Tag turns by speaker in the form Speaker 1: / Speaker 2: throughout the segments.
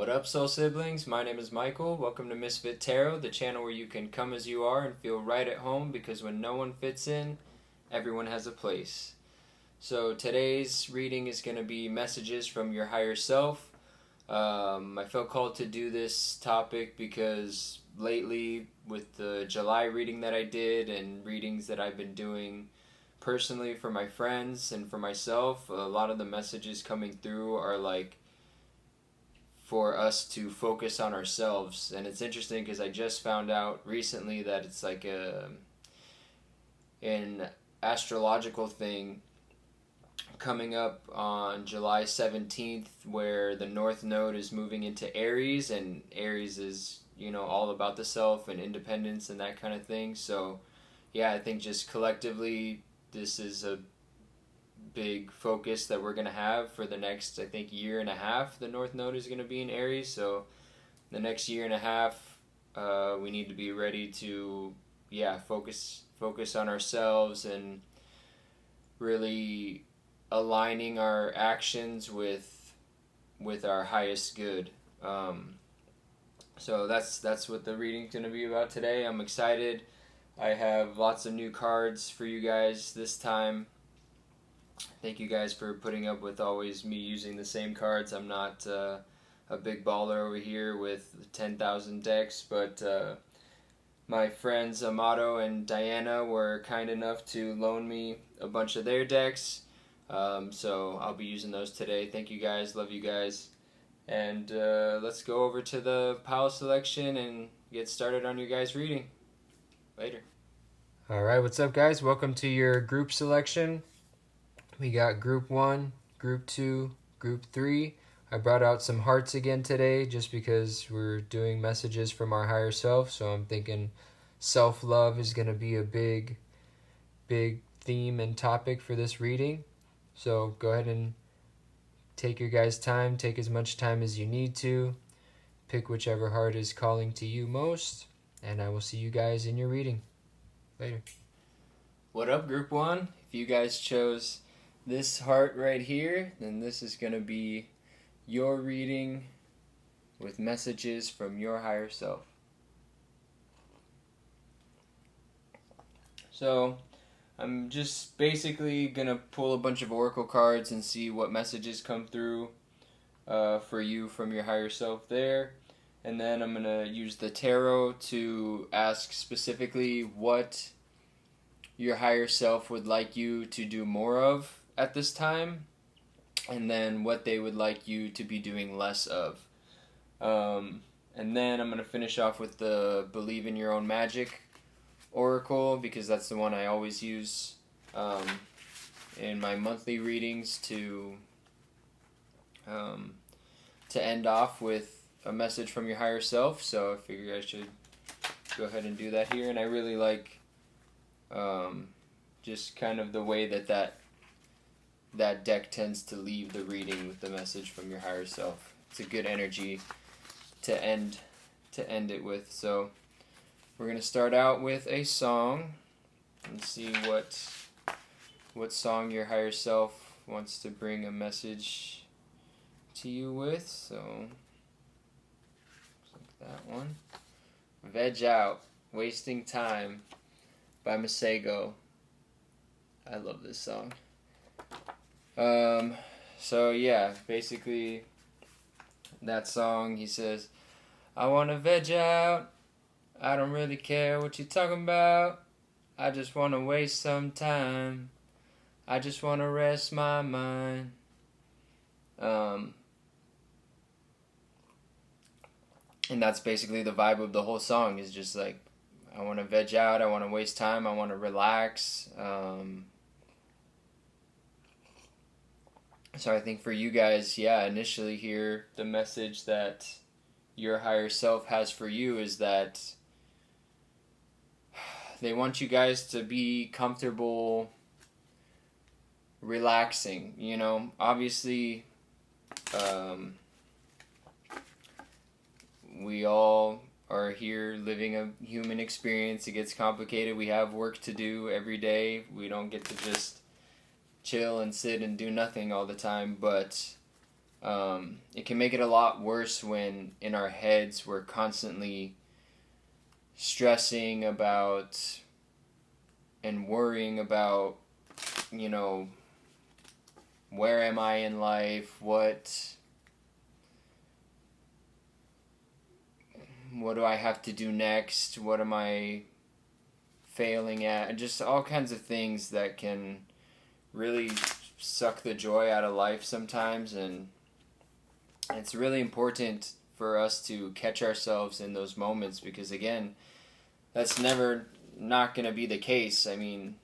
Speaker 1: What up, soul siblings? My name is Michael. Welcome to Misfit Tarot, the channel where you can come as you are and feel right at home, because when no one fits in, everyone has a place. So today's reading is going to be messages from your higher self. I felt called to do this topic because lately, with the July reading that I did and readings that I've been doing personally for my friends and for myself, a lot of the messages coming through are like for us to focus on ourselves. And it's interesting because I just found out recently that it's like an astrological thing coming up on July 17th, where the North Node is moving into Aries, and Aries is, all about the self and independence and that kind of thing. So yeah, I think just collectively this is a big focus that we're going to have for the next, I think, year and a half. The North Node is going to be in Aries, so the next year and a half we need to be ready to focus on ourselves and really aligning our actions with our highest good. So that's what the reading's going to be about today. I'm excited. I have lots of new cards for you guys this time. Thank you guys for putting up with always me using the same cards. I'm not a big baller over here with 10,000 decks, but my friends Amato and Diana were kind enough to loan me a bunch of their decks. So I'll be using those today. Thank you guys. Love you guys. And let's go over to the pile selection and get started on your guys' reading. Later. Alright, what's up, guys? Welcome to your group selection. We got group 1, group 2, group 3. I brought out some hearts again today just because we're doing messages from our higher self. So I'm thinking self-love is going to be a big theme and topic for this reading. So go ahead and take your guys' time. Take as much time as you need to. Pick whichever heart is calling to you most. And I will see you guys in your reading. Later. What up, group 1? If you guys chose this heart right here, then this is going to be your reading with messages from your higher self. So I'm just basically going to pull a bunch of oracle cards and see what messages come through for you from your higher self there. And then I'm going to use the tarot to ask specifically what your higher self would like you to do more of at this time, and then what they would like you to be doing less of. And then I'm going to finish off with the Believe in Your Own Magic Oracle, because that's the one I always use in my monthly readings to end off with a message from your higher self. So I figured I should go ahead and do that here. And I really like just kind of the way that deck tends to leave the reading with the message from your higher self. It's a good energy to end it with. So we're going to start out with a song and see what song your higher self wants to bring a message to you with. So like that one. Veg Out, Wasting Time by Masego. I love this song. So yeah, basically that song, he says, I wanna veg out, I don't really care what you're talking about, I just wanna waste some time, I just wanna rest my mind. And that's basically the vibe of the whole song, is just like, I wanna veg out, I wanna waste time, I wanna relax. So I think for you guys, initially here, the message that your higher self has for you is that they want you guys to be comfortable relaxing. Obviously, we all are here living a human experience. It gets complicated. We have work to do every day. We don't get to just chill and sit and do nothing all the time, but It can make it a lot worse when in our heads we're constantly stressing about and worrying about, where am I in life? What do I have to do next? What am I failing at? And just all kinds of things that can really suck the joy out of life sometimes. And it's really important for us to catch ourselves in those moments, because again, that's never not going to be the case. I mean,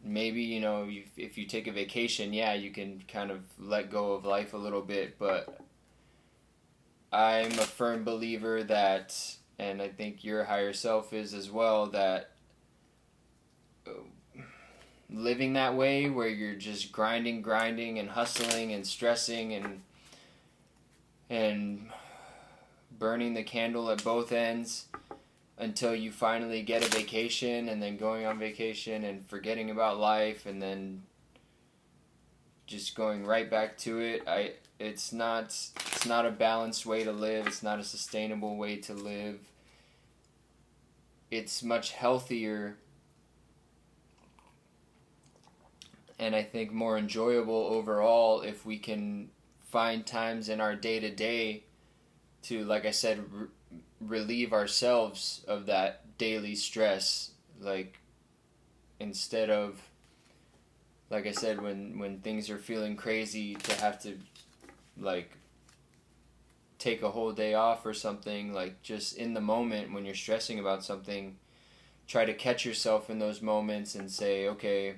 Speaker 1: maybe, if you take a vacation, yeah, you can kind of let go of life a little bit, but I'm a firm believer that, and I think your higher self is as well, that living that way where you're just grinding and hustling and stressing and burning the candle at both ends until you finally get a vacation, and then going on vacation and forgetting about life and then just going right back to it. It's not a balanced way to live. It's not a sustainable way to live. It's much healthier and I think more enjoyable overall if we can find times in our day-to-day to, like I said, relieve ourselves of that daily stress. Like, instead of, like I said, when things are feeling crazy, to have to, like, take a whole day off or something. Like, just in the moment when you're stressing about something, try to catch yourself in those moments and say, okay,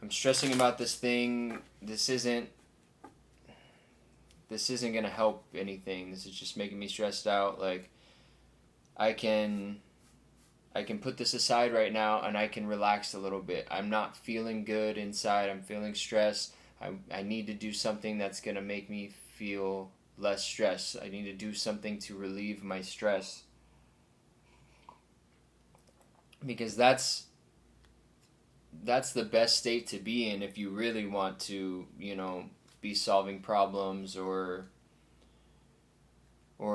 Speaker 1: I'm stressing about this thing. This isn't going to help anything. This is just making me stressed out. Like, I can put this aside right now and I can relax a little bit. I'm not feeling good inside. I'm feeling stressed. I need to do something that's going to make me feel less stress. I need to do something to relieve my stress. Because that's the best state to be in if you really want to, be solving problems or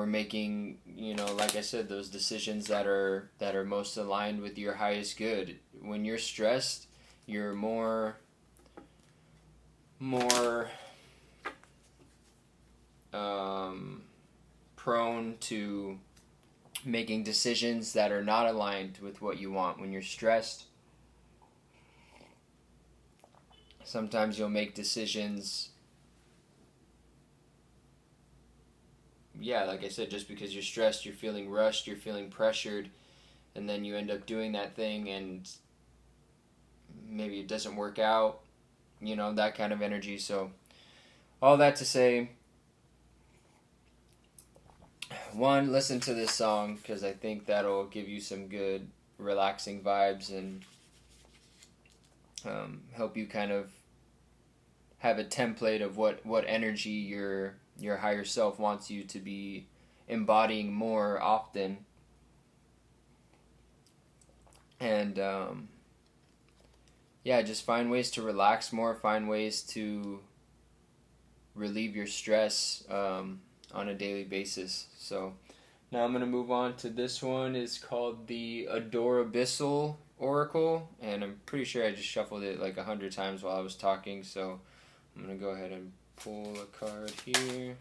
Speaker 1: making, like I said, those decisions that are most aligned with your highest good. When you're stressed, you're more prone to making decisions that are not aligned with what you want. When you're stressed, sometimes you'll make decisions, like I said, just because you're stressed, you're feeling rushed, you're feeling pressured, and then you end up doing that thing and maybe it doesn't work out, that kind of energy. So all that to say, one, listen to this song, because I think that'll give you some good relaxing vibes and help you kind of have a template of what energy your higher self wants you to be embodying more often. And just find ways to relax more, find ways to relieve your stress on a daily basis. So now I'm going to move on to this one. It's called the Adorabyssal Oracle, and I'm pretty sure I just shuffled it like 100 times while I was talking, so I'm going to go ahead and pull a card here.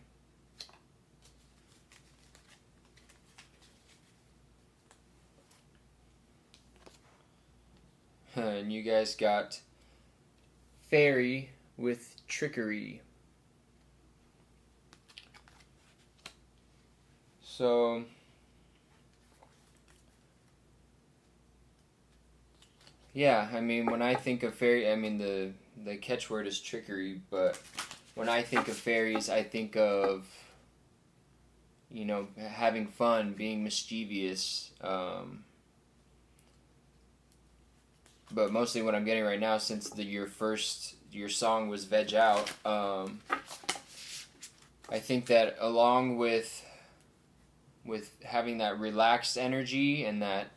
Speaker 1: And you guys got Fairy with Trickery. So, I mean, when I think of fairy, I mean, the catchword is trickery, but when I think of fairies, I think of, having fun, being mischievous. But mostly what I'm getting right now, since your song was Veg Out, I think that along with having that relaxed energy and that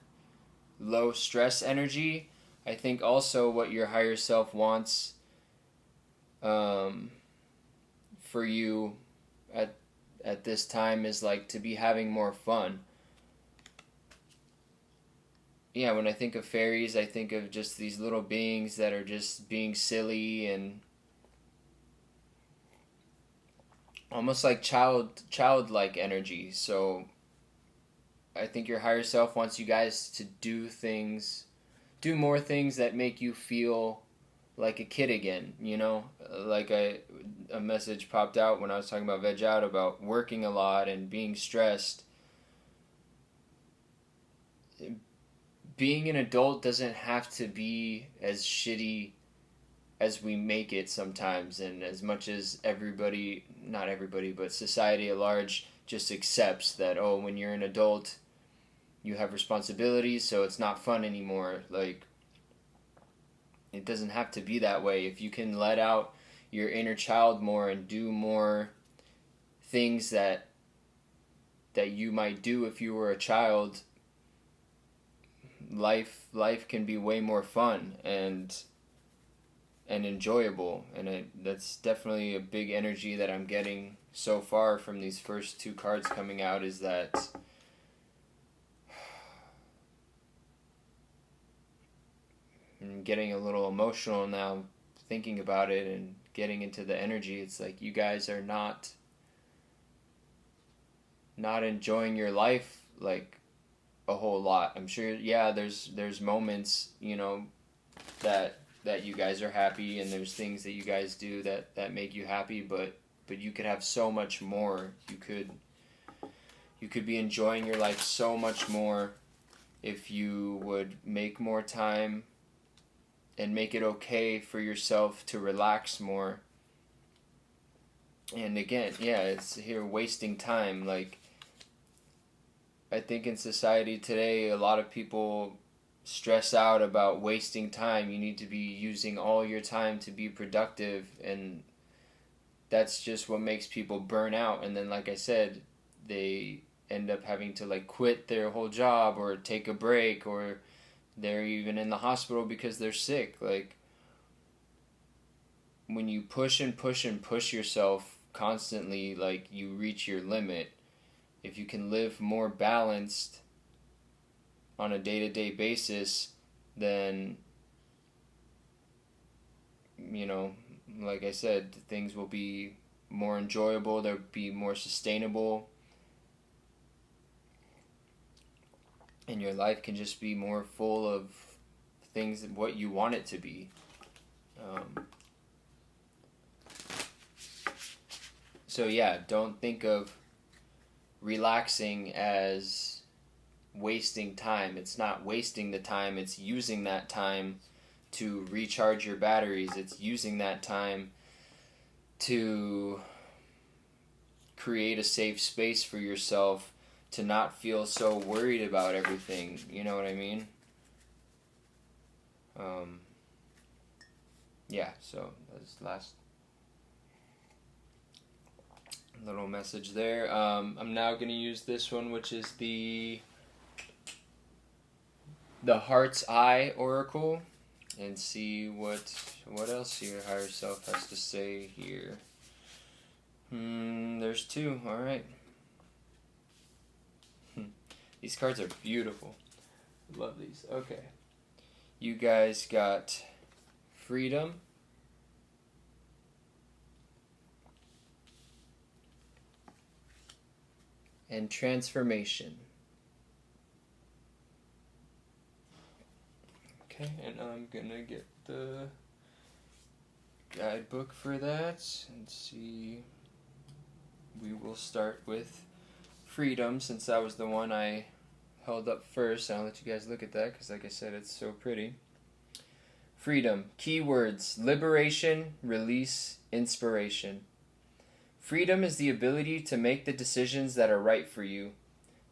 Speaker 1: low stress energy, I think also what your higher self wants for you at this time is like to be having more fun. Yeah, when I think of fairies, I think of just these little beings that are just being silly and almost like childlike energy. So I think your higher self wants you guys to do more things that make you feel like a kid again, you know? Like a message popped out when I was talking about veg out about working a lot and being stressed. Being an adult doesn't have to be as shitty as we make it sometimes, and as much as everybody, not everybody, but society at large just accepts that, oh, when you're an adult, you have responsibilities, so it's not fun anymore. Like, it doesn't have to be that way. If you can let out your inner child more and do more things that you might do if you were a child, life can be way more fun and enjoyable. And that's definitely a big energy that I'm getting so far from these first two cards coming out, is that I'm getting a little emotional now thinking about it and getting into the energy. It's like you guys are not enjoying your life like a whole lot. I'm sure, yeah, there's moments, you know, that you guys are happy, and there's things that you guys do that make you happy, but you could have so much more. You could be enjoying your life so much more if you would make more time and make it okay for yourself to relax more. And again, yeah, it's here wasting time. Like, I think in society today, a lot of people stress out about wasting time. You need to be using all your time to be productive, and that's just what makes people burn out. And then, like I said, they end up having to like quit their whole job or take a break, or they're even in the hospital because they're sick. Like, when you push and push and push yourself constantly, like, you reach your limit. If you can live more balanced on a day-to-day basis, then, you know, like I said, things will be more enjoyable, they'll be more sustainable, and your life can just be more full of things, what you want it to be. So yeah, don't think of relaxing as wasting time. It's not wasting the time, it's using that time to recharge your batteries. It's using that time to create a safe space for yourself to not feel so worried about everything. You know what I mean? Yeah, so that's the last little message there. I'm now going to use this one, which is the Heart's Eye Oracle, and see what else your higher self has to say here. There's two. All right. These cards are beautiful. Love these. Okay. You guys got freedom, and transformation. Okay, and I'm gonna get the guidebook for that and see. We will start with freedom, since that was the one I held up first. I'll let you guys look at that because, like I said, it's so pretty. Freedom. Keywords: liberation, release, inspiration. Freedom is the ability to make the decisions that are right for you,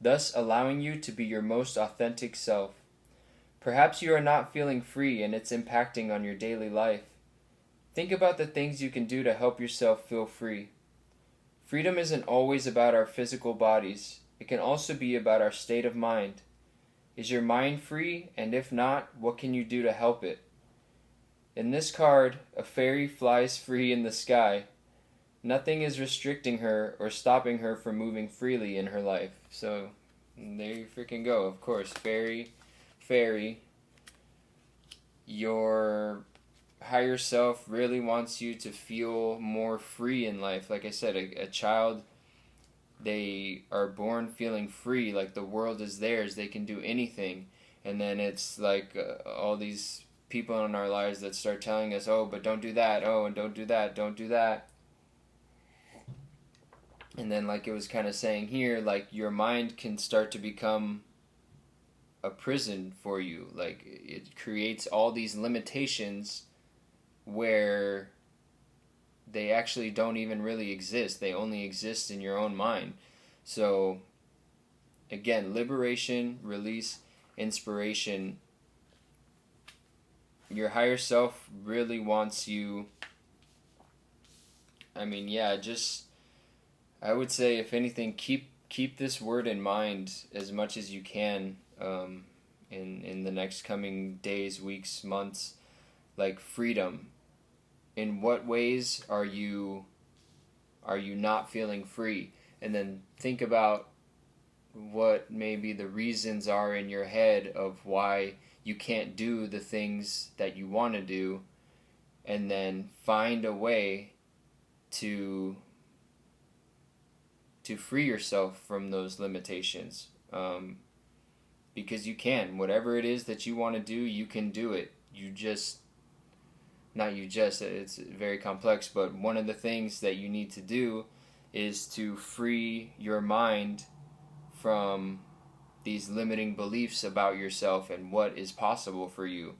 Speaker 1: thus allowing you to be your most authentic self. Perhaps you are not feeling free and it's impacting on your daily life. Think about the things you can do to help yourself feel free. Freedom isn't always about our physical bodies. It can also be about our state of mind. Is your mind free? And if not, what can you do to help it? In this card, a fairy flies free in the sky. Nothing is restricting her or stopping her from moving freely in her life. So there you freaking go. Of course, fairy, your higher self really wants you to feel more free in life. Like I said, a child, they are born feeling free, like the world is theirs, they can do anything. And then it's like all these people in our lives that start telling us, oh, but don't do that, oh, and don't do that, don't do that. And then, like it was kind of saying here, like your mind can start to become a prison for you. Like it creates all these limitations where they actually don't even really exist. They only exist in your own mind. So, again, liberation, release, inspiration. Your higher self really wants you. I mean, yeah, just I would say, if anything, keep this word in mind as much as you can in the next coming days, weeks, months. Like freedom. In what ways are you not feeling free? And then think about what maybe the reasons are in your head of why you can't do the things that you want to do, and then find a way to free yourself from those limitations, because you can. Whatever it is that you want to do, you can do it. It's very complex, but one of the things that you need to do is to free your mind from these limiting beliefs about yourself and what is possible for you.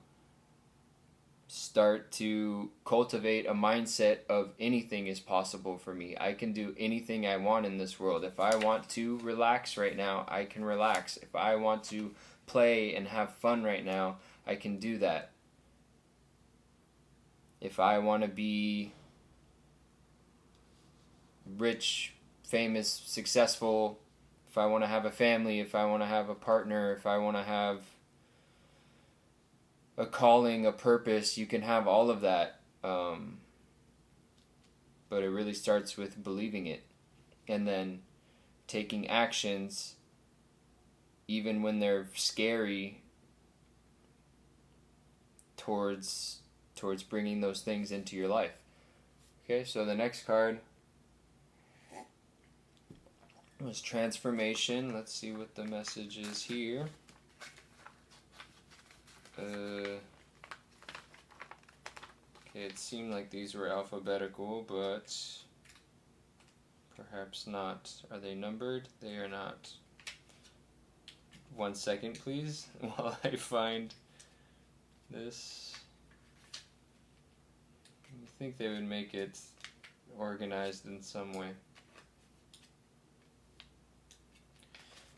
Speaker 1: Start to cultivate a mindset of anything is possible for me. I can do anything I want in this world. If I want to relax right now, I can relax. If I want to play and have fun right now, I can do that. If I want to be rich, famous, successful, if I want to have a family, if I want to have a partner, if I want to have a calling, a purpose, you can have all of that. But it really starts with believing it. And then taking actions, even when they're scary, towards bringing those things into your life. Okay, so the next card was transformation. Let's see what the message is here. Okay, it seemed like these were alphabetical, but perhaps not. Are they numbered? They are not. 1 second, please, while I find this. I think they would make it organized in some way.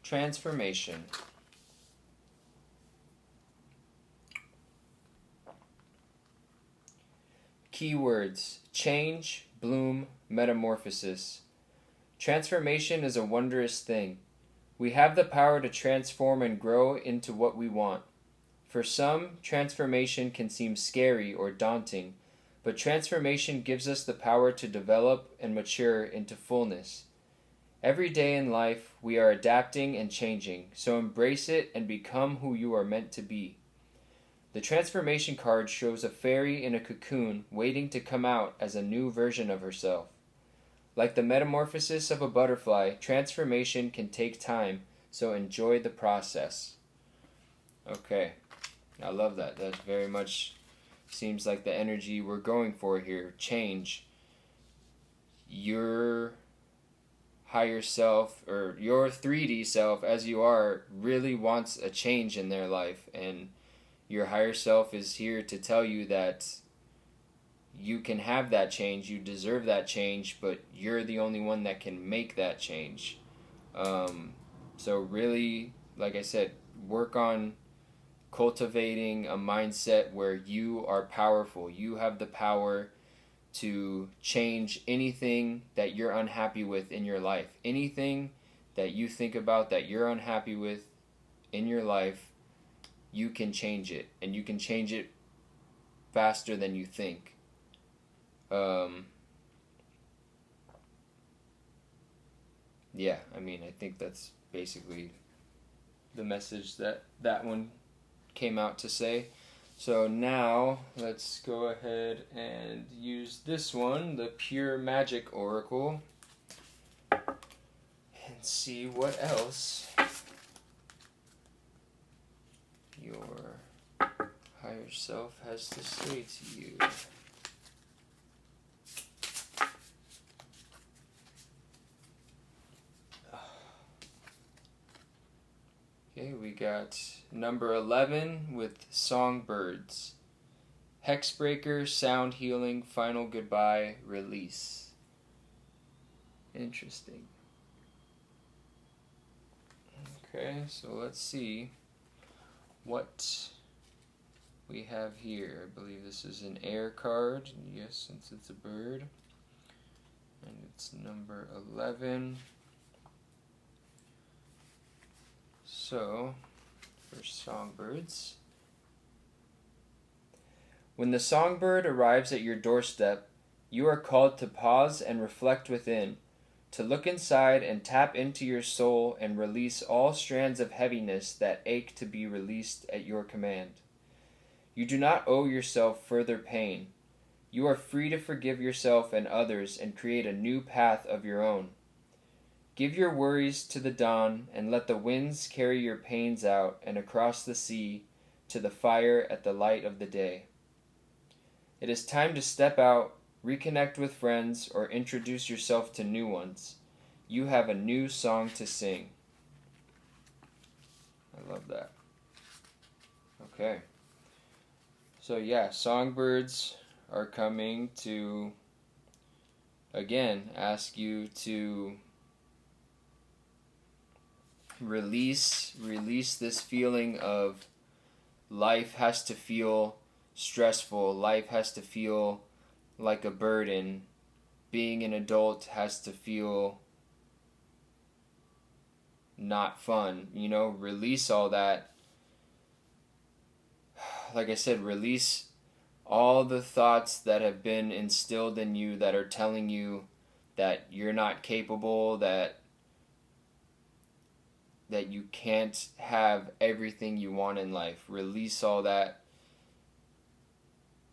Speaker 1: Transformation. Keywords: change, bloom, metamorphosis. Transformation is a wondrous thing. We have the power to transform and grow into what we want. For some, transformation can seem scary or daunting, but transformation gives us the power to develop and mature into fullness. Every day in life, we are adapting and changing, so embrace it and become who you are meant to be. The transformation card shows a fairy in a cocoon waiting to come out as a new version of herself. Like the metamorphosis of a butterfly, transformation can take time, so enjoy the process. Okay, I love that. That very much seems like the energy we're going for here. Change. Your higher self, or your 3D self as you are, really wants a change in their life, and your higher self is here to tell you that you can have that change, you deserve that change, but you're the only one that can make that change. So really, like I said, work on cultivating a mindset where you are powerful. You have the power to change anything that you're unhappy with in your life. Anything that you think about that you're unhappy with in your life, you can change it, and you can change it faster than you think. yeah, I mean, I think that's basically the message that one came out to say. So now let's go ahead and use this one, the Pure Magic Oracle, and see what else your higher self has to say to you. Okay, we got number 11 with Songbirds. Hexbreaker, Sound Healing, Final Goodbye, Release. Interesting. Okay, so let's see what we have here. I believe this is an air card. Yes, since it's a bird. And it's number 11. So, for songbirds. When the songbird arrives at your doorstep, you are called to pause and reflect within, to look inside and tap into your soul and release all strands of heaviness that ache to be released at your command. You do not owe yourself further pain. You are free to forgive yourself and others and create a new path of your own. Give your worries to the dawn and let the winds carry your pains out and across the sea to the fire at the light of the day. It is time to step out, reconnect with friends, or introduce yourself to new ones. You have a new song to sing. I love that. Okay. So yeah, songbirds are coming to, again, ask you to release this feeling of life has to feel stressful, life has to feel like a burden, being an adult has to feel not fun, release all that. Like I said, release all the thoughts that have been instilled in you that are telling you that you're not capable, that you can't have everything you want in life. Release all that.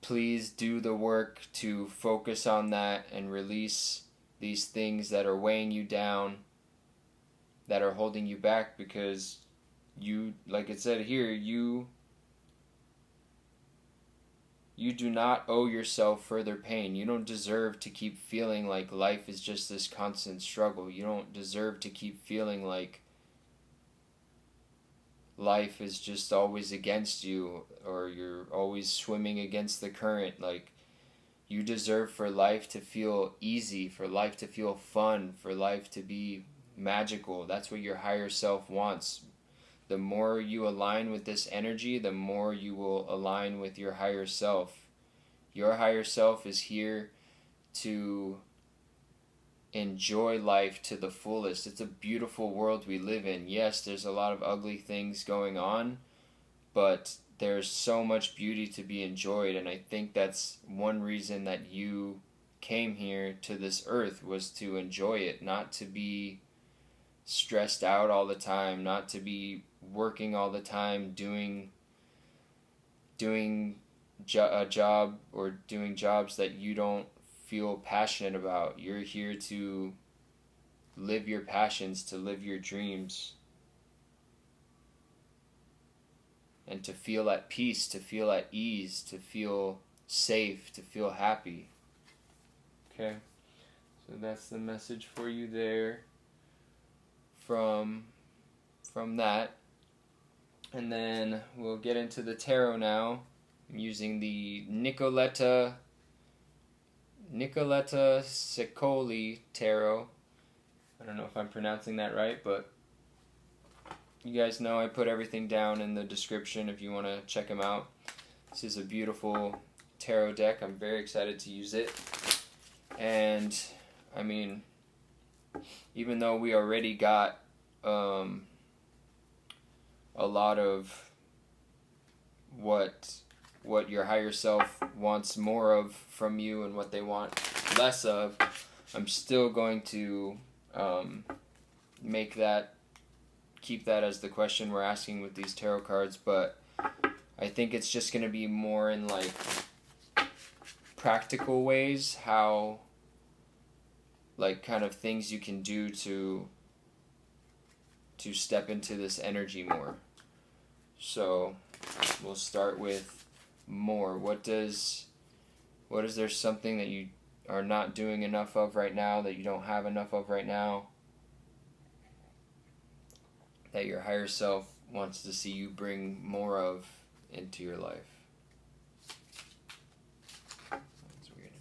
Speaker 1: Please do the work to focus on that and release these things that are weighing you down, that are holding you back, because you, like it said here, you do not owe yourself further pain. You don't deserve to keep feeling like life is just this constant struggle. You don't deserve to keep feeling like life is just always against you, or you're always swimming against the current. Like, you deserve for life to feel easy, for life to feel fun, for life to be magical. That's what your higher self wants. The more you align with this energy, the more you will align with your higher self. Your higher self is here to enjoy life to the fullest. It's a beautiful world we live in. Yes, there's a lot of ugly things going on, but there's so much beauty to be enjoyed, and I think that's one reason that you came here to this earth, was to enjoy it, not to be stressed out all the time, not to be working all the time, doing a job or doing jobs that you don't feel passionate about. You're here to live your passions, to live your dreams, and to feel at peace, to feel at ease, to feel safe, to feel happy. Okay, so that's the message for you there from that. And then we'll get into the tarot now. I'm using the Nicoletta Ceccoli tarot. I don't know if I'm pronouncing that right, but you guys know I put everything down in the description if you want to check them out. This is a beautiful tarot deck. I'm very excited to use it. And, I mean, even though we already got a lot of what your higher self wants more of from you and what they want less of, I'm still going to keep that as the question we're asking with these tarot cards, but I think it's just going to be more in like practical ways, how like kind of things you can do to step into this energy more. So we'll start with more. What is there something that you are not doing enough of right now, that you don't have enough of right now, that your higher self wants to see you bring more of into your life? That's weird.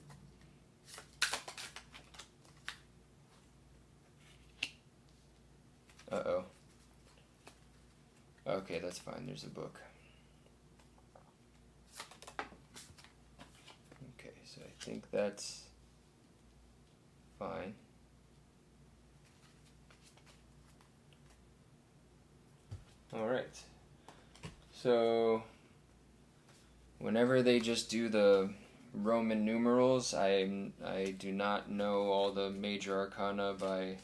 Speaker 1: Uh-oh. Okay, that's fine. There's a book. Okay, so I think that's fine. Alright. So, whenever they just do the Roman numerals, I do not know all the major arcana by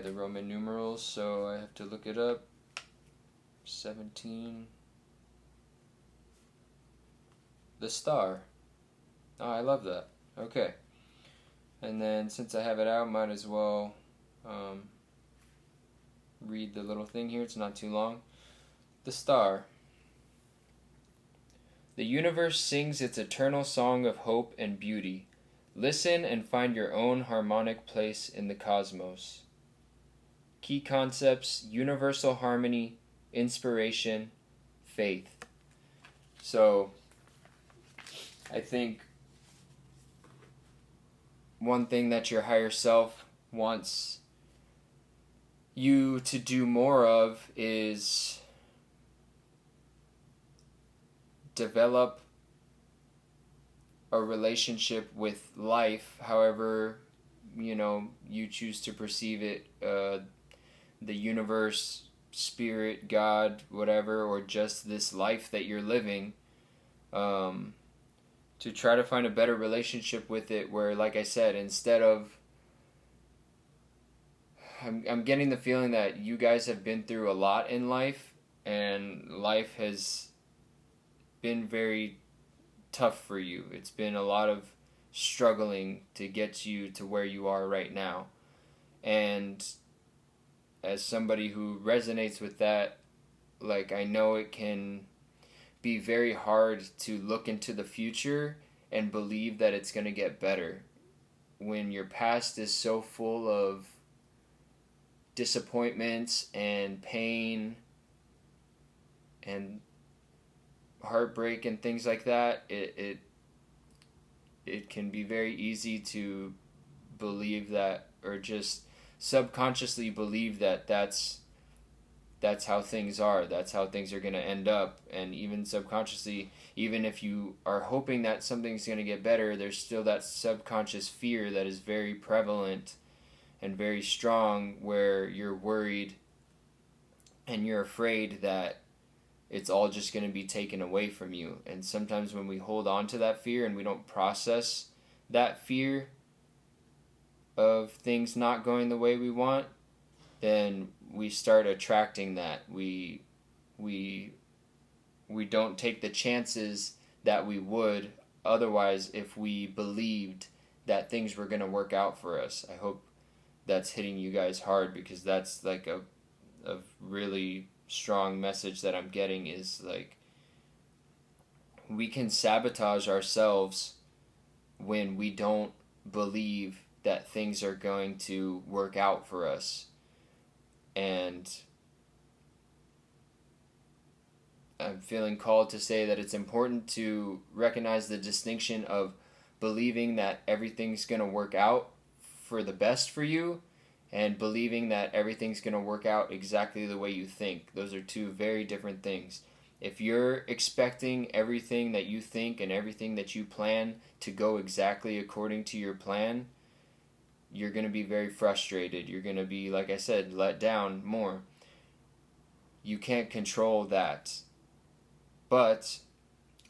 Speaker 1: the Roman numerals, so I have to look it up. 17. The star. Oh, I love that. Okay. And then since I have it out, might as well read the little thing here. It's not too long. The star. The universe sings its eternal song of hope and beauty. Listen and find your own harmonic place in the cosmos. Key concepts: universal harmony, inspiration, faith. So, I think one thing that your higher self wants you to do more of is develop a relationship with life, however, you choose to perceive it, the universe, spirit, God, whatever, or just this life that you're living, to try to find a better relationship with it, where, like I said, instead of, I'm getting the feeling that you guys have been through a lot in life, and life has been very tough for you. It's been a lot of struggling to get you to where you are right now. And as somebody who resonates with that, like, I know it can be very hard to look into the future and believe that it's going to get better when your past is so full of disappointments and pain and heartbreak and things like that. It can be very easy to believe that, or just subconsciously believe that that's how things are, that's how things are going to end up. And even subconsciously, even if you are hoping that something's going to get better, there's still that subconscious fear that is very prevalent and very strong, where you're worried and you're afraid that it's all just going to be taken away from you. And sometimes when we hold on to that fear and we don't process that fear of things not going the way we want, then we start attracting that. We don't take the chances that we would otherwise if we believed that things were going to work out for us. I hope that's hitting you guys hard, because that's like a really strong message that I'm getting, is like, we can sabotage ourselves when we don't believe that things are going to work out for us. And I'm feeling called to say that it's important to recognize the distinction of believing that everything's going to work out for the best for you, and believing that everything's going to work out exactly the way you think. Those are two very different things. If you're expecting everything that you think and everything that you plan to go exactly according to your plan, you're going to be very frustrated. You're going to be, like I said, let down more. You can't control that. But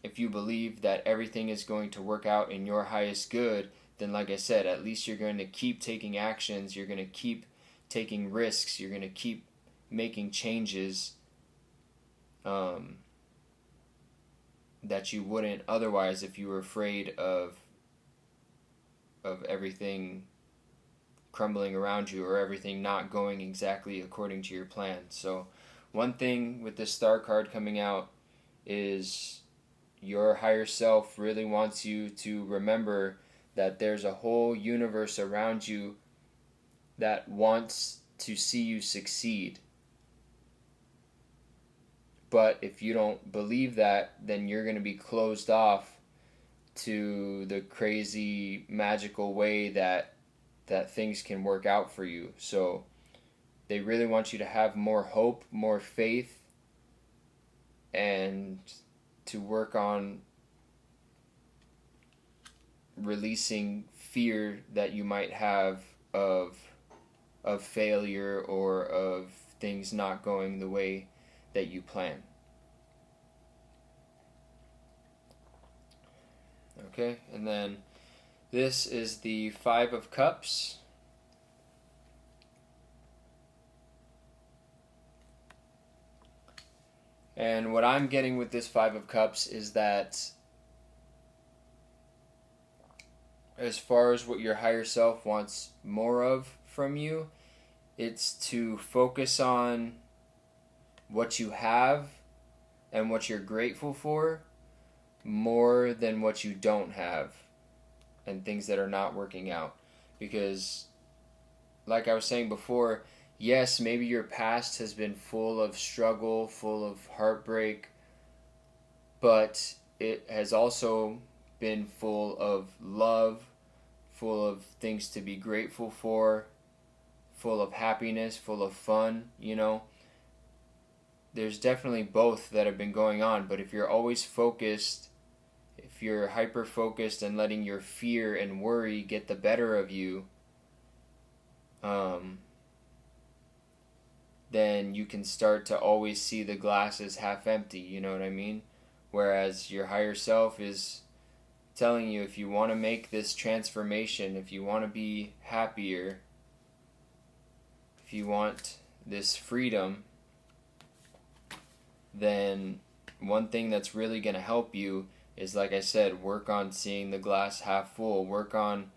Speaker 1: if you believe that everything is going to work out in your highest good, then like I said, at least you're going to keep taking actions, you're going to keep taking risks, you're going to keep making changes that you wouldn't otherwise if you were afraid of everything crumbling around you or everything not going exactly according to your plan. So one thing with this star card coming out is your higher self really wants you to remember that there's a whole universe around you that wants to see you succeed. But if you don't believe that, then you're going to be closed off to the crazy magical way that things can work out for you. So they really want you to have more hope, more faith, and to work on releasing fear that you might have of failure or of things not going the way that you plan. Okay, and then this is the Five of Cups. And what I'm getting with this Five of Cups is that as far as what your higher self wants more of from you, it's to focus on what you have and what you're grateful for more than what you don't have and things that are not working out. Because like I was saying before, yes, maybe your past has been full of struggle, full of heartbreak, but it has also been full of love, full of things to be grateful for, full of happiness, full of fun, you know. There's definitely both that have been going on, but if you're always focused, if you're hyper-focused and letting your fear and worry get the better of you, then you can start to always see the glass as half empty, you know what I mean? Whereas your higher self is telling you, if you want to make this transformation, if you want to be happier, if you want this freedom, then one thing that's really going to help you is, like I said, work on seeing the glass half full. Work on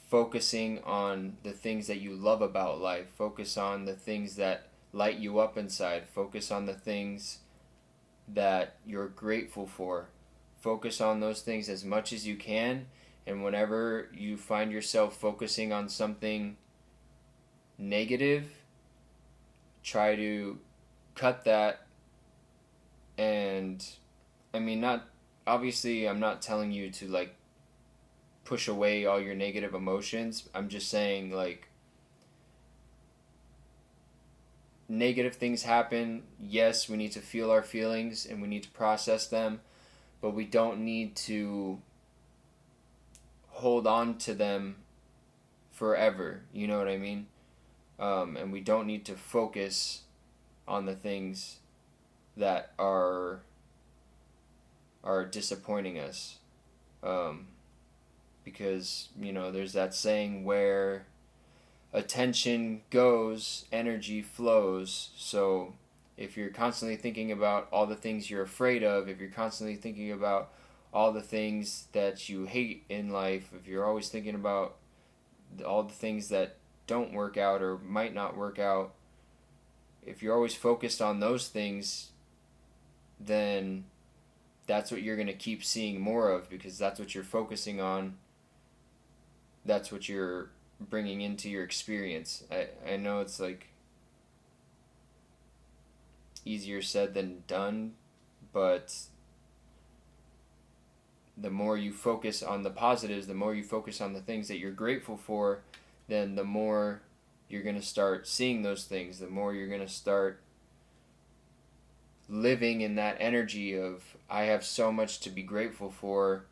Speaker 1: focusing on the things that you love about life. Focus on the things that light you up inside. Focus on the things that you're grateful for. Focus on those things as much as you can, and whenever you find yourself focusing on something negative, try to cut that. And I mean, not obviously I'm not telling you to like push away all your negative emotions. I'm just saying, like, negative things happen. Yes, we need to feel our feelings and we need to process them, but we don't need to hold on to them forever. You know what I mean? And we don't need to focus on the things that are disappointing us. Because, you know, there's that saying, where attention goes, energy flows. So if you're constantly thinking about all the things you're afraid of, if you're constantly thinking about all the things that you hate in life, if you're always thinking about all the things that don't work out or might not work out, if you're always focused on those things, then that's what you're going to keep seeing more of, because that's what you're focusing on. That's what you're bringing into your experience. I know it's like easier said than done, but the more you focus on the positives, the more you focus on the things that you're grateful for, then the more you're going to start seeing those things, the more you're going to start living in that energy of, I have so much to be grateful for,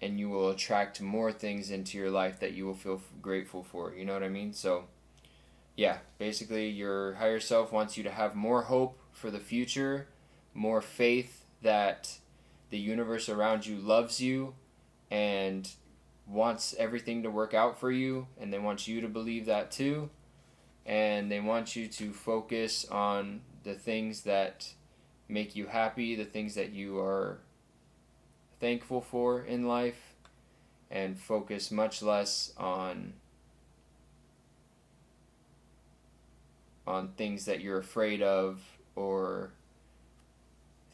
Speaker 1: and you will attract more things into your life that you will feel grateful for. You know what I mean? So, yeah, basically your higher self wants you to have more hope for the future, more faith that the universe around you loves you and wants everything to work out for you, and they want you to believe that too, and they want you to focus on the things that make you happy, the things that you are thankful for in life, and focus much less on things that you're afraid of or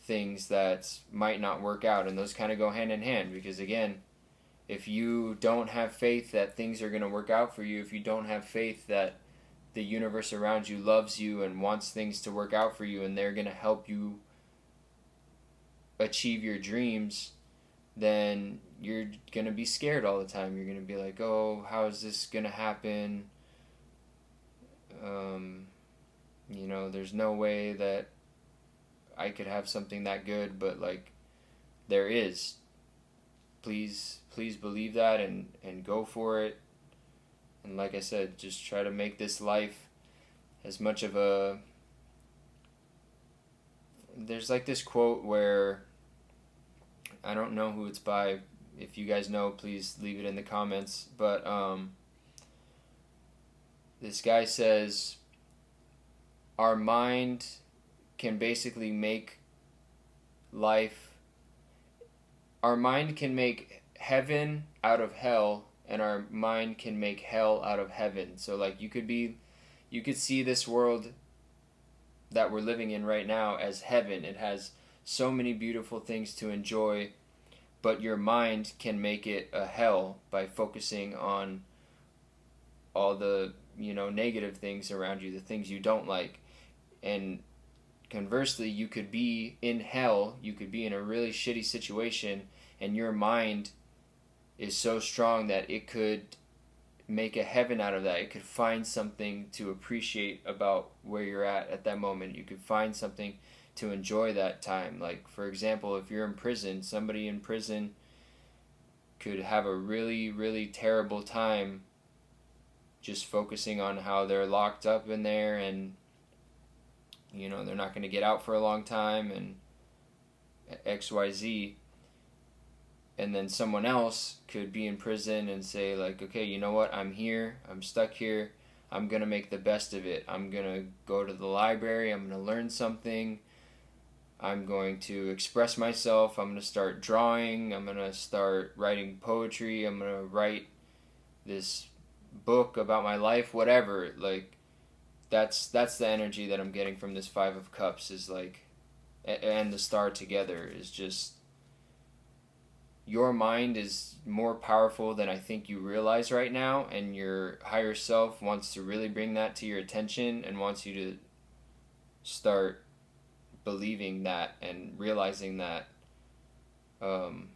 Speaker 1: things that might not work out. And those kind of go hand in hand, because again, if you don't have faith that things are going to work out for you, if you don't have faith that the universe around you loves you and wants things to work out for you and they're going to help you achieve your dreams, then you're going to be scared all the time. You're going to be like, oh, how is this going to happen? There's no way that I could have something that good, but like there is. Please believe that and go for it. And like I said, just try to make this life as much of a... There's like this quote where, I don't know who it's by. If you guys know, please leave it in the comments. But this guy says, our mind can basically make life... Our mind can make heaven out of hell, and our mind can make hell out of heaven. So like you could see this world that we're living in right now as heaven. It has so many beautiful things to enjoy, but your mind can make it a hell by focusing on all the, negative things around you, the things you don't like. And conversely, you could be in hell, you could be in a really shitty situation, and your mind is so strong that it could make a heaven out of that. It could find something to appreciate about where you're at that moment. You could find something to enjoy that time. Like, for example, if you're in prison, somebody in prison could have a really, really terrible time just focusing on how they're locked up in there and, they're not going to get out for a long time and XYZ. And then someone else could be in prison and say like, okay, you know what? I'm here. I'm stuck here. I'm going to make the best of it. I'm going to go to the library. I'm going to learn something. I'm going to express myself. I'm going to start drawing. I'm going to start writing poetry. I'm going to write this book about my life, whatever. Like, that's the energy that I'm getting from this Five of Cups, is like, and the Star together, is just, your mind is more powerful than I think you realize right now, and your higher self wants to really bring that to your attention and wants you to start believing that and realizing that, and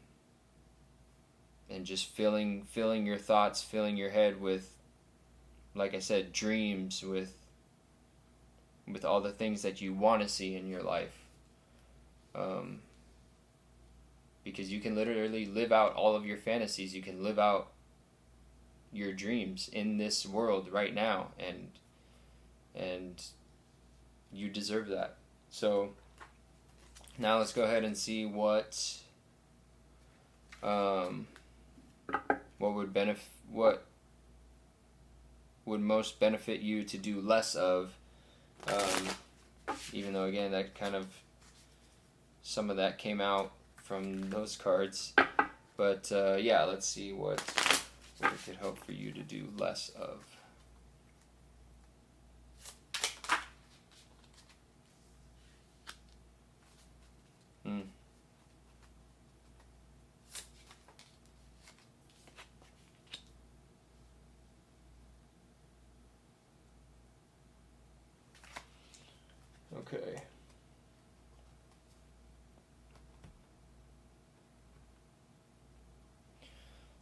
Speaker 1: just filling your thoughts, filling your head with, like I said, dreams, with all the things that you want to see in your life. Because you can literally live out all of your fantasies. You can live out your dreams in this world right now, and you deserve that. So now let's go ahead and see what would most benefit you to do less of. Even though, again, that kind of, some of that came out from those cards. But yeah, let's see what it could hope for you to do less of. Okay.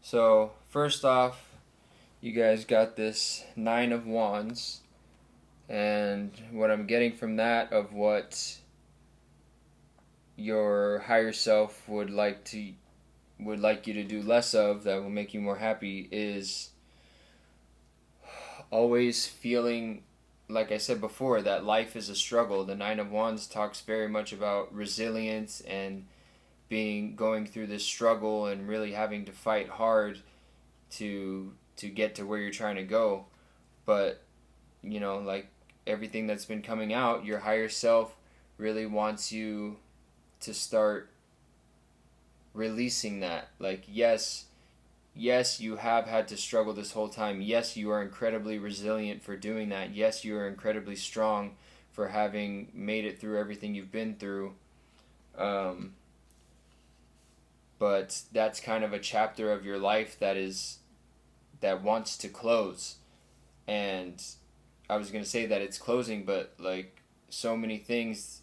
Speaker 1: So, first off, you guys got this Nine of Wands, and what I'm getting from that, of what your higher self would like you to do less of, that will make you more happy, is always feeling, like I said before, that life is a struggle. The Nine of Wands talks very much about resilience and going through this struggle and really having to fight hard to get to where you're trying to go. But like everything that's been coming out, your higher self really wants you to start releasing that. Like, yes, you have had to struggle this whole time. Yes, you are incredibly resilient for doing that. Yes, you are incredibly strong for having made it through everything you've been through. But that's kind of a chapter of your life that wants to close. And I was going to say that it's closing, but like so many things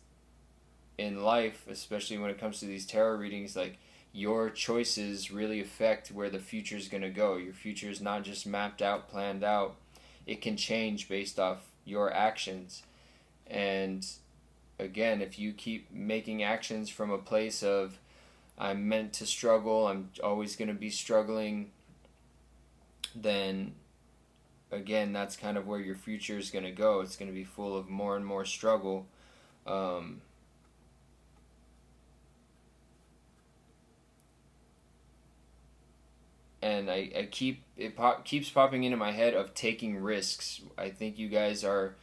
Speaker 1: in life, especially when it comes to these tarot readings, like your choices really affect where the future is going to go. Your future is not just mapped out, planned out. It can change based off your actions. And again, if you keep making actions from a place of, I'm meant to struggle, I'm always going to be struggling, then again, that's kind of where your future is going to go. It's going to be full of more and more struggle. And keeps popping into my head of taking risks. I think you guys are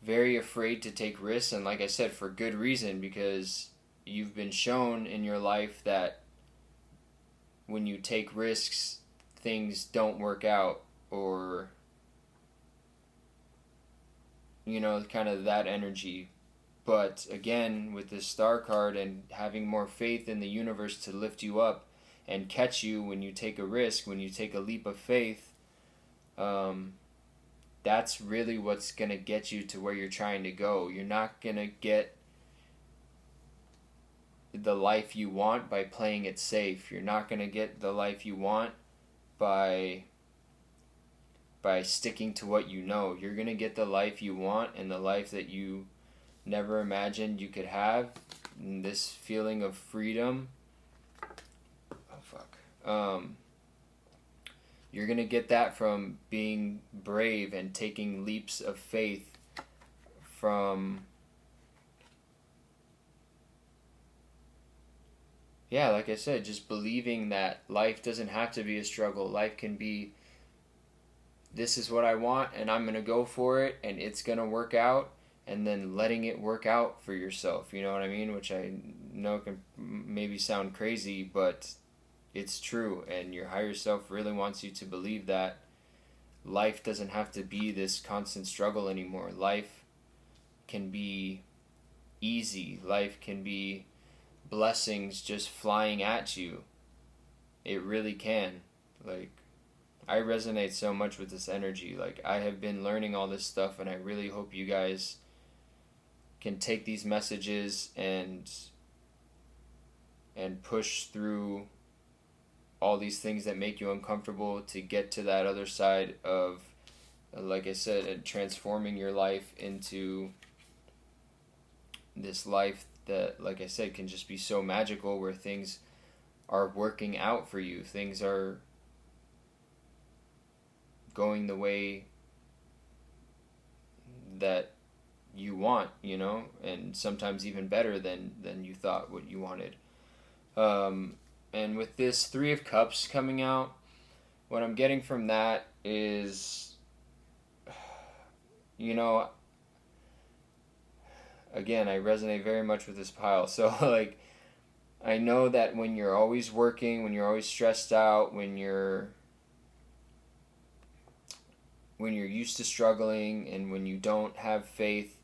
Speaker 1: very afraid to take risks, and like I said, for good reason, because you've been shown in your life that when you take risks, things don't work out, or kind of that energy. But again, with this star card and having more faith in the universe to lift you up and catch you when you take a risk, when you take a leap of faith, that's really what's going to get you to where you're trying to go. You're not going to get the life you want by playing it safe. You're not going to get the life you want by sticking to what you know. You're going to get the life you want, and the life that you never imagined you could have. And this feeling of freedom. You're going to get that from being brave and taking leaps of faith, from like I said, just believing that life doesn't have to be a struggle. Life can be, this is what I want and I'm going to go for it and it's going to work out, and then letting it work out for yourself. You know what I mean? Which I know can maybe sound crazy, but it's true, and your higher self really wants you to believe that life doesn't have to be this constant struggle anymore. Life can be easy. Life can be blessings just flying at you. It really can. Like, I resonate so much with this energy. Like, I have been learning all this stuff, and I really hope you guys can take these messages and push through all these things that make you uncomfortable to get to that other side of, like I said, transforming your life into this life that, like I said, can just be so magical, where things are working out for you. Things are going the way that you want, and sometimes even better than you thought what you wanted. And with this Three of Cups coming out, what I'm getting from that is, again, I resonate very much with this pile. So, like, I know that when you're always working, when you're always stressed out, when you're used to struggling, and when you don't have faith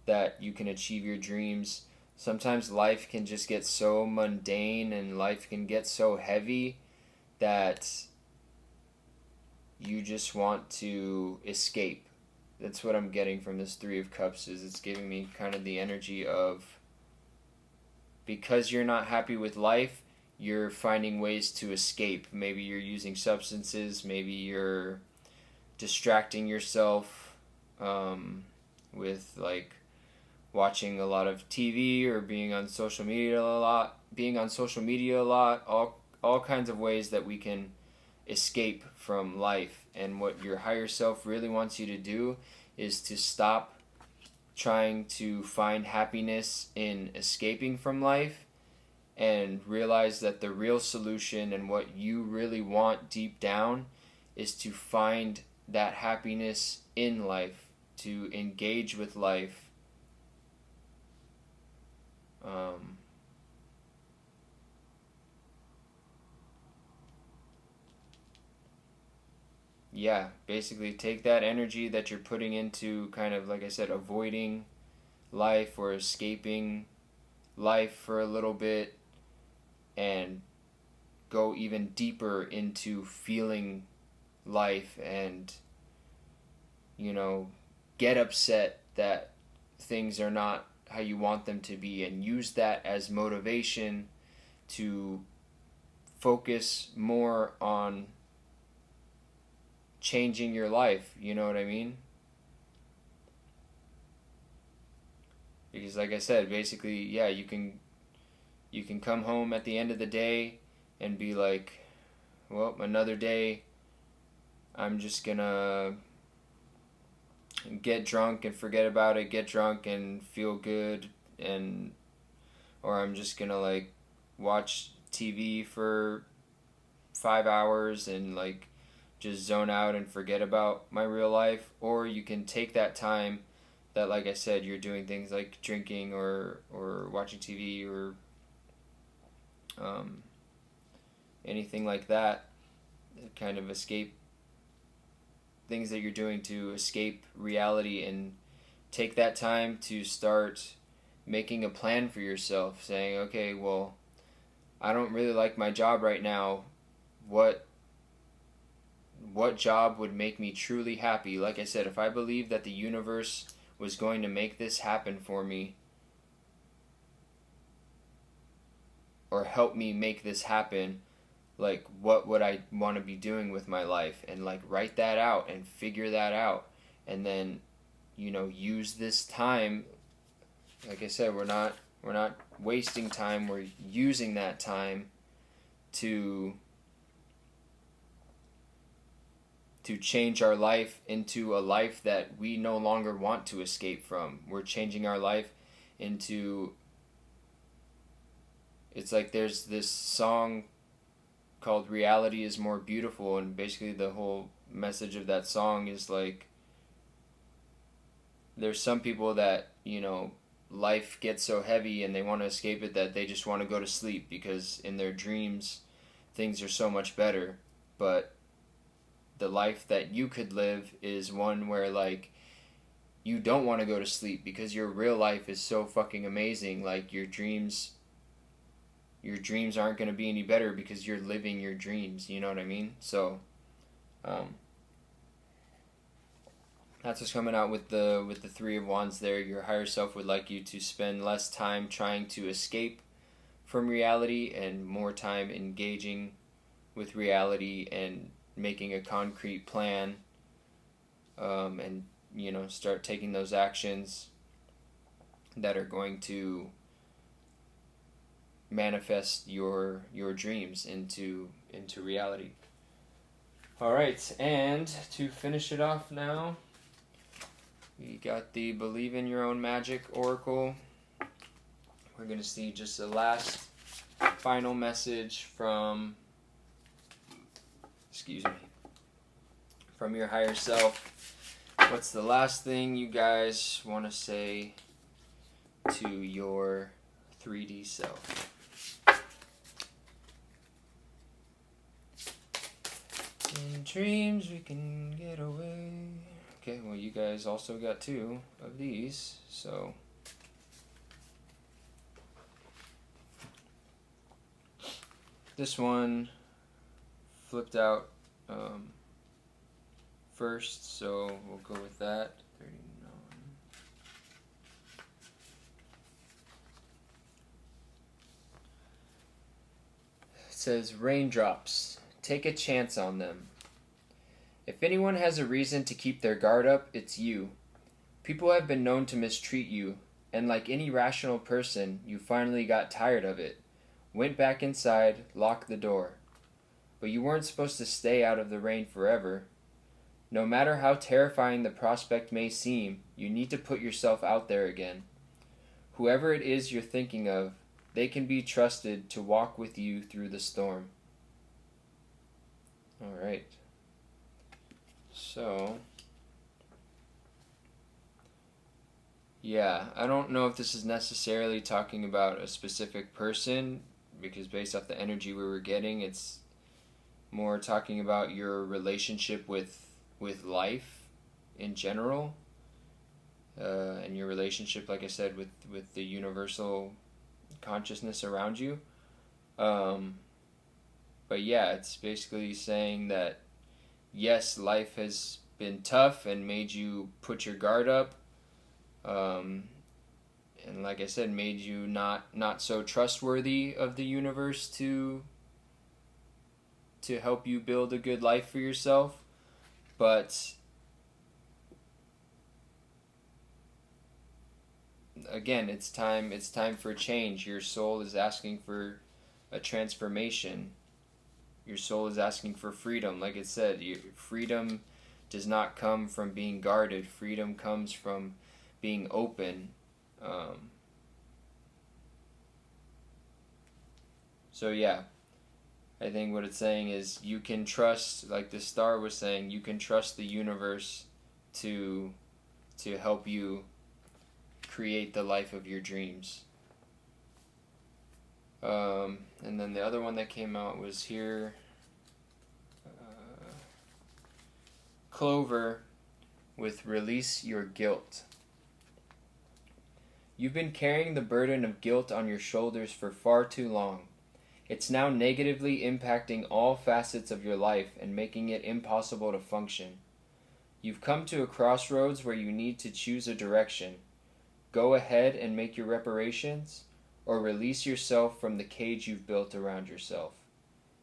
Speaker 1: that you can achieve your dreams, sometimes life can just get so mundane and life can get so heavy that you just want to escape. That's what I'm getting from this Three of Cups, is it's giving me kind of the energy of, because you're not happy with life, you're finding ways to escape. Maybe you're using substances, maybe you're distracting yourself with, like, watching a lot of TV or being on social media a lot, all kinds of ways that we can escape from life. And what your higher self really wants you to do is to stop trying to find happiness in escaping from life and realize that the real solution and what you really want deep down is to find that happiness in life, to engage with life. Yeah, basically take that energy that you're putting into kind of, like I said, avoiding life or escaping life for a little bit, and go even deeper into feeling life, and get upset that things are not how you want them to be, and use that as motivation to focus more on changing your life. You know what I mean? Because like I said, basically, yeah, you can come home at the end of the day and be like, well, another day, I'm just gonna get drunk and forget about it, get drunk and feel good, or I'm just gonna like watch TV for 5 hours and like just zone out and forget about my real life. Or you can take that time that, like I said, you're doing things like drinking or watching TV or anything like that, kind of escape things that you're doing to escape reality, and take that time to start making a plan for yourself, saying, okay, well, I don't really like my job right now. What job would make me truly happy? Like I said, if I believed that the universe was going to make this happen for me, or help me make this happen, like, what would I want to be doing with my life? And like write that out and figure that out, and then use this time. Like I said, we're not wasting time, we're using that time to change our life into a life that we no longer want to escape from. We're changing our life into, it's like there's this song called Reality is More Beautiful, and basically the whole message of that song is like, there's some people that, life gets so heavy and they want to escape it that they just want to go to sleep, because in their dreams things are so much better. But the life that you could live is one where like you don't want to go to sleep, because your real life is so fucking amazing. Like your dreams aren't going to be any better because you're living your dreams. You know what I mean? So that's what's coming out with the Three of Wands there. Your higher self would like you to spend less time trying to escape from reality and more time engaging with reality and making a concrete plan, and start taking those actions that are going to manifest your dreams into reality. All right, and to finish it off now, we got the Believe in Your Own Magic Oracle. We're going to see just the last final message from your higher self. What's the last thing you guys want to say to your 3D self? In dreams we can get away. Okay, well, you guys also got 2 of these, so this one flipped out first, so we'll go with that. 39. It says, raindrops, take a chance on them. If anyone has a reason to keep their guard up, it's you. People have been known to mistreat you, and like any rational person, you finally got tired of it. Went back inside, locked the door. But you weren't supposed to stay out of the rain forever. No matter how terrifying the prospect may seem, you need to put yourself out there again. Whoever it is you're thinking of, They can be trusted to walk with you through the storm. Alright. So, yeah, I don't know if this is necessarily talking about a specific person, because based off the energy we were getting, it's more talking about your relationship with life in general, and your relationship, like I said, with the universal consciousness around you. But yeah, it's basically saying that yes, life has been tough and made you put your guard up, and like I said, made you not so trustworthy of the universe to help you build a good life for yourself. But again, it's time for change. Your soul is asking for a transformation. Your soul is asking for freedom. Like it said, freedom does not come from being guarded. Freedom comes from being open. So yeah, I think what it's saying is you can trust, like the star was saying, you can trust the universe to help you create the life of your dreams. And then the other one that came out was here, Clover with Release Your Guilt. You've been carrying the burden of guilt on your shoulders for far too long. It's now negatively impacting all facets of your life and making it impossible to function. You've come to a crossroads where you need to choose a direction. Go ahead and make your reparations, or release yourself from the cage you've built around yourself.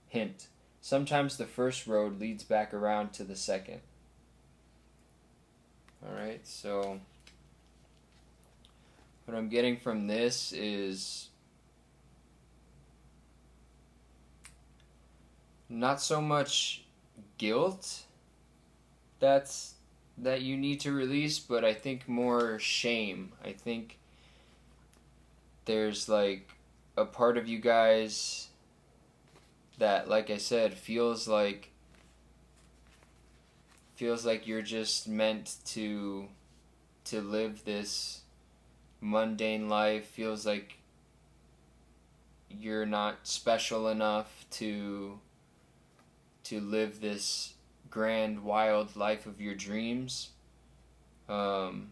Speaker 1: Hint: sometimes the first road leads back around to the second. Alright, so what I'm getting from this is not so much guilt that you need to release, but I think more shame. I think there's like a part of you guys that, like I said, feels like you're just meant to live this mundane life. Feels like you're not special enough to live this grand, wild life of your dreams. And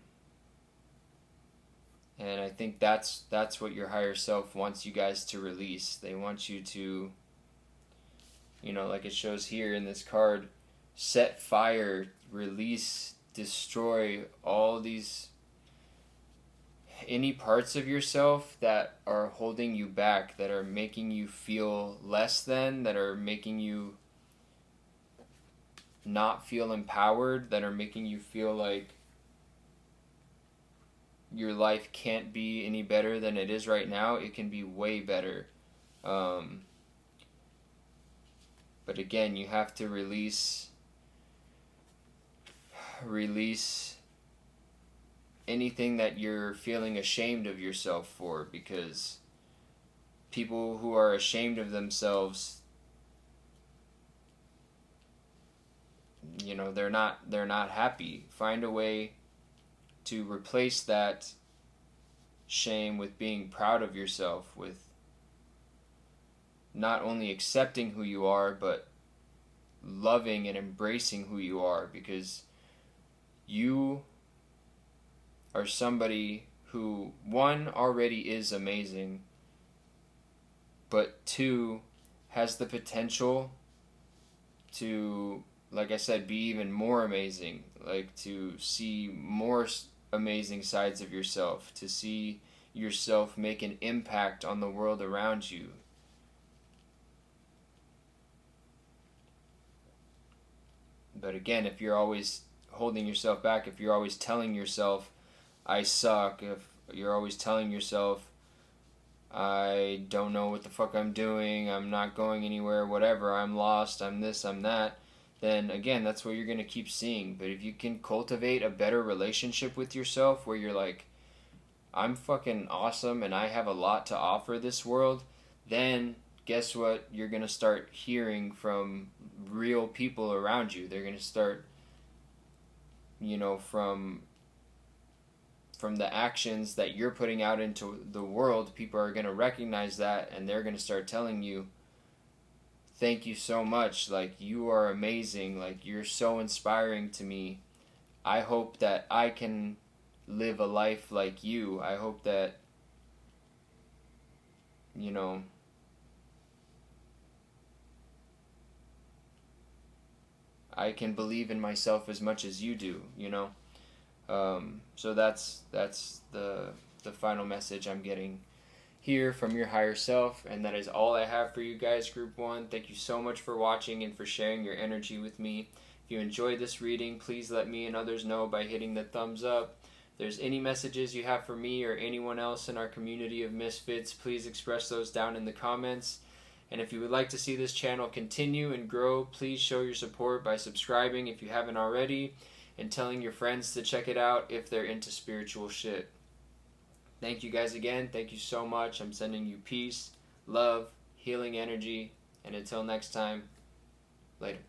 Speaker 1: I think that's what your higher self wants you guys to release. They want you to, like it shows here in this card, set fire, release, destroy all these, any parts of yourself that are holding you back, that are making you feel less than, that are making you not feel empowered, that are making you feel like your life can't be any better than it is right now. It can be way better. But again, you have to release anything that you're feeling ashamed of yourself for, because people who are ashamed of themselves, they're not happy. Find a way to replace that shame with being proud of yourself, with not only accepting who you are, but loving and embracing who you are, because you are somebody who, one, already is amazing, but two, has the potential to, like I said, be even more amazing, like to see more amazing sides of yourself, to see yourself make an impact on the world around you. But again, if you're always holding yourself back, if you're always telling yourself, I suck, if you're always telling yourself, I don't know what the fuck I'm doing, I'm not going anywhere, whatever, I'm lost, I'm this, I'm that, then again, that's what you're going to keep seeing. But if you can cultivate a better relationship with yourself, where you're like, I'm fucking awesome and I have a lot to offer this world, then guess what? You're going to start hearing from real people around you. They're going to start, you know, from the actions that you're putting out into the world, people are going to recognize that and they're going to start telling you, thank you so much. Like, you are amazing. Like, you're so inspiring to me. I hope that I can live a life like you. I hope that, you know, I can believe in myself as much as you do, you know? So that's the final message I'm getting here from your higher self, and that is all I have for you guys, Group 1. Thank you so much for watching and for sharing your energy with me. If you enjoyed this reading, please let me and others know by hitting the thumbs up. If there's any messages you have for me or anyone else in our community of misfits, please express those down in the comments. And if you would like to see this channel continue and grow, please show your support by subscribing if you haven't already, and telling your friends to check it out if they're into spiritual shit. Thank you guys again. Thank you so much. I'm sending you peace, love, healing energy, and until next time, later.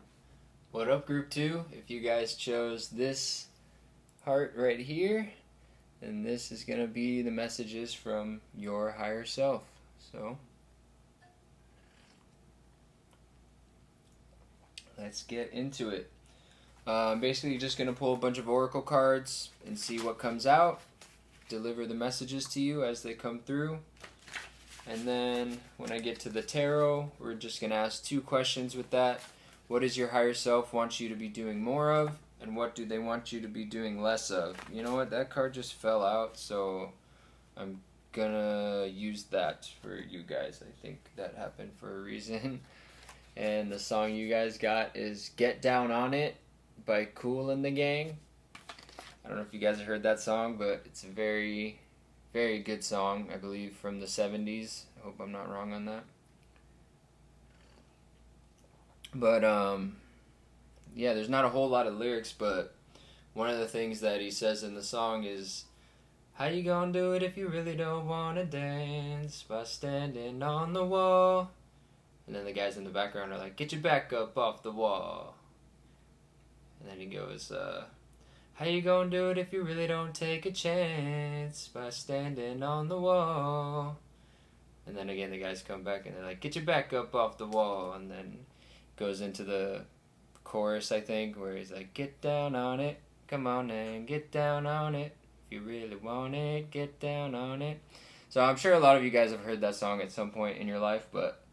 Speaker 1: What up, Group 2? If you guys chose this heart right here, then this is going to be the messages from your higher self. So, let's get into it. Basically, just going to pull a bunch of oracle cards and see what comes out. Deliver the messages to you as they come through. And then when I get to the tarot, we're just going to ask 2 questions with that. What does your higher self want you to be doing more of? And what do they want you to be doing less of? You know what? That card just fell out, so I'm going to use that for you guys. I think that happened for a reason. And the song you guys got is Get Down On It by Kool and the Gang. I don't know if you guys have heard that song, but it's a very, very good song, I believe, from the 70s. I hope I'm not wrong on that. But, yeah, there's not a whole lot of lyrics, but one of the things that he says in the song is, how you gonna do it if you really don't wanna dance? By standing on the wall. And then the guys in the background are like, get your back up off the wall. And then he goes, how you gonna do it if you really don't take a chance? By standing on the wall. And then again the guys come back and they're like, get your back up off the wall. And then goes into the chorus, I think, where he's like, get down on it, come on and get down on it. If you really want it, get down on it. So I'm sure a lot of you guys have heard that song at some point in your life, but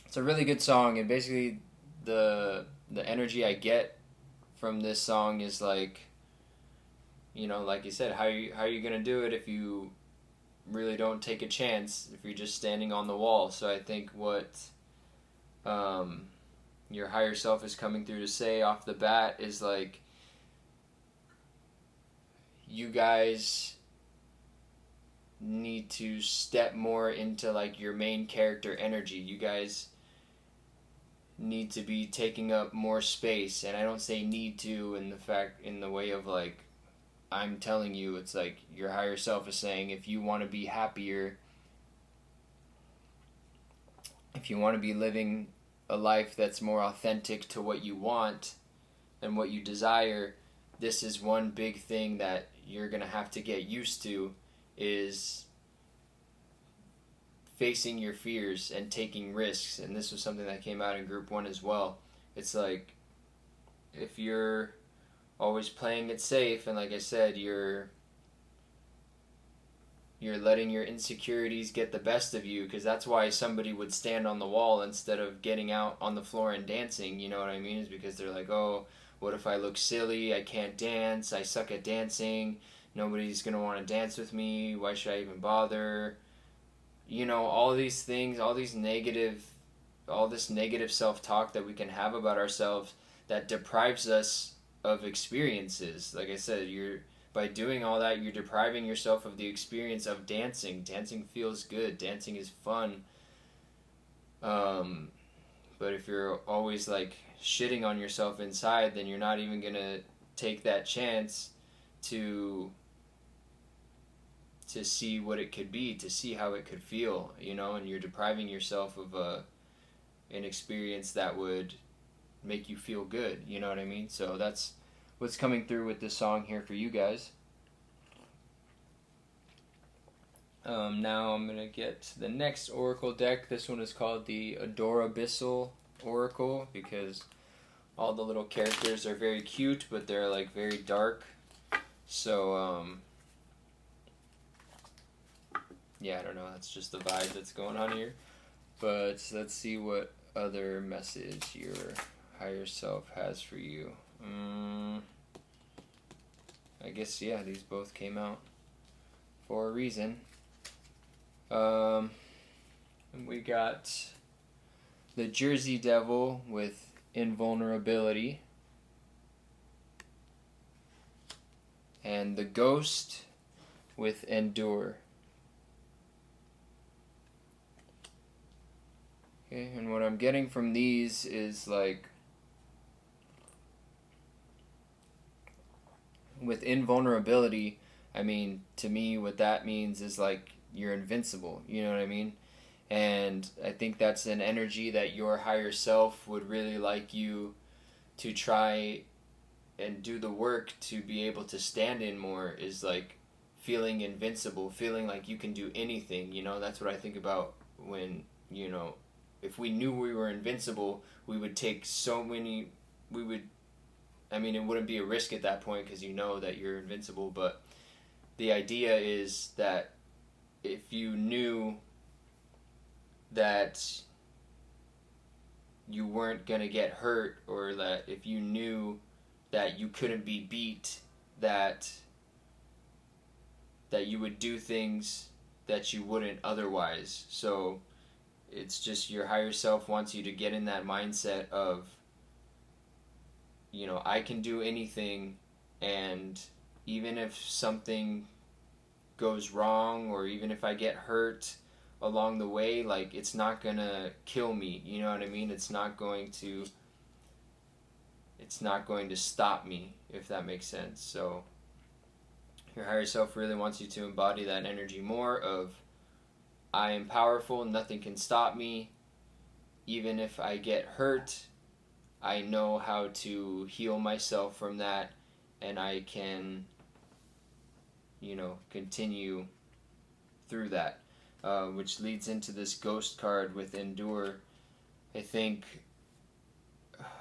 Speaker 1: it's a really good song, and basically the energy I get from this song is like, you know, like you said, how are you gonna do it if you really don't take a chance, if you're just standing on the wall? So I think what your higher self is coming through to say off the bat is like, you guys need to step more into like your main character energy. You guys need to be taking up more space, and I don't say need to in the way of like I'm telling you. It's like your higher self is saying, if you want to be happier, if you want to be living a life that's more authentic to what you want and what you desire, this is one big thing that you're gonna have to get used to, is facing your fears and taking risks. And this was something that came out in Group 1 as well. It's like, if you're always playing it safe, and like I said, you're letting your insecurities get the best of you, because that's why somebody would stand on the wall instead of getting out on the floor and dancing, you know what I mean? Is because they're like, oh, what if I look silly? I can't dance. I suck at dancing. Nobody's going to want to dance with me. Why should I even bother? You know, all these things, all this negative self-talk that we can have about ourselves that deprives us of experiences. Like I said, by doing all that, you're depriving yourself of the experience of dancing. Dancing feels good. Dancing is fun. But if you're always like shitting on yourself inside, then you're not even gonna take that chance to to see what it could be, to see how it could feel, you know, and you're depriving yourself of an experience that would make you feel good, you know what I mean? So that's what's coming through with this song here for you guys. Now I'm going to get to the next oracle deck. This one is called the Adorabyssal Oracle because all the little characters are very cute, but they're like very dark. So, yeah, I don't know. That's just the vibe that's going on here. But let's see what other message your higher self has for you. I guess, yeah, these both came out for a reason. And we got the Jersey Devil with invulnerability, and the Ghost with endure. Okay, and what I'm getting from these is like, with invulnerability, I mean, to me, what that means is like you're invincible, you know what I mean? And I think that's an energy that your higher self would really like you to try and do the work to be able to stand in more, is like feeling invincible, feeling like you can do anything, you know? That's what I think about when, you know, if we knew we were invincible, we would take so many, I mean, it wouldn't be a risk at that point because you know that you're invincible, but the idea is that if you knew that you weren't going to get hurt, or that if you knew that you couldn't be beat, that you would do things that you wouldn't otherwise. So it's just your higher self wants you to get in that mindset of, you know, I can do anything, and even if something goes wrong, or even if I get hurt along the way, like, it's not gonna kill me, you know what I mean? It's not going to stop me, if that makes sense. So your higher self really wants you to embody that energy more of, I am powerful, nothing can stop me. Even if I get hurt, I know how to heal myself from that, and I can, you know, continue through that. Which leads into this Ghost card with endure. I think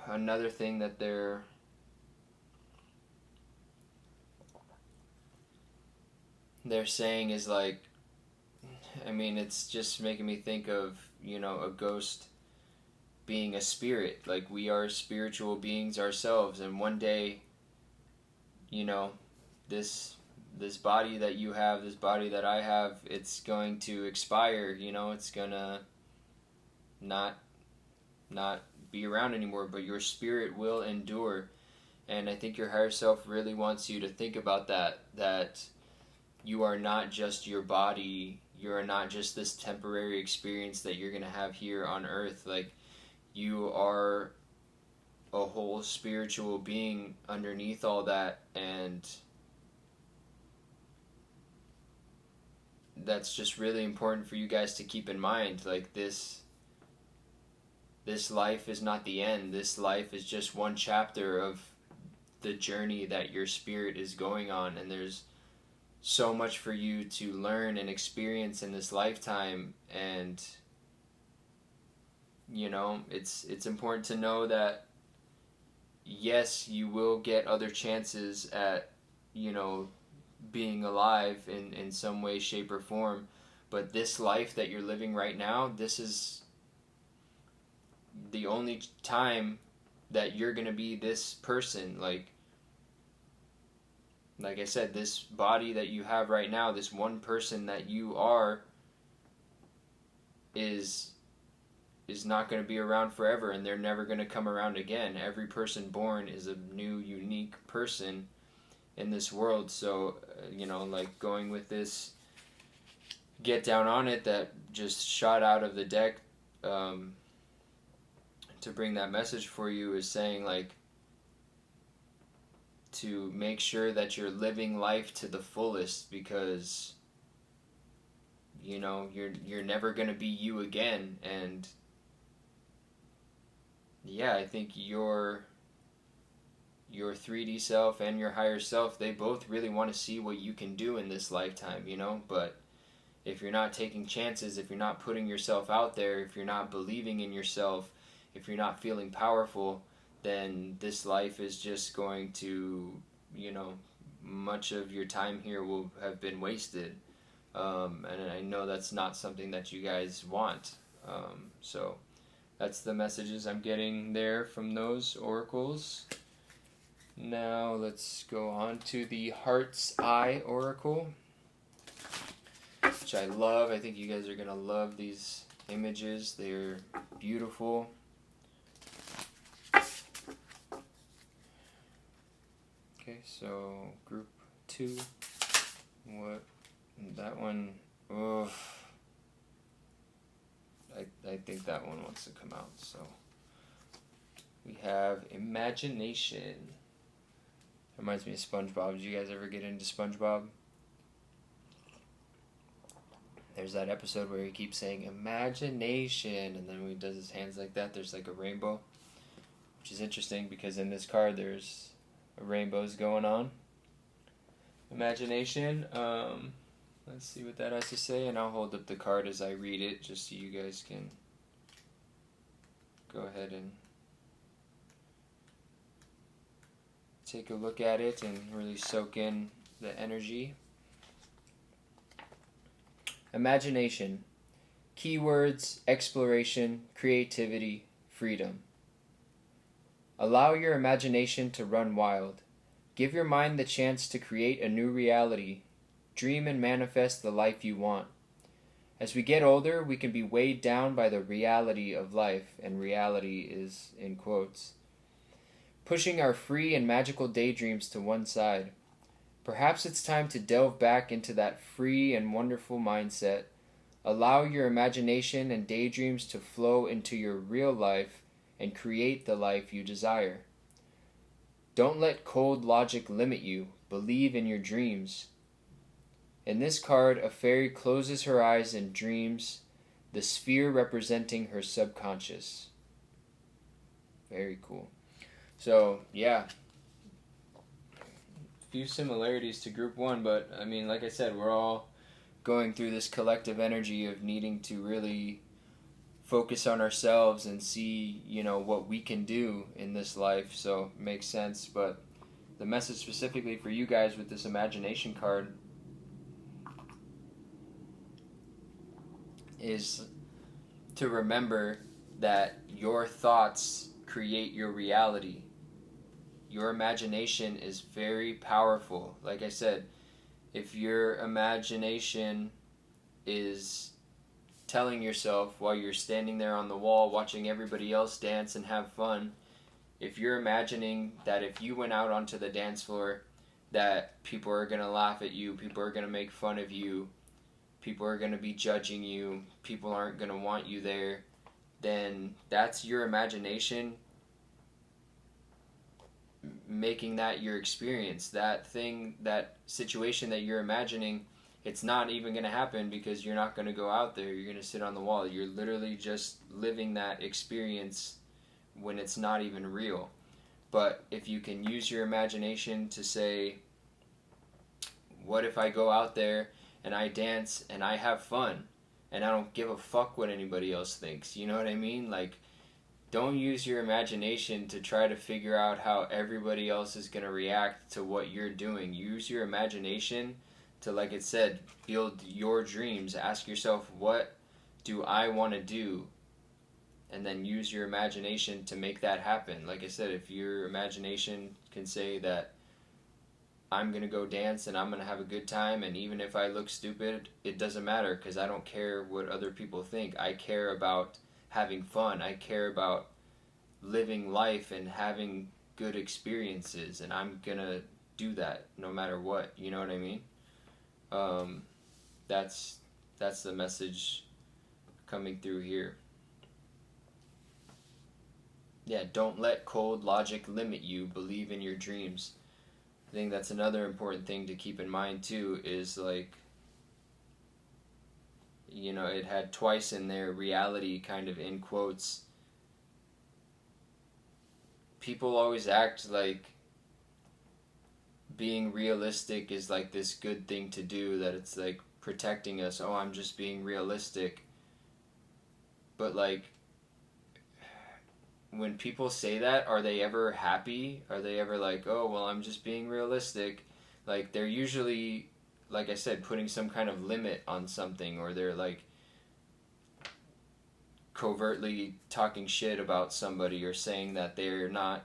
Speaker 1: another thing that they're saying is like, I mean, it's just making me think of, you know, a ghost being a spirit. Like, we are spiritual beings ourselves, and one day, you know, this body that you have, this body that I have, it's going to expire, you know, it's gonna not be around anymore, but your spirit will endure. And I think your higher self really wants you to think about that you are not just your body, you are not just this temporary experience that you're gonna have here on earth. Like, you are a whole spiritual being underneath all that, and that's just really important for you guys to keep in mind. Like, this life is not the end. This life is just one chapter of the journey that your spirit is going on, and there's so much for you to learn and experience in this lifetime. And, you know, it's important to know that, yes, you will get other chances at, you know, being alive in some way, shape, or form, but this life that you're living right now, this is the only time that you're gonna be this person. Like I said, this body that you have right now, this one person that you are, is not going to be around forever, and they're never going to come around again. Every person born is a new, unique person in this world. So, you know, like, going with this Get Down on It that just shot out of the deck to bring that message for you, is saying, like, to make sure that you're living life to the fullest, because you know, you're never going to be you again. And yeah, I think your 3D self and your higher self, they both really want to see what you can do in this lifetime, you know. But if you're not taking chances, if you're not putting yourself out there, if you're not believing in yourself, if you're not feeling powerful, then this life is just going to, you know, much of your time here will have been wasted. And I know that's not something that you guys want. So that's the messages I'm getting there from those oracles. Now let's go on to the Heart's Eye Oracle, which I love. I think you guys are going to love these images. They're beautiful. Okay, so group 2. What? That one. Oh. I think that one wants to come out. So we have Imagination. Reminds me of SpongeBob. Did you guys ever get into SpongeBob? There's that episode where he keeps saying imagination, and then when he does his hands like that, there's like a rainbow, which is interesting because in this card there's rainbows going on. Imagination. Let's see what that has to say, and I'll hold up the card as I read it, just so you guys can go ahead and take a look at it and really soak in the energy. Imagination. Keywords: exploration, creativity, freedom. Allow your imagination to run wild. Give your mind the chance to create a new reality. Dream and manifest the life you want. As we get older, we can be weighed down by the reality of life, and reality is in quotes, pushing our free and magical daydreams to one side. Perhaps it's time to delve back into that free and wonderful mindset. Allow your imagination and daydreams to flow into your real life and create the life you desire. Don't let cold logic limit you. Believe in your dreams. In this card, a fairy closes her eyes and dreams, the sphere representing her subconscious. Very cool. So, yeah. Few similarities to group 1, but I mean, like I said, we're all going through this collective energy of needing to really focus on ourselves and see, you know, what we can do in this life. So it makes sense. But the message specifically for you guys with this imagination card is to remember that your thoughts create your reality. Your imagination is very powerful. Like I said, if your imagination is telling yourself while you're standing there on the wall watching everybody else dance and have fun, if you're imagining that if you went out onto the dance floor that people are going to laugh at you, people are going to make fun of you, people are going to be judging you, people aren't going to want you there, then that's your imagination making that your experience. That thing, that situation that you're imagining, it's not even going to happen because you're not going to go out there. You're going to sit on the wall. You're literally just living that experience when it's not even real. But if you can use your imagination to say, what if I go out there and I dance and I have fun and I don't give a fuck what anybody else thinks? You know what I mean? Like, don't use your imagination to try to figure out how everybody else is going to react to what you're doing. Use your imagination to, like it said, build your dreams. Ask yourself, what do I want to do? And then use your imagination to make that happen. Like I said, if your imagination can say that I'm going to go dance and I'm going to have a good time, and even if I look stupid, it doesn't matter because I don't care what other people think. I care about having fun. I care about living life and having good experiences, and I'm going to do that no matter what. You know what I mean? That's the message coming through here. Yeah, don't let cold logic limit you. Believe in your dreams. I think that's another important thing to keep in mind too, is like, you know, it had twice in there reality kind of in quotes. People always act like being realistic is like this good thing to do, that it's like protecting us. Oh, I'm just being realistic. But like, when people say that, are they ever happy? Are they ever like, oh, well, I'm just being realistic? Like, they're usually, like I said, putting some kind of limit on something, or they're like covertly talking shit about somebody, or saying that they're not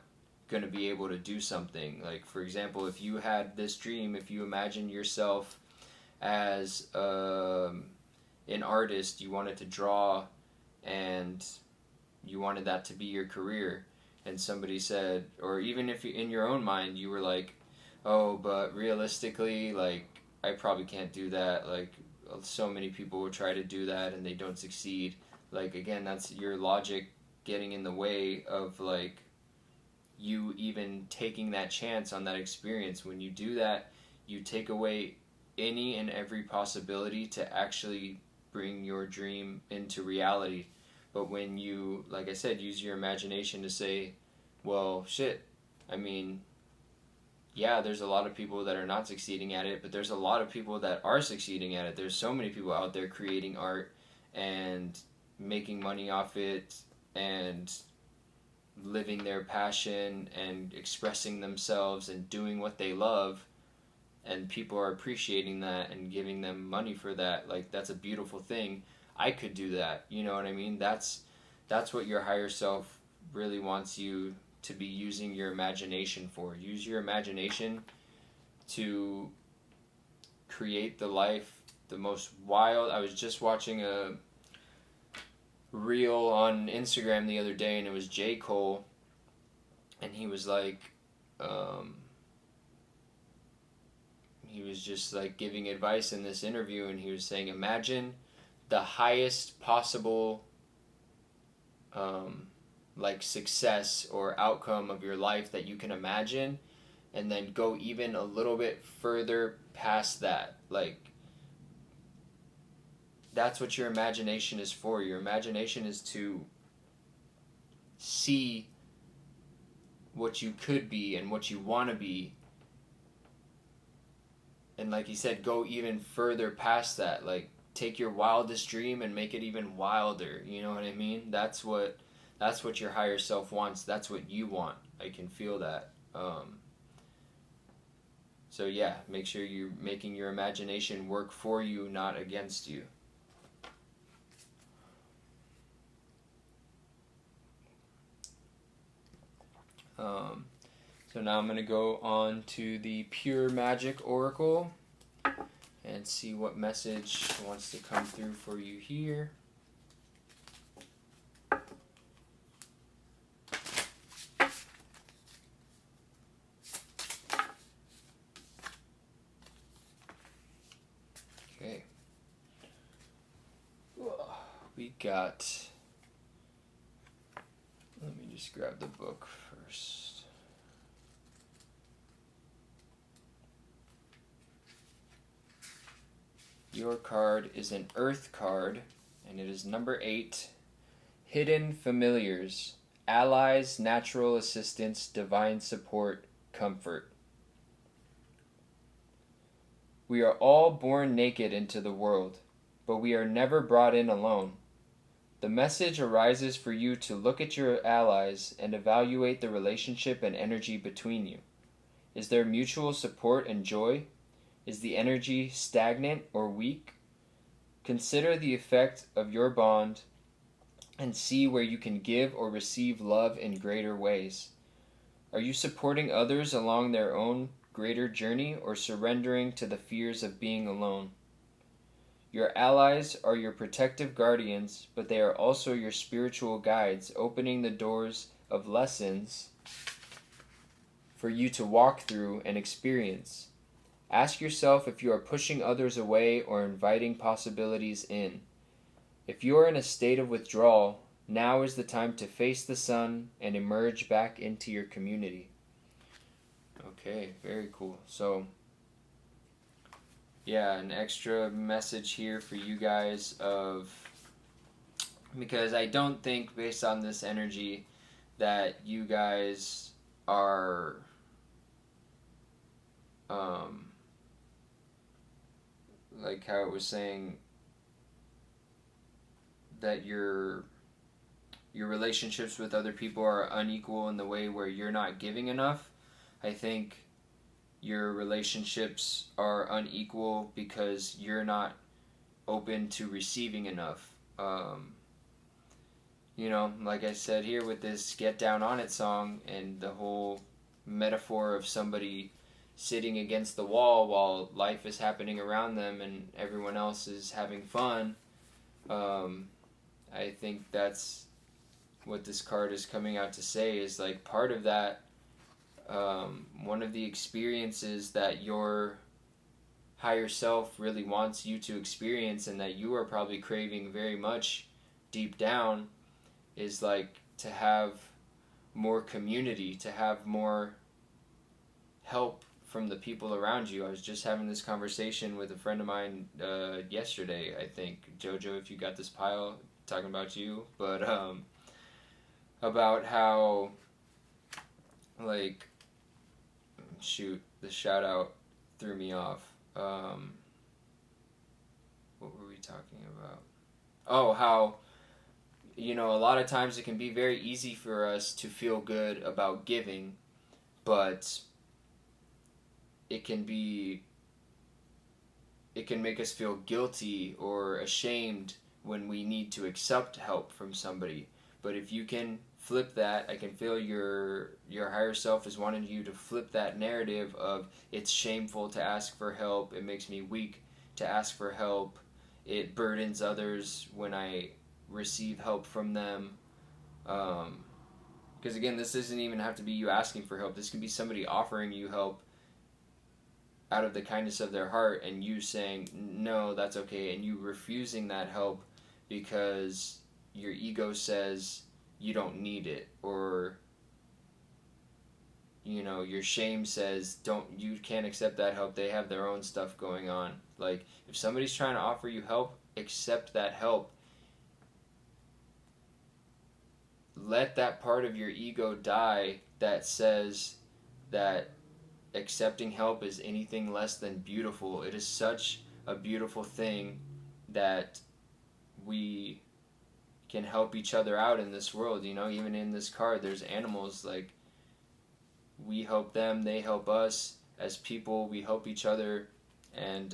Speaker 1: going to be able to do something. Like, for example, if you had this dream, if you imagine yourself as an artist, you wanted to draw, and you wanted that to be your career, and somebody said, or even if you, in your own mind, you were like, oh, but realistically, like, I probably can't do that. Like, so many people will try to do that and they don't succeed. Like, again, that's your logic getting in the way of, like, you even taking that chance on that experience. When you do that, you take away any and every possibility to actually bring your dream into reality. But when you, like I said, use your imagination to say, well, shit, I mean, yeah, there's a lot of people that are not succeeding at it, but there's a lot of people that are succeeding at it. There's so many people out there creating art and making money off it and living their passion and expressing themselves and doing what they love, and people are appreciating that and giving them money for that. Like, that's a beautiful thing. I could do that. You know what I mean? That's what your higher self really wants you to be using your imagination for. Use your imagination to create the life, the most wild. I was just watching a reel on Instagram the other day, and it was J. Cole, and he was like, he was just like giving advice in this interview, and he was saying, imagine the highest possible like success or outcome of your life that you can imagine, and then go even a little bit further past that. Like, that's what your imagination is for. Your imagination is to see what you could be and what you want to be, and like he said, go even further past that. Like, take your wildest dream and make it even wilder. You know what I mean? That's what your higher self wants. That's what you want. I can feel that. So yeah, make sure you're making your imagination work for you, not against you. So now I'm going to go on to the Pure Magic Oracle and see what message wants to come through for you here. Okay. We got... Let me just grab the book first. Your card is an Earth card, and it is number 8. Hidden Familiars. Allies, natural assistance, divine support, comfort. We are all born naked into the world, but we are never brought in alone. The message arises for you to look at your allies and evaluate the relationship and energy between you. Is there mutual support and joy? Is the energy stagnant or weak? Consider the effect of your bond and see where you can give or receive love in greater ways. Are you supporting others along their own greater journey, or surrendering to the fears of being alone? Your allies are your protective guardians, but they are also your spiritual guides, opening the doors of lessons for you to walk through and experience. Ask yourself if you are pushing others away or inviting possibilities in. If you are in a state of withdrawal, now is the time to face the sun and emerge back into your community. Okay, very cool. So, yeah, an extra message here for you guys of, because I don't think, based on this energy, that you guys are like how it was saying that your relationships with other people are unequal in the way where you're not giving enough. I think your relationships are unequal because you're not open to receiving enough. You know, like I said here with this Get Down On It song and the whole metaphor of somebody sitting against the wall while life is happening around them and everyone else is having fun. I think that's what this card is coming out to say, is like part of that, one of the experiences that your higher self really wants you to experience and that you are probably craving very much deep down, is like to have more community, to have more help from the people around you. I was just having this conversation with a friend of mine yesterday, I think. Jojo, if you got this pile, talking about you. But about how, like, shoot, the shout out threw me off. What were we talking about? Oh, how, you know, a lot of times it can be very easy for us to feel good about giving, but it can make us feel guilty or ashamed when we need to accept help from somebody. But if you can flip that, I can feel your higher self is wanting you to flip that narrative of, it's shameful to ask for help, it makes me weak to ask for help, it burdens others when I receive help from them. Because again, this doesn't even have to be you asking for help. This can be somebody offering you help out of the kindness of their heart and you saying, no, that's okay, and you refusing that help because your ego says you don't need it, or, you know, your shame says you can't accept that help, they have their own stuff going on. Like, if somebody's trying to offer you help, accept that help. Let that part of your ego die that says that accepting help is anything less than beautiful. It is such a beautiful thing that we can help each other out in this world. You know, even in this card, there's animals. Like, we help them, they help us. As people, we help each other. And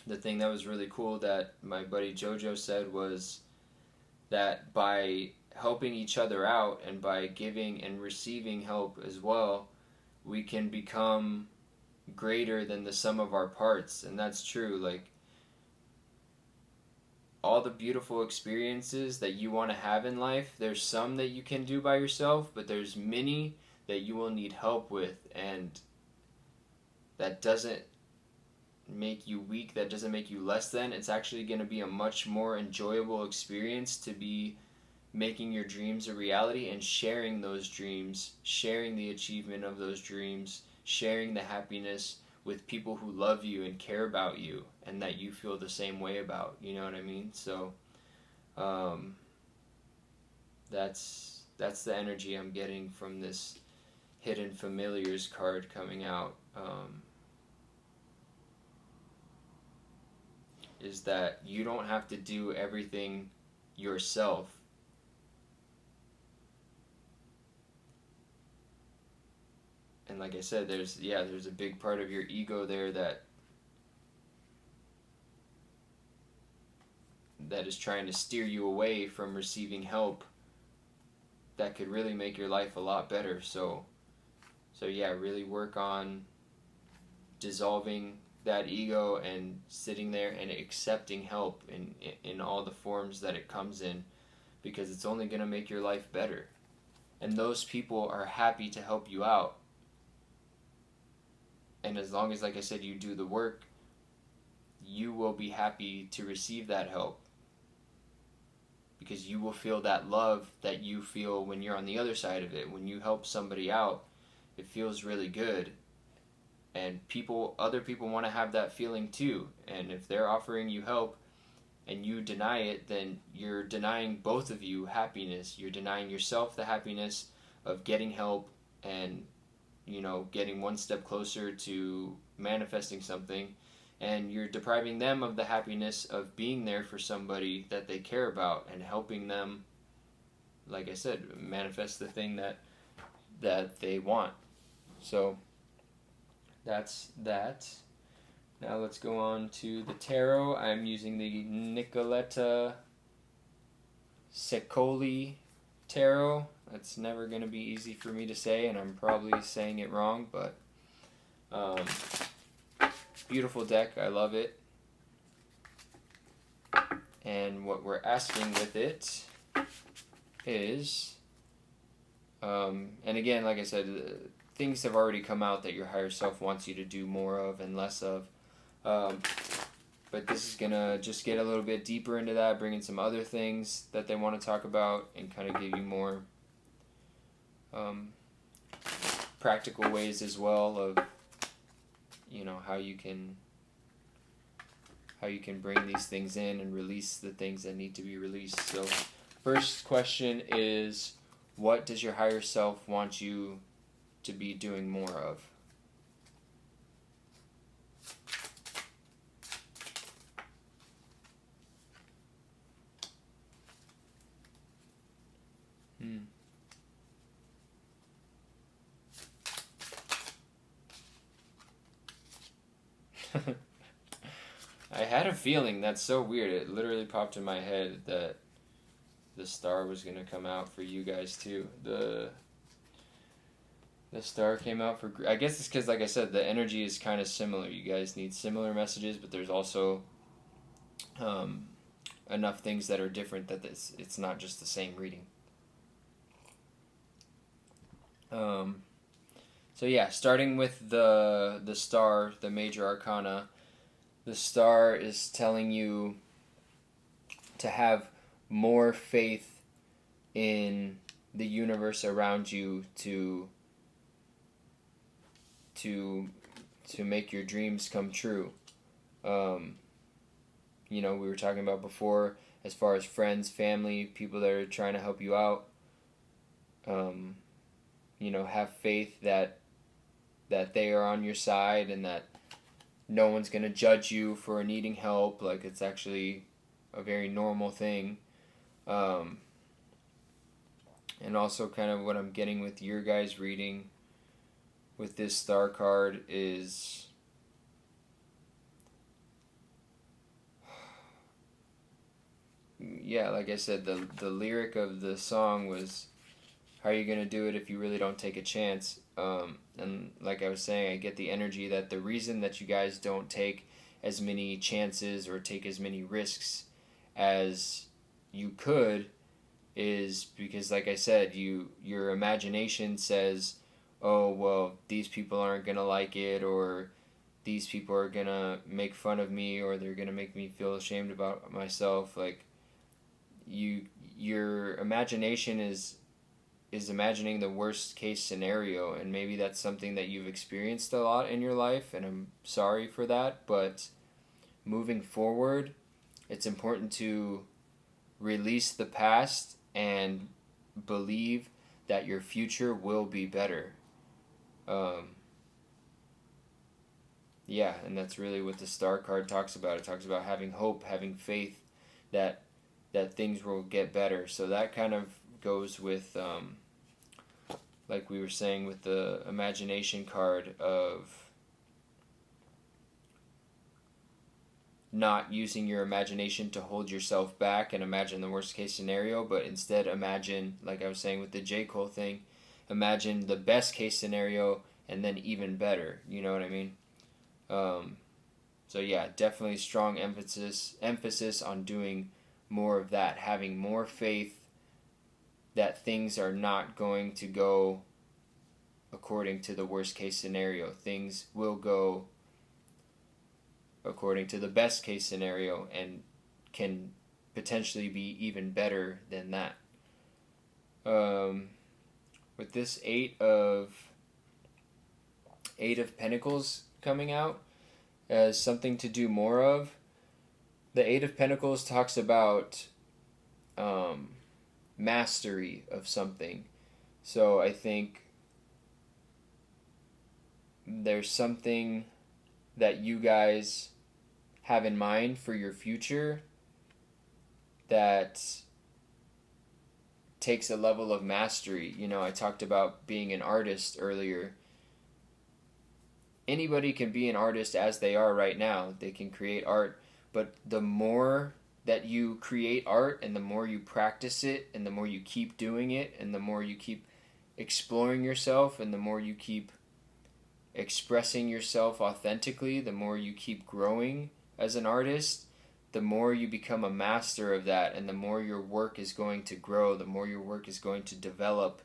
Speaker 1: the thing that was really cool that my buddy Jojo said was that by helping each other out and by giving and receiving help as well, we can become greater than the sum of our parts. And that's true. Like, all the beautiful experiences that you want to have in life, there's some that you can do by yourself, but there's many that you will need help with, and that doesn't make you weak, that doesn't make you less than. It's actually going to be a much more enjoyable experience to be making your dreams a reality and sharing those dreams, sharing the achievement of those dreams, sharing the happiness with people who love you and care about you and that you feel the same way about. You know what I mean? So that's the energy I'm getting from this Hidden Familiars card coming out. Is that you don't have to do everything yourself. And like I said, there's a big part of your ego there that is trying to steer you away from receiving help that could really make your life a lot better. So yeah, really work on dissolving that ego and sitting there and accepting help in all the forms that it comes in, because it's only going to make your life better. And those people are happy to help you out. And as long as, like I said, you do the work, you will be happy to receive that help, because you will feel that love that you feel when you're on the other side of it. When you help somebody out, it feels really good. and other people want to have that feeling too. And if they're offering you help and you deny it, then you're denying both of you happiness. You're denying yourself the happiness of getting help and, getting one step closer to manifesting something, and you're depriving them of the happiness of being there for somebody that they care about and helping them, like I said, manifest the thing that they want. So that's that. Now let's go on to the tarot. I'm using the Nicoletta Ceccoli tarot. That's never going to be easy for me to say, and I'm probably saying it wrong, but beautiful deck. I love it. And what we're asking with it is, and again, like I said, things have already come out that your higher self wants you to do more of and less of. But this is going to just get a little bit deeper into that, bring in some other things that they want to talk about, and kind of give you more practical ways as well of, how you can bring these things in and release the things that need to be released. So first question is, what does your higher self want you to be doing more of? I had a feeling. That's so weird. It literally popped in my head that the star was going to come out for you guys too. The star came out for... I guess it's because, like I said, the energy is kind of similar. You guys need similar messages, but there's also enough things that are different that it's not just the same reading. So yeah, starting with the star, the major arcana, the star is telling you to have more faith in the universe around you to make your dreams come true. We were talking about before, as far as friends, family, people that are trying to help you out. Have faith that they are on your side and that no one's going to judge you for needing help. Like, it's actually a very normal thing. And also kind of what I'm getting with your guys' reading with this star card is... yeah, like I said, the lyric of the song was, how are you going to do it if you really don't take a chance? And like I was saying, I get the energy that the reason that you guys don't take as many chances or take as many risks as you could is because, like I said, your imagination says, oh, well, these people aren't going to like it, or these people are going to make fun of me, or they're going to make me feel ashamed about myself. Like, your imagination is imagining the worst case scenario, and maybe that's something that you've experienced a lot in your life, and I'm sorry for that, but moving forward, it's important to release the past and believe that your future will be better. And that's really what the star card talks about. It talks about having hope, having faith that things will get better. So that kind of goes with like we were saying with the imagination card, of not using your imagination to hold yourself back and imagine the worst case scenario, but instead imagine, like I was saying with the J. Cole thing, imagine the best case scenario and then even better. You know what I mean? So yeah, definitely strong emphasis on doing more of that, having more faith that things are not going to go according to the worst case scenario. Things will go according to the best case scenario and can potentially be even better than that. With this 8 of Eight of Pentacles coming out as something to do more of. The Eight of Pentacles talks about mastery of something. So I think there's something that you guys have in mind for your future that takes a level of mastery. You know, I talked about being an artist earlier. Anybody can be an artist as they are right now. They can create art, but the more that you create art and the more you practice it and the more you keep doing it and the more you keep exploring yourself and the more you keep expressing yourself authentically, the more you keep growing as an artist, the more you become a master of that, and the more your work is going to grow, the more your work is going to develop.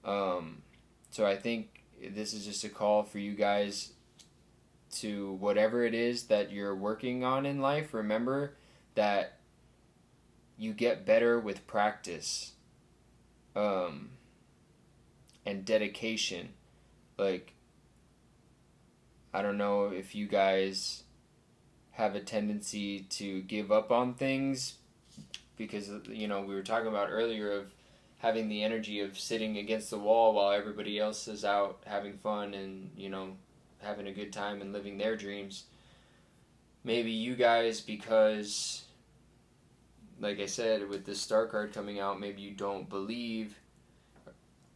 Speaker 1: So I think this is just a call for you guys to whatever it is that you're working on in life. Remember that you get better with practice and dedication. Like, I don't know if you guys have a tendency to give up on things because, you know, we were talking about earlier of having the energy of sitting against the wall while everybody else is out having fun and, you know, having a good time and living their dreams. Maybe you guys, because, like I said, with this Star card coming out, maybe you don't believe,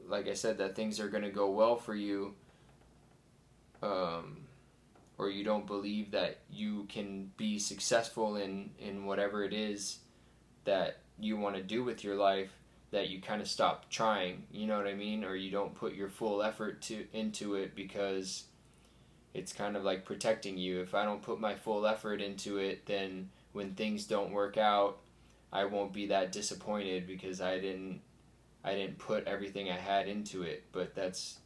Speaker 1: like I said, that things are going to go well for you. Or you don't believe that you can be successful in whatever it is that you want to do with your life, that you kind of stop trying, you know what I mean? Or you don't put your full effort into it because it's kind of like protecting you. If I don't put my full effort into it, then when things don't work out, I won't be that disappointed because I didn't put everything I had into it. But that's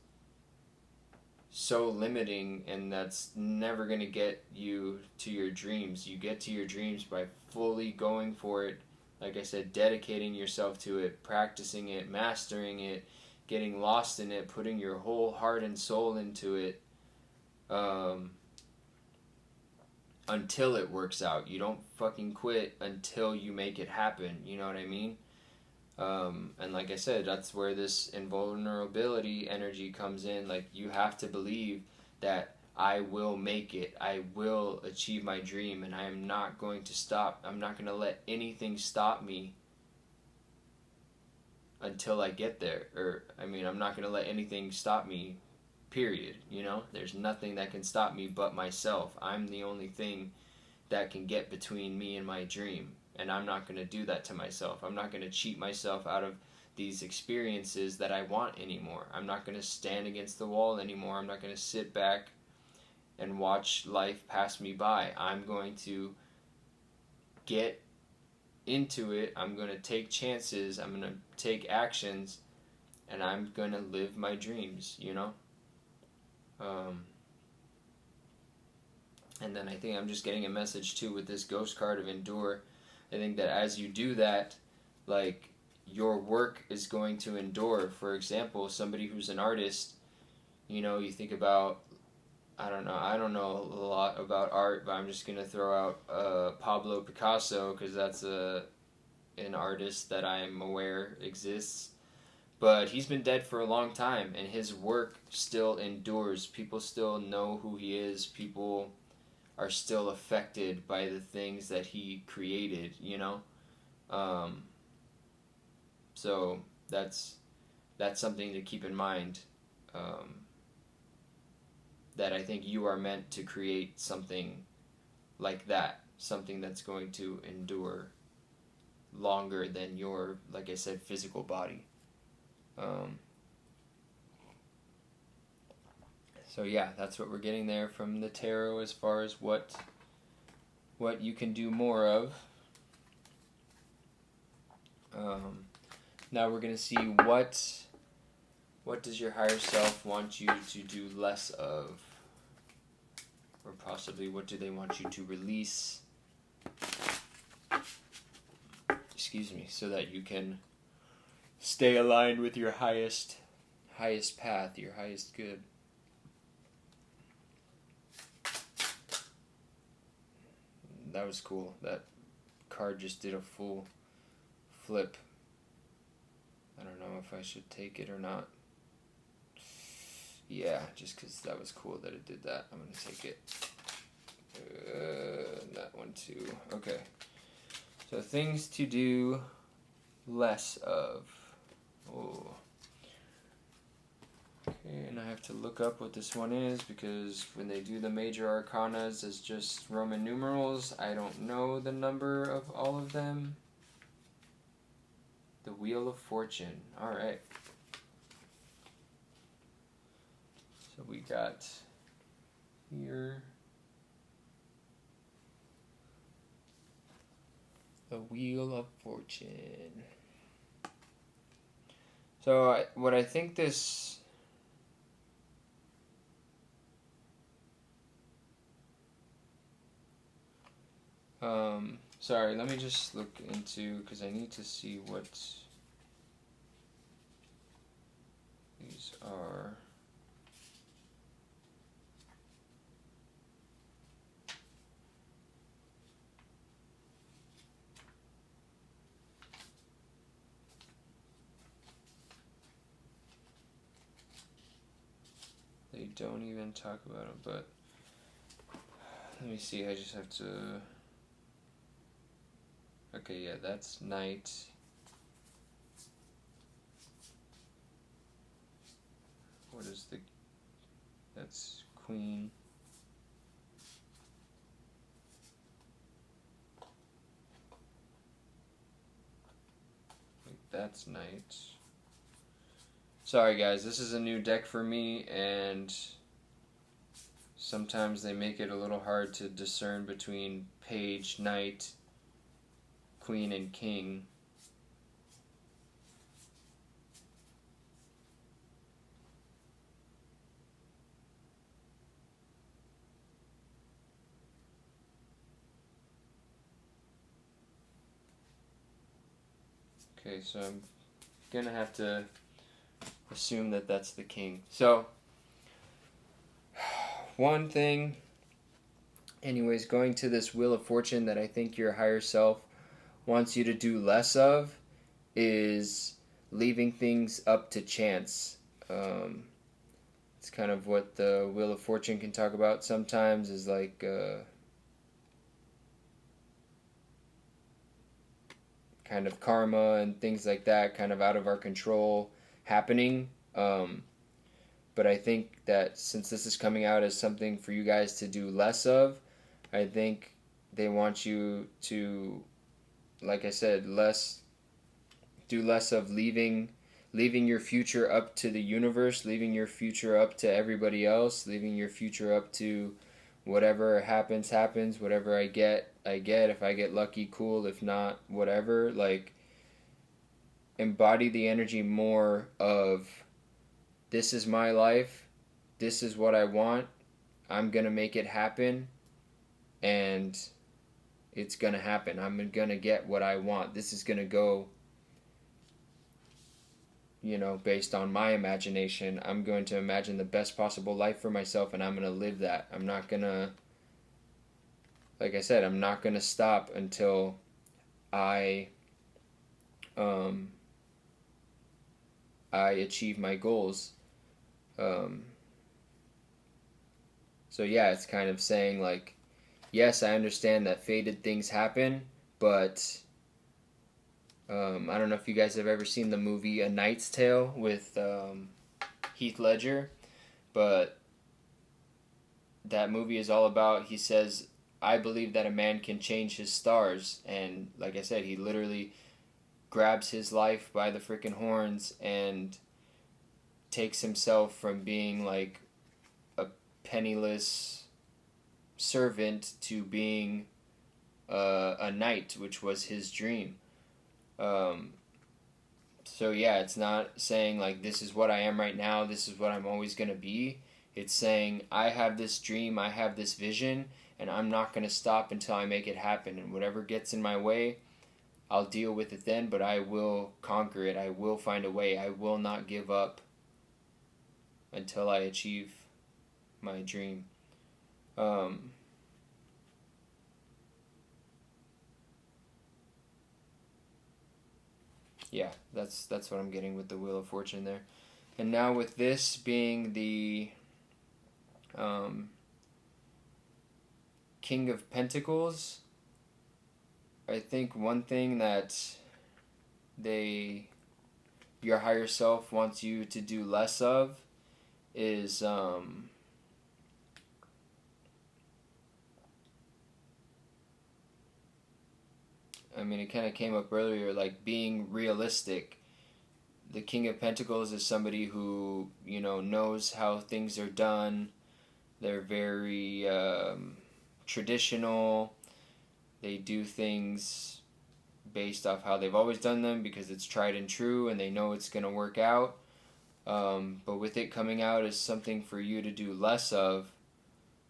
Speaker 1: so limiting, and that's never going to get you to your dreams. You get to your dreams by fully going for it, like I said, dedicating yourself to it, practicing it, mastering it, getting lost in it, putting your whole heart and soul into it, until it works out. You don't fucking quit until you make it happen, you know what I mean? And like I said, that's where this invulnerability energy comes in. Like, you have to believe that I will make it. I will achieve my dream, and I am not going to stop. I'm not going to let anything stop me until I get there. I'm not going to let anything stop me, period. You know, there's nothing that can stop me but myself. I'm the only thing that can get between me and my dream. And I'm not going to do that to myself. I'm not going to cheat myself out of these experiences that I want anymore. I'm not going to stand against the wall anymore. I'm not going to sit back and watch life pass me by. I'm going to get into it. I'm going to take chances. I'm going to take actions. And I'm going to live my dreams, you know? And then I think I'm just getting a message too with this Ghost card of Endure. I think that as you do that, like, your work is going to endure. For example, somebody who's an artist, you know, you think about, I don't know a lot about art, but I'm just going to throw out Pablo Picasso because that's an artist that I'm aware exists. But he's been dead for a long time, and his work still endures. People still know who he is. People are still affected by the things that he created, you know? So that's something to keep in mind, that I think you are meant to create something like that, something that's going to endure longer than your, like I said, physical body. So yeah, that's what we're getting there from the tarot as far as what you can do more of. Now we're going to see what does your higher self want you to do less of, or possibly what do they want you to release, so that you can stay aligned with your highest path, your highest good. that was cool. That card just did a full flip. I don't know if I should take it or not. Yeah, just because that was cool that it did that. I'm going to take it. That one too. Okay. So things to do less of. Oh. Okay, and I have to look up what this one is because when they do the major arcanas as just Roman numerals, I don't know the number of all of them. The Wheel of Fortune. Alright. So we got here the Wheel of Fortune. So what I think this sorry, let me just look into, because I need to see what these are. They don't even talk about them, but let me see, I just have to... Okay, yeah, that's Knight. What is the... That's Queen. That's Knight. Sorry guys, this is a new deck for me, and sometimes they make it a little hard to discern between Page, Knight, Queen, and King. Okay, so I'm gonna have to assume that that's the King. So, one thing, anyways, going to this Wheel of Fortune that I think your higher self wants you to do less of is leaving things up to chance. It's kind of what the Wheel of Fortune can talk about sometimes, is like kind of karma and things like that, kind of out of our control happening. But I think that since this is coming out as something for you guys to do less of, I think they want you to, like I said, do less of leaving your future up to the universe, leaving your future up to everybody else, leaving your future up to whatever happens, whatever I get. If I get lucky, cool. If not, whatever. Like, embody the energy more of, this is my life, this is what I want, I'm gonna make it happen, and it's gonna happen. I'm gonna get what I want. This is gonna go, based on my imagination. I'm going to imagine the best possible life for myself, and I'm going to live that. I'm not going to, like I said, I'm not going to stop until I achieve my goals. So yeah, it's kind of saying like, yes, I understand that fated things happen, but I don't know if you guys have ever seen the movie A Knight's Tale with Heath Ledger, but that movie is all about, he says, I believe that a man can change his stars, and like I said, he literally grabs his life by the freaking horns and takes himself from being like a penniless servant to being a knight, which was his dream. So yeah, it's not saying like, this is what I am right now, this is what I'm always going to be. It's saying, I have this dream, I have this vision, and I'm not going to stop until I make it happen. And whatever gets in my way, I'll deal with it then, but I will conquer it. I will find a way. I will not give up until I achieve my dream. yeah, that's what I'm getting with the Wheel of Fortune there. And now with this being the King of Pentacles, I think one thing that your higher self wants you to do less of is I mean, it kind of came up earlier, like being realistic. The King of Pentacles is somebody who, knows how things are done. They're very traditional. They do things based off how they've always done them because it's tried and true and they know it's going to work out. But with it coming out as something for you to do less of,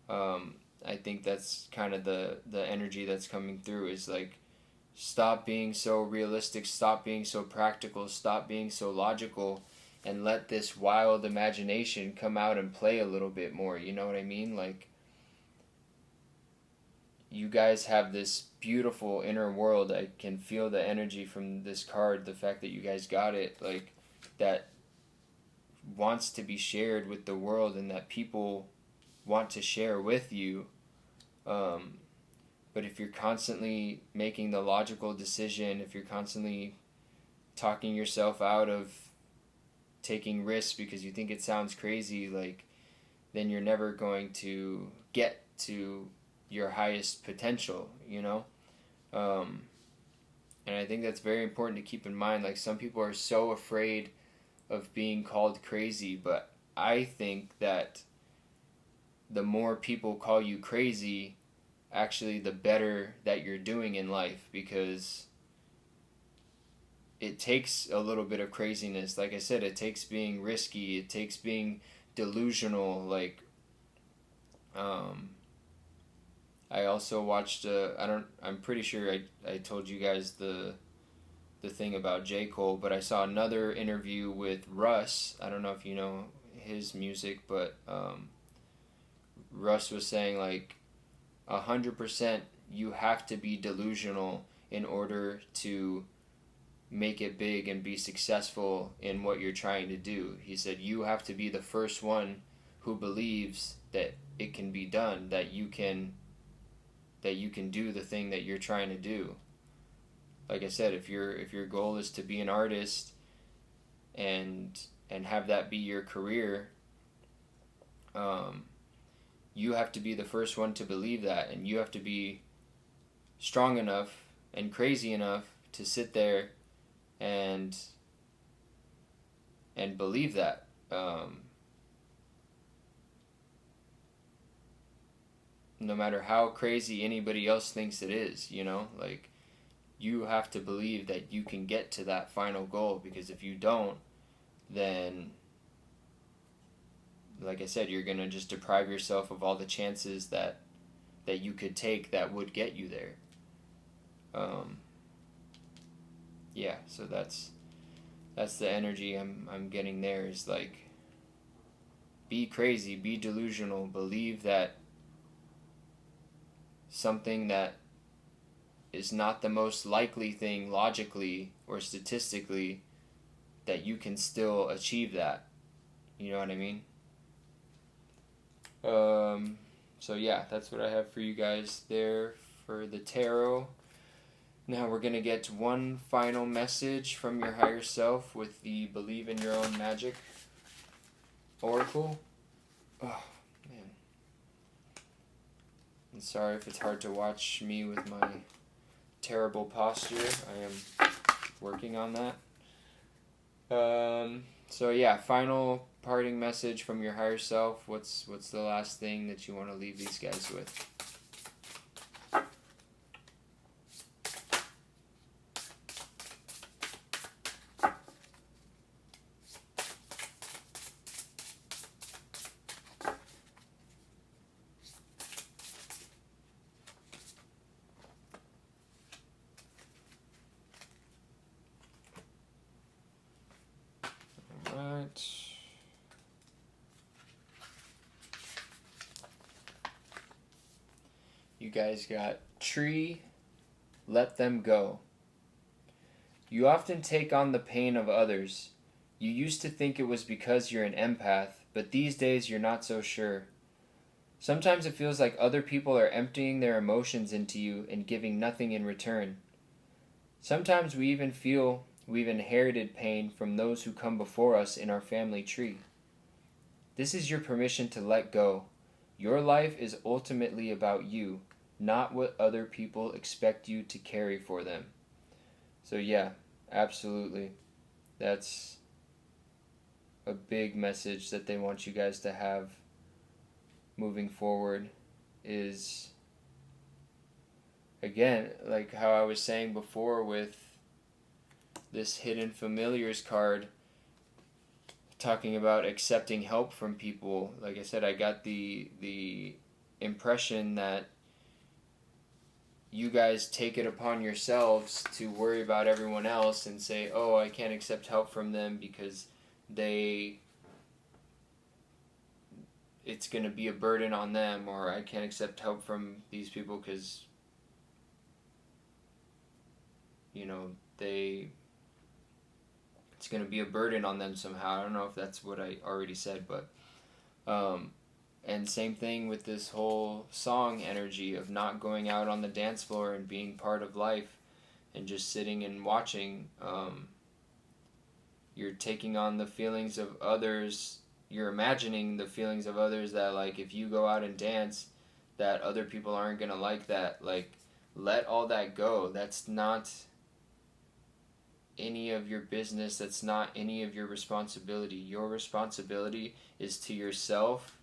Speaker 1: I think that's kind of the energy that's coming through is like, stop being so realistic, stop being so practical, stop being so logical, and let this wild imagination come out and play a little bit more. You know what I mean? Like, you guys have this beautiful inner world. I can feel the energy from this card, the fact that you guys got it, like, that wants to be shared with the world and that people want to share with you. But if you're constantly making the logical decision, if you're constantly talking yourself out of taking risks because you think it sounds crazy, like, then you're never going to get to your highest potential, And I think that's very important to keep in mind. Like, some people are so afraid of being called crazy, but I think that the more people call you crazy, actually the better that you're doing in life, because it takes a little bit of craziness. Like I said, it takes being risky, it takes being delusional. Like, I also watched I'm pretty sure I told you guys the thing about J. Cole, but I saw another interview with Russ. I don't know if you know his music, but Russ was saying, like, 100% you have to be delusional in order to make it big and be successful in what you're trying to do. He said you have to be the first one who believes that it can be done, that you can do the thing that you're trying to do. Like I said, if your goal is to be an artist and have that be your career, you have to be the first one to believe that, and you have to be strong enough and crazy enough to sit there and believe that. No matter how crazy anybody else thinks it is, like, you have to believe that you can get to that final goal, because if you don't, then, like I said, you're going to just deprive yourself of all the chances that you could take that would get you there. Yeah, so that's the energy I'm getting there, is like, be crazy, be delusional, believe that something that is not the most likely thing logically or statistically, that you can still achieve that. You know what I mean? So yeah, that's what I have for you guys there for the tarot. Now we're going to get one final message from your higher self with the Believe in Your Own Magic Oracle. Oh, man. I'm sorry if it's hard to watch me with my terrible posture. I am working on that. So yeah, final parting message from your higher self. What's the last thing that you want to leave these guys with? Alright. You guys got Tree, Let Them Go. You often take on the pain of others. You used to think it was because you're an empath, but these days you're not so sure. Sometimes it feels like other people are emptying their emotions into you and giving nothing in return. Sometimes we even feel we've inherited pain from those who come before us in our family tree. This is your permission to let go. Your life is ultimately about you, not what other people expect you to carry for them. So yeah, absolutely. That's a big message that they want you guys to have moving forward, is, again, like how I was saying before with this Hidden Familiars card, talking about accepting help from people. Like I said, I got the impression that you guys take it upon yourselves to worry about everyone else and say, oh, I can't accept help from them because it's going to be a burden on them, or I can't accept help from these people because, it's going to be a burden on them somehow. I don't know if that's what I already said, but and same thing with this whole song energy of not going out on the dance floor and being part of life and just sitting and watching. You're taking on the feelings of others. You're imagining the feelings of others that, like, if you go out and dance, that other people aren't going to like that. Like, let all that go. That's not any of your business. That's not any of your responsibility. Your responsibility is to yourself,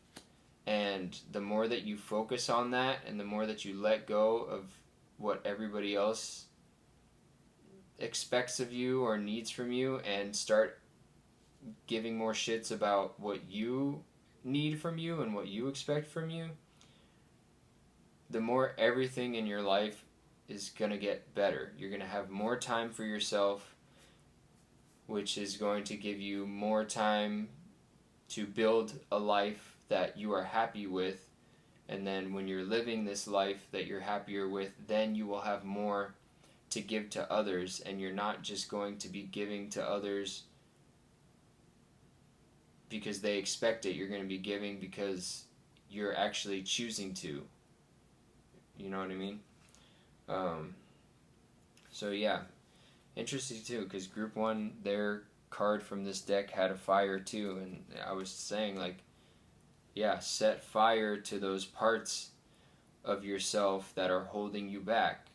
Speaker 1: and the more that you focus on that and the more that you let go of what everybody else expects of you or needs from you and start giving more shits about what you need from you and what you expect from you, the more everything in your life is going to get better. You're going to have more time for yourself, which is going to give you more time to build a life that you are happy with. And then when you're living this life that you're happier with, then you will have more to give to others, and you're not just going to be giving to others because they expect it. You're going to be giving because you're actually choosing to. You know what I mean? So yeah, interesting too, because group 1, their card from this deck had a fire too, and I was saying, like, yeah, set fire to those parts of yourself that are holding you back.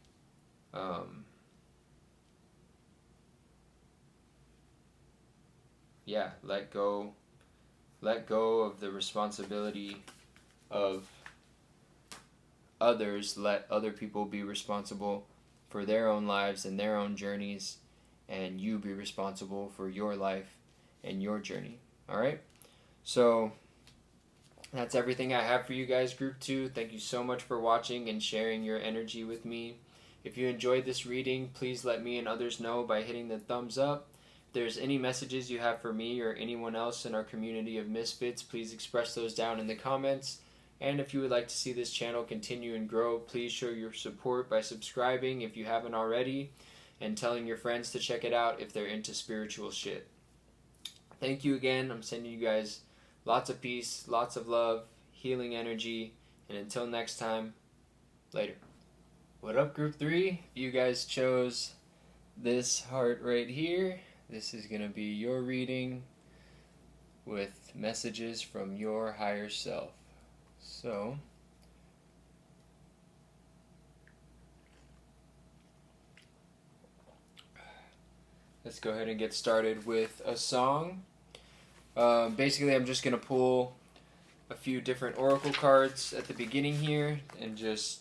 Speaker 1: Yeah, let go of the responsibility of others. Let other people be responsible for their own lives and their own journeys, and you be responsible for your life and your journey. All right? So that's everything I have for you guys, Group 2. Thank you so much for watching and sharing your energy with me. If you enjoyed this reading, please let me and others know by hitting the thumbs up. If there's any messages you have for me or anyone else in our community of misfits, please express those down in the comments. And if you would like to see this channel continue and grow, please show your support by subscribing if you haven't already, and telling your friends to check it out if they're into spiritual shit. Thank you again. I'm sending you guys lots of peace, lots of love, healing energy, and until next time, later. What up, Group 3? You guys chose this heart right here. This is going to be your reading with messages from your higher self. So, let's go ahead and get started with a song. Basically, I'm just going to pull a few different oracle cards at the beginning here and just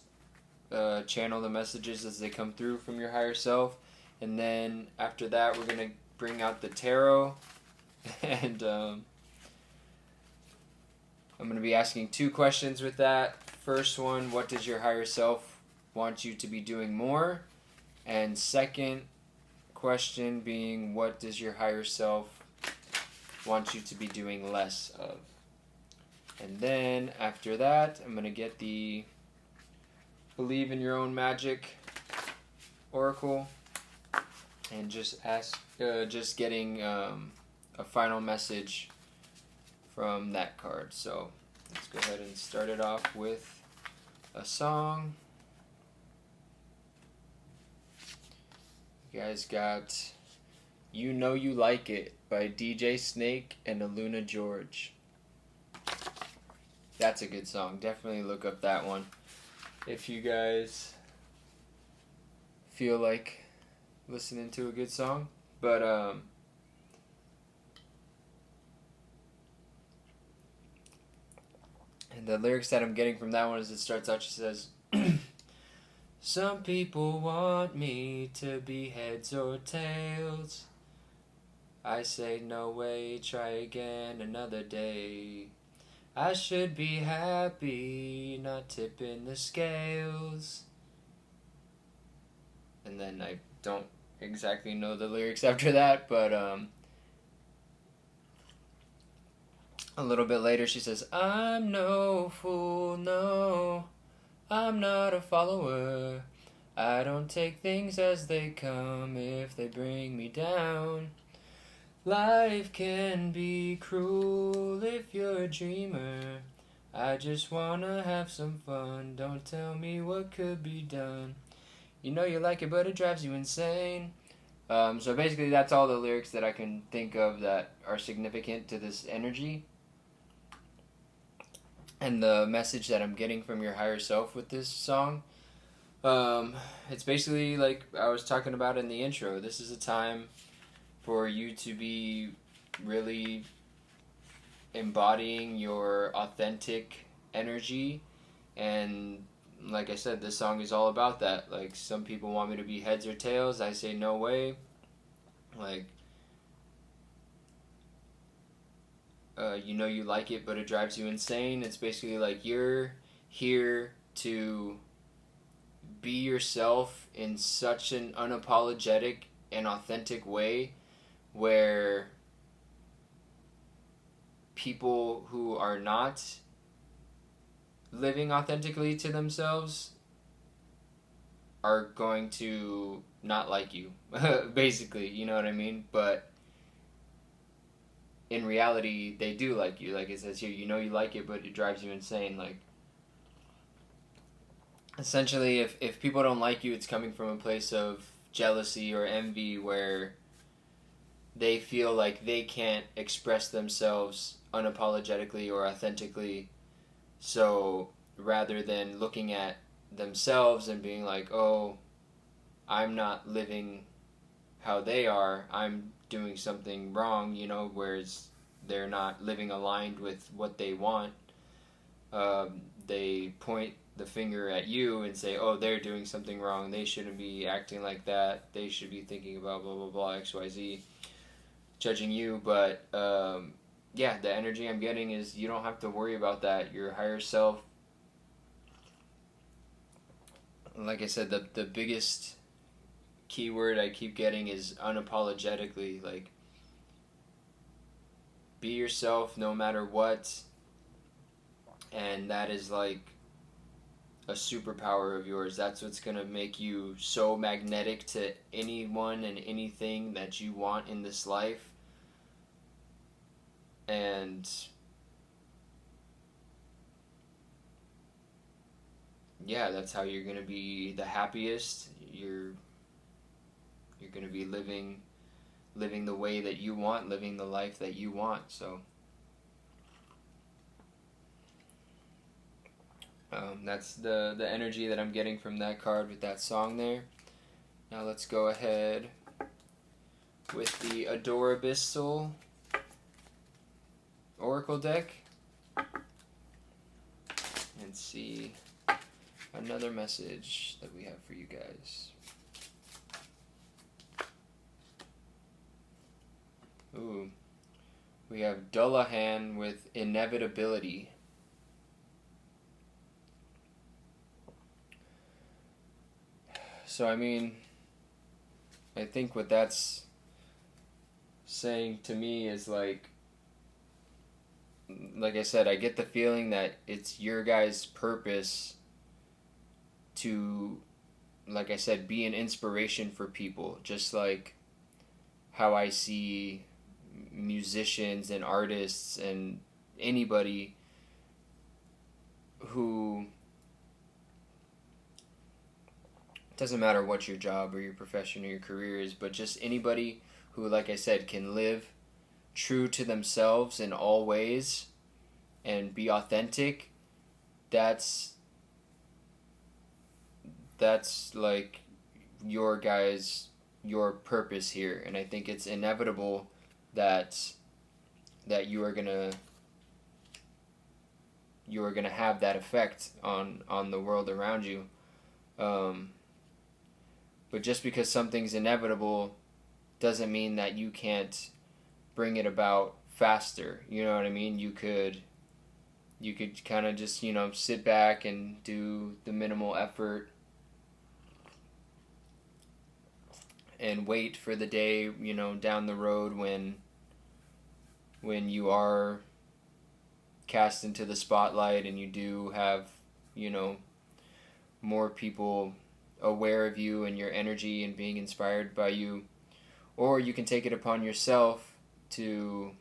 Speaker 1: channel the messages as they come through from your higher self. And then after that, we're going to bring out the tarot. And I'm going to be asking 2 questions with that. First one, what does your higher self want you to be doing more? And second question being, what does your higher self want you to be doing less of? And then after that, I'm going to get the Believe in Your Own Magic Oracle. and just getting a final message from that card. So let's go ahead and start it off with a song. You guys got You Know You Like It by DJ Snake and Aluna George. That's a good song. Definitely look up that one if you guys feel like listening to a good song. But and the lyrics that I'm getting from that one is it starts out, she says, some people want me to be heads or tails. I say no way, try again another day. I should be happy, not tipping the scales. And then I don't exactly know the lyrics after that, but a little bit later she says, I'm no fool, no, I'm not a follower. I don't take things as they come if they bring me down. Life can be cruel if you're a dreamer. I just wanna have some fun, don't tell me what could be done. You know you like it, but it drives you insane. So basically that's all the lyrics that I can think of that are significant to this energy. And the message that I'm getting from your higher self with this song, it's basically like I was talking about in the intro. This is a time for you to be really embodying your authentic energy. And like I said, this song is all about that. Like, some people want me to be heads or tails. I say no way. Like, you know you like it, but it drives you insane. It's basically like you're here to be yourself in such an unapologetic and authentic way where people who are not living authentically to themselves are going to not like you. Basically, you know what I mean? But in reality, they do like you. Like it says here, you know you like it, but it drives you insane. Like, essentially, if people don't like you, it's coming from a place of jealousy or envy where they feel like they can't express themselves unapologetically or authentically. So rather than looking at themselves and being like, oh, I'm not living how they are, I'm doing something wrong, you know, whereas they're not living aligned with what they want, they point the finger at you and say, oh, they're doing something wrong, they shouldn't be acting like that, they should be thinking about blah blah blah XYZ, judging you. But yeah, the energy I'm getting is you don't have to worry about that. Your higher self, like I said, the biggest keyword I keep getting is unapologetically. Like, be yourself no matter what, and that is like a superpower of yours. That's what's gonna make you so magnetic to anyone and anything that you want in this life. And yeah, that's how you're gonna be the happiest. You're gonna be living the way that you want, living the life that you want. So that's the energy that I'm getting from that card with that song there. Now let's go ahead with the Adorabyssal Oracle deck and see another message that we have for you guys. Ooh, we have Dullahan with Inevitability. So I mean, I think what that's saying to me is like I said, I get the feeling that it's your guys' purpose to, like I said, be an inspiration for people. Just like how I see musicians and artists and anybody who, doesn't matter what your job or your profession or your career is, but just anybody who, like I said, can live true to themselves in all ways and be authentic. That's like your purpose here, and I think it's inevitable that you are gonna have that effect on the world around you. But just because something's inevitable doesn't mean that you can't bring it about faster. You know what I mean? You could kind of just, sit back and do the minimal effort and wait for the day, down the road when you are cast into the spotlight and you do have, more people aware of you and your energy and being inspired by you. Or you can take it upon yourself to,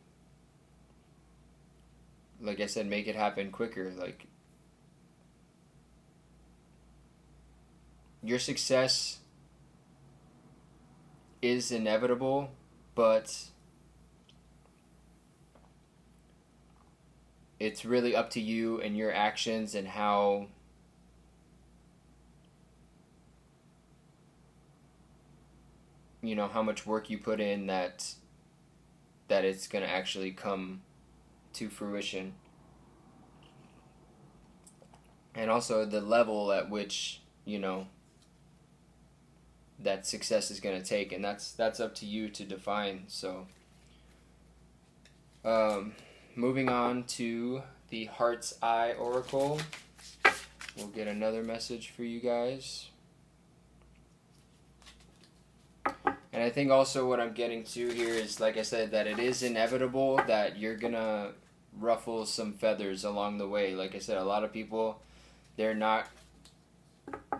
Speaker 1: like I said, make it happen quicker. Like, your success is inevitable, but it's really up to you and your actions and how how much work you put in that it's going to actually come to fruition. And also the level at which, that success is going to take, and that's up to you to define. So moving on to the Heart's Eye Oracle, we'll get another message for you guys. And I think also what I'm getting to here is, like I said, that it is inevitable that you're going to ruffle some feathers along the way. Like I said, a lot of people, they're not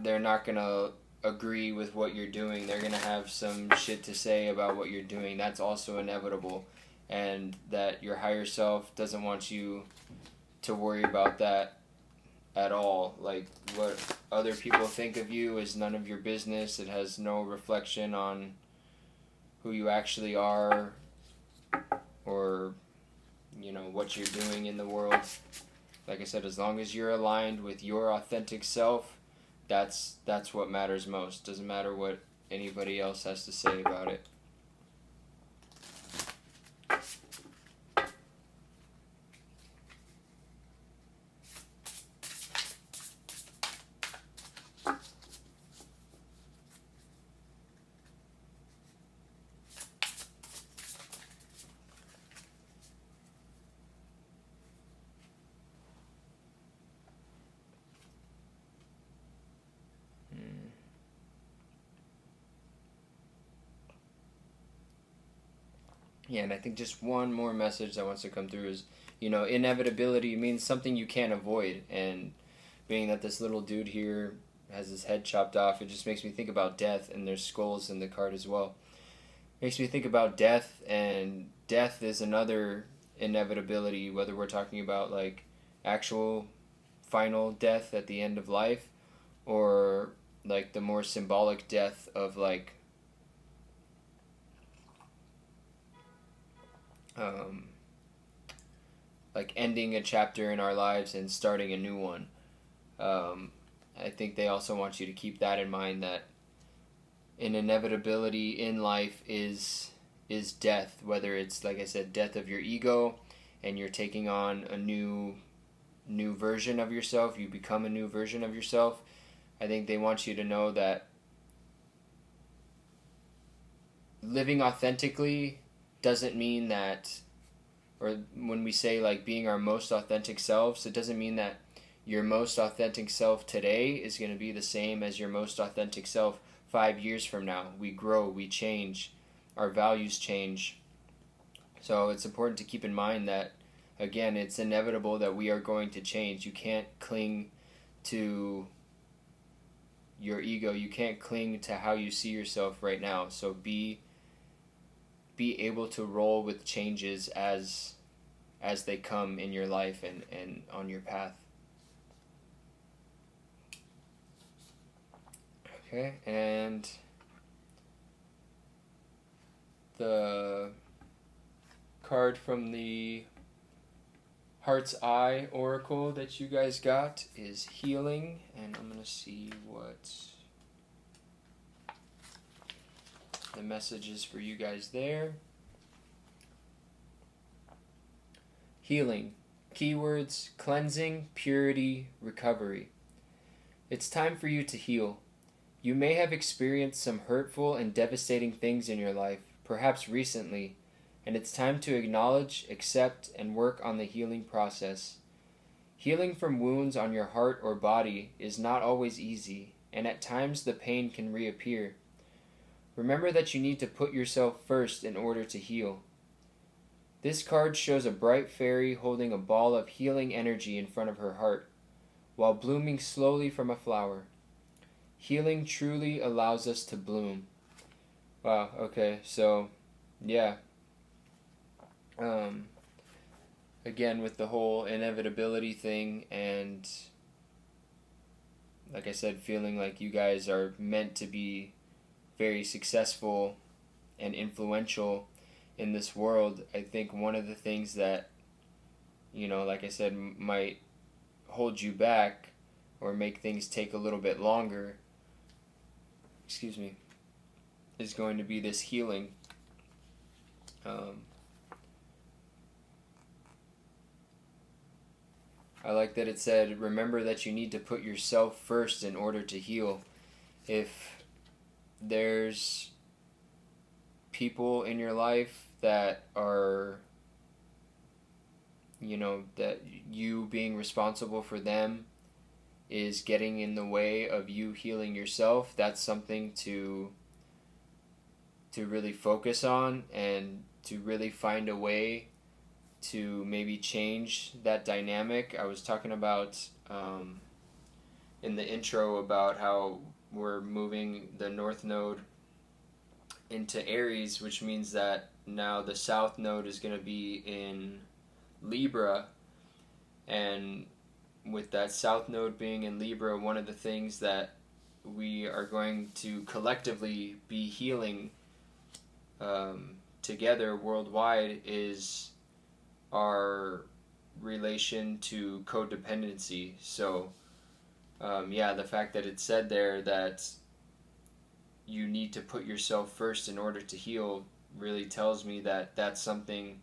Speaker 1: going to agree with what you're doing. They're going to have some shit to say about what you're doing. That's also inevitable. And that your higher self doesn't want you to worry about that at all. Like, what other people think of you is none of your business. It has no reflection on who you actually are or, what you're doing in the world. Like I said, as long as you're aligned with your authentic self, that's what matters most. Doesn't matter what anybody else has to say about it. Yeah, and I think just one more message that wants to come through is, inevitability means something you can't avoid. And being that this little dude here has his head chopped off, it just makes me think about death, and there's skulls in the card as well. Makes me think about death, and death is another inevitability, whether we're talking about like actual final death at the end of life, or like the more symbolic death of like ending a chapter in our lives and starting a new one. I think they also want you to keep that in mind, that an inevitability in life is death, whether it's, like I said, death of your ego and you're taking on a new version of yourself, you become a new version of yourself. I think they want you to know that living authentically doesn't mean that, or when we say like being our most authentic selves, it doesn't mean that your most authentic self today is going to be the same as your most authentic self 5 years from now. We grow, we change, our values change. So it's important to keep in mind that, again, it's inevitable that we are going to change. You can't cling to your ego. You can't cling to how you see yourself right now. So be be able to roll with changes as they come in your life and on your path. Okay, and the card from the Heart's Eye Oracle that you guys got is Healing, and I'm going to see what the message is for you guys there. Healing. Keywords: cleansing, purity, recovery. It's time for you to heal. You may have experienced some hurtful and devastating things in your life, perhaps recently, and it's time to acknowledge, accept, and work on the healing process. Healing from wounds on your heart or body is not always easy, and at times the pain can reappear. Remember that you need to put yourself first in order to heal. This card shows a bright fairy holding a ball of healing energy in front of her heart, while blooming slowly from a flower. Healing truly allows us to bloom. Wow, okay, so, yeah. Again, with the whole inevitability thing, and like I said, feeling like you guys are meant to be very successful and influential in this world, I think one of the things that, like I said, might hold you back or make things take a little bit longer, is going to be this healing. I like that it said, remember that you need to put yourself first in order to heal. If there's people in your life that are, that you being responsible for them is getting in the way of you healing yourself, that's something to really focus on and to really find a way to maybe change that dynamic. I was talking about in the intro about how we're moving the North Node into Aries, which means that now the South Node is going to be in Libra, and with that South Node being in Libra, one of the things that we are going to collectively be healing together worldwide is our relation to codependency. So, the fact that it said there that you need to put yourself first in order to heal really tells me that that's something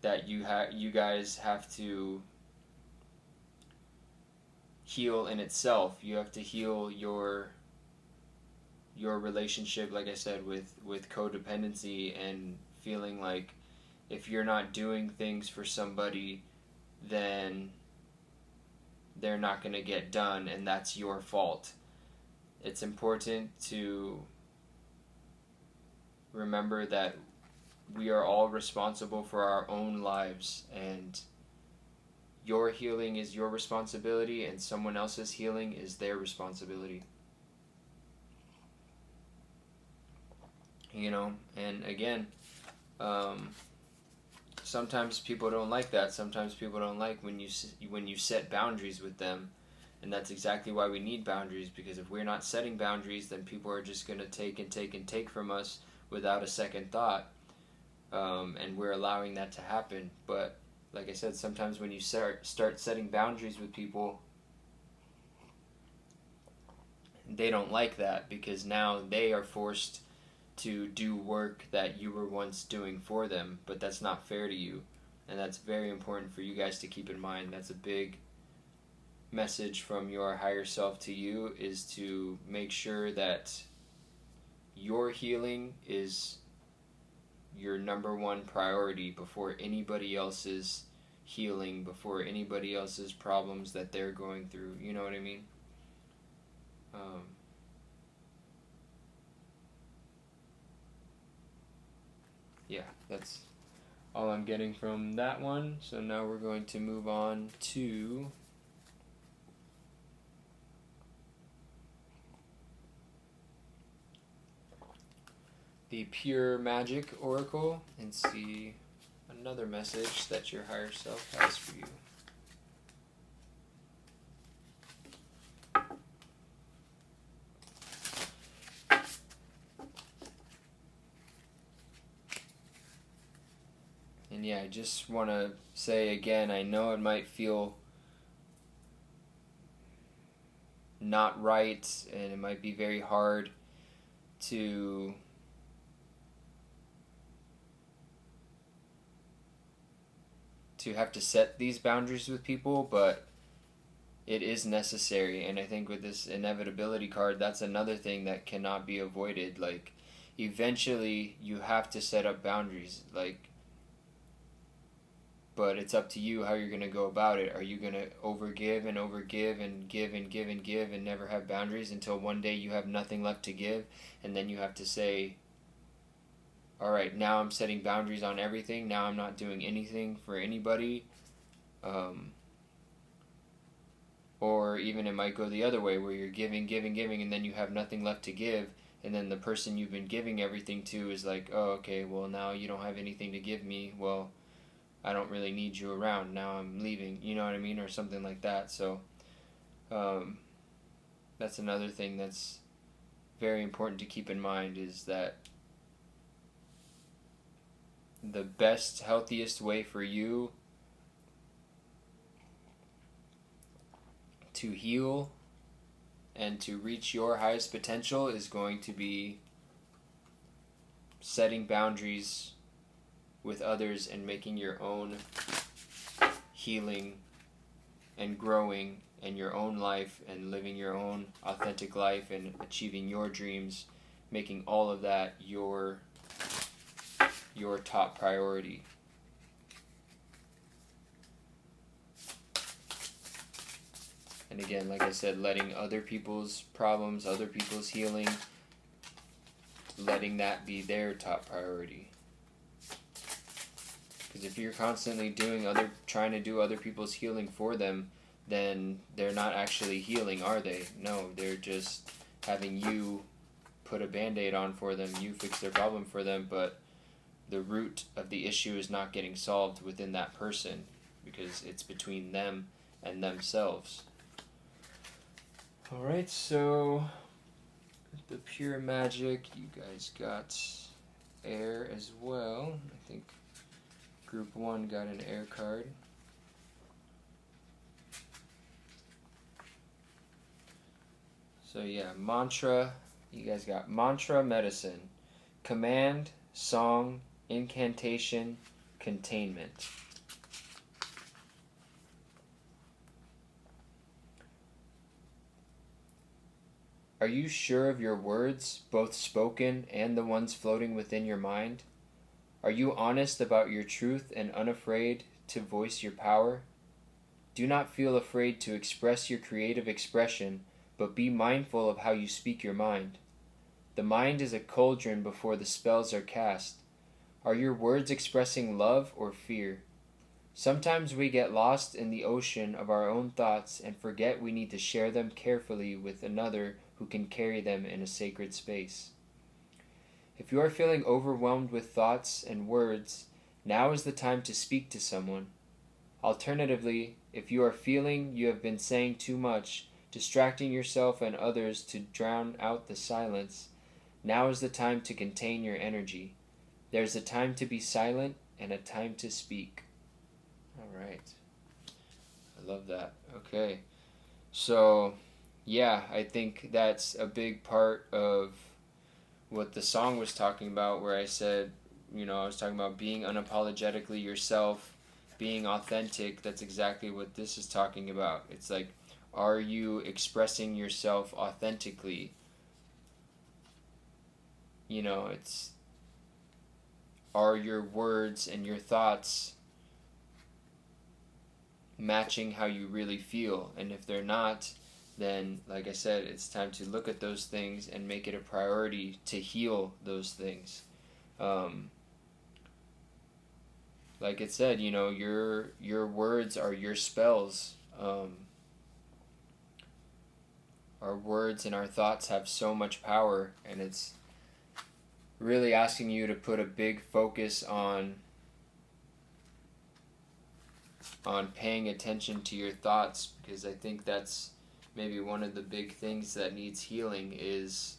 Speaker 1: that you guys have to heal in itself. You have to heal your relationship, like I said, with codependency and feeling like if you're not doing things for somebody, then they're not going to get done, and that's your fault. It's important to remember that we are all responsible for our own lives, and your healing is your responsibility, and someone else's healing is their responsibility. And again, sometimes people don't like that. Sometimes people don't like when you set boundaries with them, and that's exactly why we need boundaries, because if we're not setting boundaries, then people are just going to take and take and take from us without a second thought, and we're allowing that to happen. But like I said, sometimes when you start setting boundaries with people, they don't like that, because now they are forced to do work that you were once doing for them, but that's not fair to you. And that's very important for you guys to keep in mind. That's a big message from your higher self to you, is to make sure that your healing is your number one priority before anybody else's healing, before anybody else's problems that they're going through. You know what I mean? Yeah, that's all I'm getting from that one. So now we're going to move on to the Pure Magic Oracle and see another message that your higher self has for you. And yeah, I just want to say again, I know it might feel not right and it might be very hard to have to set these boundaries with people, but it is necessary. And I think with this inevitability card, that's another thing that cannot be avoided. Like, eventually you have to set up boundaries, like, but it's up to you how you're going to go about it. Are you going to overgive and overgive and give and give and give and never have boundaries until one day you have nothing left to give, and then you have to say, all right, now I'm setting boundaries on everything, now I'm not doing anything for anybody? Or even it might go the other way, where you're giving, and then you have nothing left to give, and then the person you've been giving everything to is like, oh, okay, well, now you don't have anything to give me, well, I don't really need you around, now I'm leaving, you know what I mean, or something like that. So that's another thing that's very important to keep in mind, is that the best, healthiest way for you to heal and to reach your highest potential is going to be setting boundaries with others and making your own healing and growing in your own life and living your own authentic life and achieving your dreams, making all of that your top priority. And again, like I said, letting other people's problems, other people's healing, letting that be their top priority. Because if you're constantly trying to do other people's healing for them, then they're not actually healing, are they? No, they're just having you put a Band-Aid on for them, you fix their problem for them, but the root of the issue is not getting solved within that person, because it's between them and themselves. Alright, so the Pure Magic, you guys got air as well. I think Group 1 got an air card. So yeah, mantra, you guys got mantra, medicine, command, song, incantation, containment. Are you sure of your words, both spoken and the ones floating within your mind? Are you honest about your truth and unafraid to voice your power? Do not feel afraid to express your creative expression, but be mindful of how you speak your mind. The mind is a cauldron before the spells are cast. Are your words expressing love or fear? Sometimes we get lost in the ocean of our own thoughts and forget we need to share them carefully with another who can carry them in a sacred space. If you are feeling overwhelmed with thoughts and words, now is the time to speak to someone. Alternatively, if you are feeling you have been saying too much, distracting yourself and others to drown out the silence, now is the time to contain your energy. There is a time to be silent and a time to speak. Alright. I love that. Okay. So, yeah, I think that's a big part of what the song was talking about, where I said, I was talking about being unapologetically yourself, being authentic. That's exactly what this is talking about. It's like, are you expressing yourself authentically? Are your words and your thoughts matching how you really feel? And if they're not, then, like I said, it's time to look at those things and make it a priority to heal those things. Like it said, your words are your spells. Our words and our thoughts have so much power, and it's really asking you to put a big focus on paying attention to your thoughts, because I think that's maybe one of the big things that needs healing is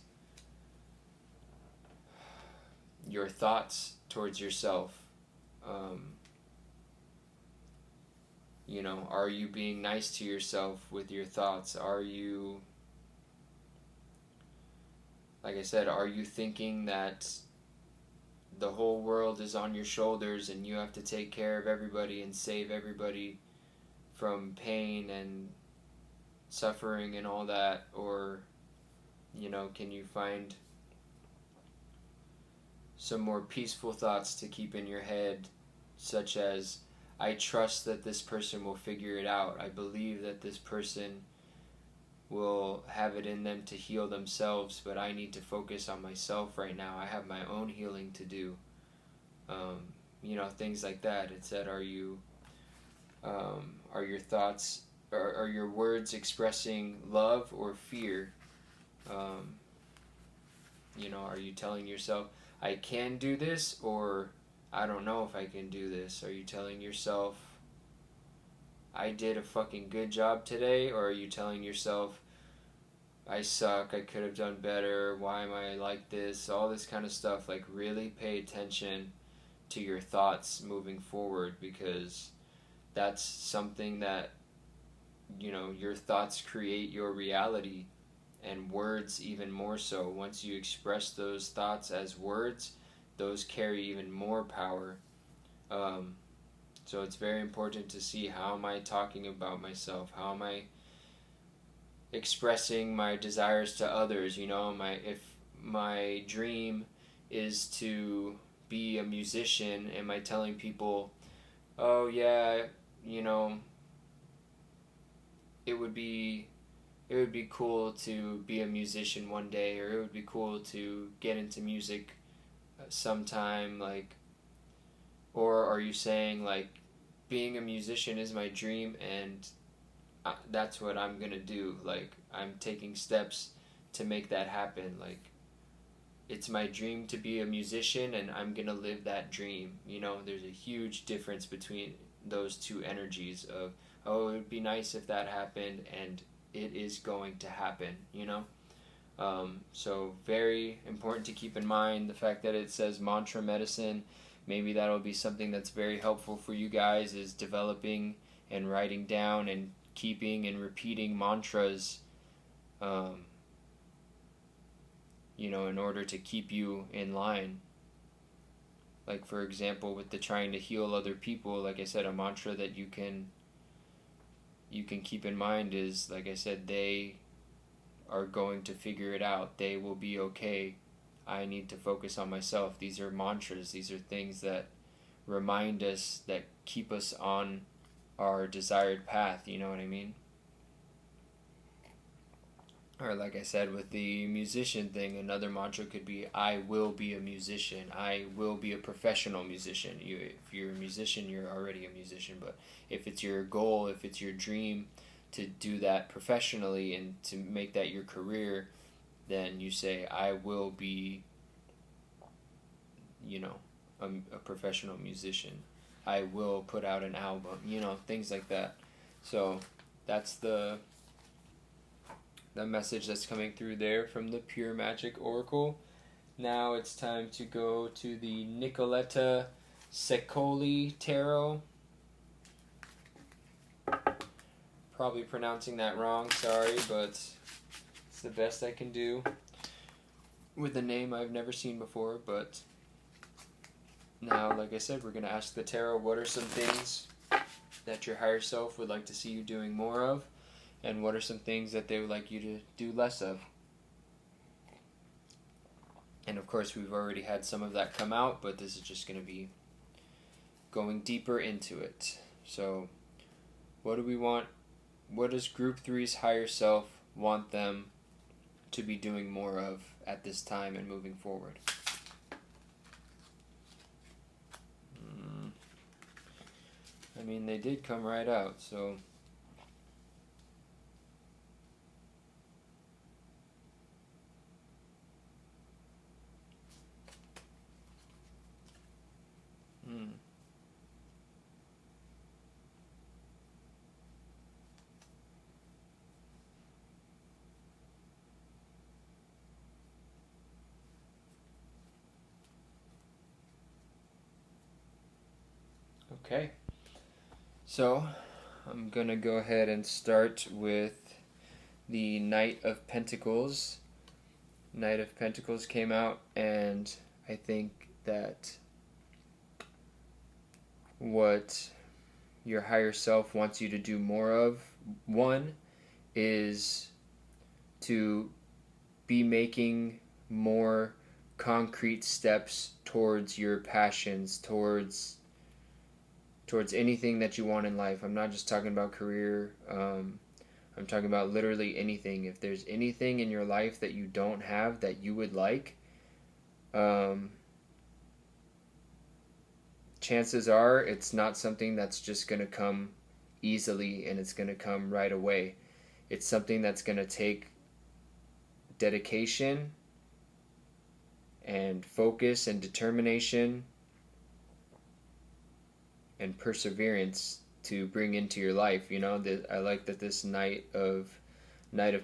Speaker 1: your thoughts towards yourself. You know, are you being nice to yourself with your thoughts? Are you, like I said, are you thinking that the whole world is on your shoulders and you have to take care of everybody and save everybody from pain and suffering and all that? Or, you know, can you find some more peaceful thoughts to keep in your head, such as, I trust that this person will figure it out. I believe that this person will have it in them to heal themselves, but I need to focus on myself right now. I have my own healing to do. You know, things like that. It said, are your thoughts, are your words expressing love or fear? You know, are you telling yourself, I can do this, or I don't know if I can do this? Are you telling yourself, I did a fucking good job today? Or are you telling yourself, I suck, I could have done better, why am I like this? All this kind of stuff. Like, really pay attention to your thoughts moving forward, because that's something that, you know, your thoughts create your reality, and words even more so. Once you express those thoughts as words, those carry even more power. So it's very important to see, how am I talking about myself? How am I expressing my desires to others? You know, if my dream is to be a musician, am I telling people, oh yeah, you know, it would be cool to be a musician one day, or it would be cool to get into music sometime, like, or are you saying, like, being a musician is my dream, and that's what I'm gonna do. Like, I'm taking steps to make that happen. Like, it's my dream to be a musician, and I'm gonna live that dream. You know, there's a huge difference between those two energies of, oh, it would be nice if that happened, and it is going to happen, you know? So very important to keep in mind the fact that it says mantra medicine. Maybe that'll be something that's very helpful for you guys, is developing and writing down and keeping and repeating mantras, you know, in order to keep you in line. Like, for example, with the trying to heal other people, like I said, a mantra that you can keep in mind is, like I said, they are going to figure it out. They will be okay. I need to focus on myself. These are mantras. These are things that remind us, that keep us on our desired path. You know what I mean? Or, like I said, with the musician thing, another mantra could be, I will be a musician. I will be a professional musician. If you're a musician, you're already a musician. But if it's your goal, if it's your dream to do that professionally and to make that your career, then you say, I will be, you know, a professional musician. I will put out an album, you know, things like that. So that's the message that's coming through there from the Pure Magic Oracle. Now it's time to go to the Nicoletta Ceccoli Tarot. Probably pronouncing that wrong, sorry, but it's the best I can do with a name I've never seen before. But now, like I said, we're going to ask the tarot, what are some things that your higher self would like to see you doing more of, and what are some things that they would like you to do less of? And of course, we've already had some of that come out, but this is just going to be going deeper into it. So, what do we want? What does Group 3's higher self want them to be doing more of at this time and moving forward? I mean, they did come right out, so... Hmm. Okay. So, I'm gonna go ahead and start with the Knight of Pentacles. Knight of Pentacles came out, and I think that what your higher self wants you to do more of, one, is to be making more concrete steps towards your passions, towards anything that you want in life. I'm not just talking about career. I'm talking about literally anything. If there's anything in your life that you don't have that you would like, chances are it's not something that's just going to come easily and it's going to come right away. It's something that's going to take dedication and focus and determination and perseverance to bring into your life. I like that this Knight of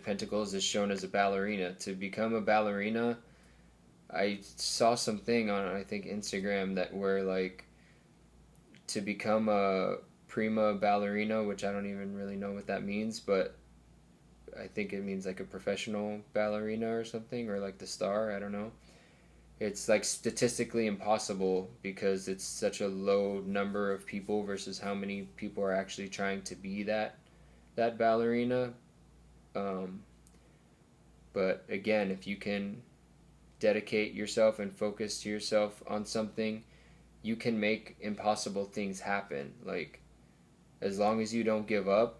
Speaker 1: Pentacles is shown as a ballerina. To become a ballerina, I saw something on, I think, Instagram, that where like to become a prima ballerina, which I don't even really know what that means, but I think it means like a professional ballerina or something, or like the star, I don't know. It's like statistically impossible because it's such a low number of people versus how many people are actually trying to be that ballerina. But again, if you can dedicate yourself and focus to yourself on something, you can make impossible things happen. Like, as long as you don't give up,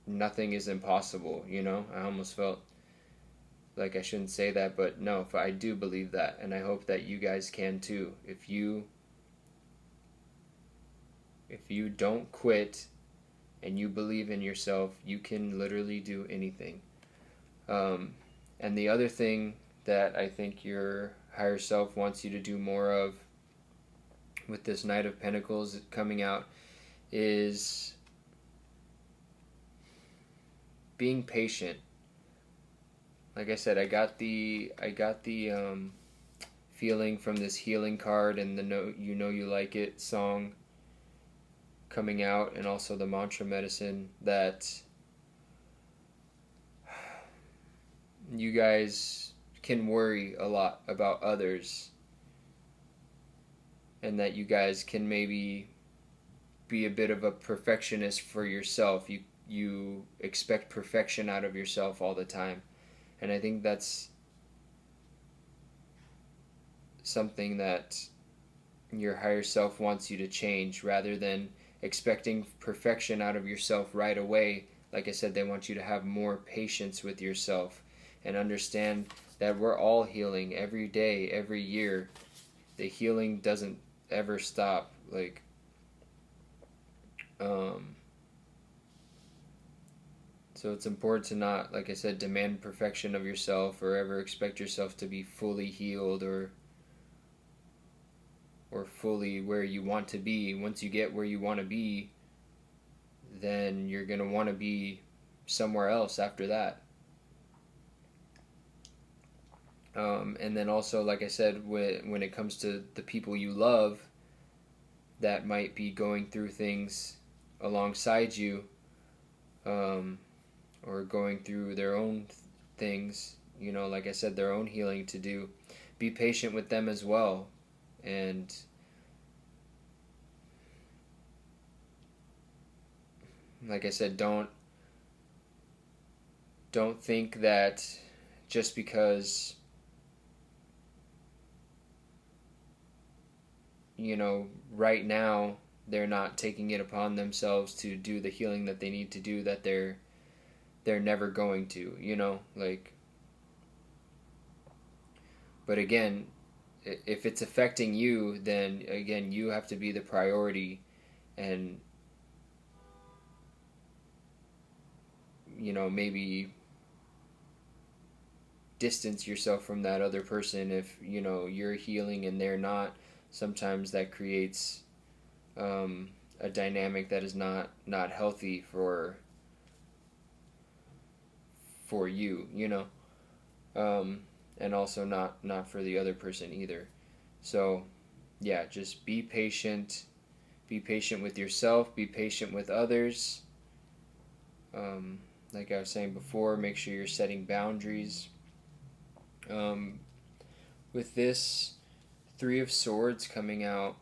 Speaker 1: nothing is impossible. I almost felt like I shouldn't say that, but no, I do believe that, and I hope that you guys can too. If you don't quit and you believe in yourself, you can literally do anything. And the other thing that I think your higher self wants you to do more of with this Knight of Pentacles coming out is being patient. Like I said, I got the feeling from this healing card and the You Like It song coming out, and also the mantra medicine, that you guys can worry a lot about others, and that you guys can maybe be a bit of a perfectionist for yourself. You expect perfection out of yourself all the time. And I think that's something that your higher self wants you to change, rather than expecting perfection out of yourself right away. Like I said, they want you to have more patience with yourself and understand that we're all healing every day, every year. The healing doesn't ever stop. So it's important to not, like I said, demand perfection of yourself or ever expect yourself to be fully healed or fully where you want to be. Once you get where you want to be, then you're going to want to be somewhere else after that. And then also, like I said, when it comes to the people you love that might be going through things alongside you, or going through their own things, like I said, their own healing to do, be patient with them as well. And like I said, don't think that just because right now they're not taking it upon themselves to do the healing that they need to do, that they're never going to, but again, if it's affecting you, then again, you have to be the priority, and maybe distance yourself from that other person if you're healing and they're not, sometimes that creates a dynamic that is not healthy for you, you know, and also not for the other person either. So yeah, just be patient. Be patient with yourself. Be patient with others. Like I was saying before, make sure you're setting boundaries. With this Three of Swords coming out,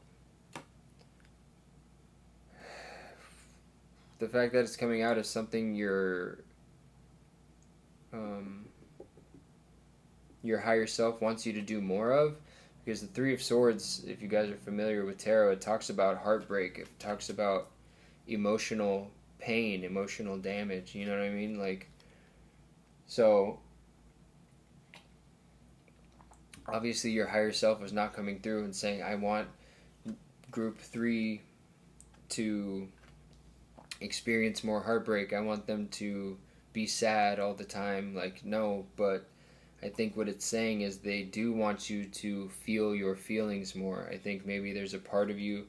Speaker 1: the fact that it's coming out is something your higher self wants you to do more of, because the Three of Swords, if you guys are familiar with tarot, it talks about heartbreak, it talks about emotional pain, emotional damage, you know what I mean? Like, so obviously your higher self is not coming through and saying, I want group 3 to experience more heartbreak, I want them to be sad all the time. Like, no, but I think what it's saying is they do want you to feel your feelings more. I think maybe there's a part of you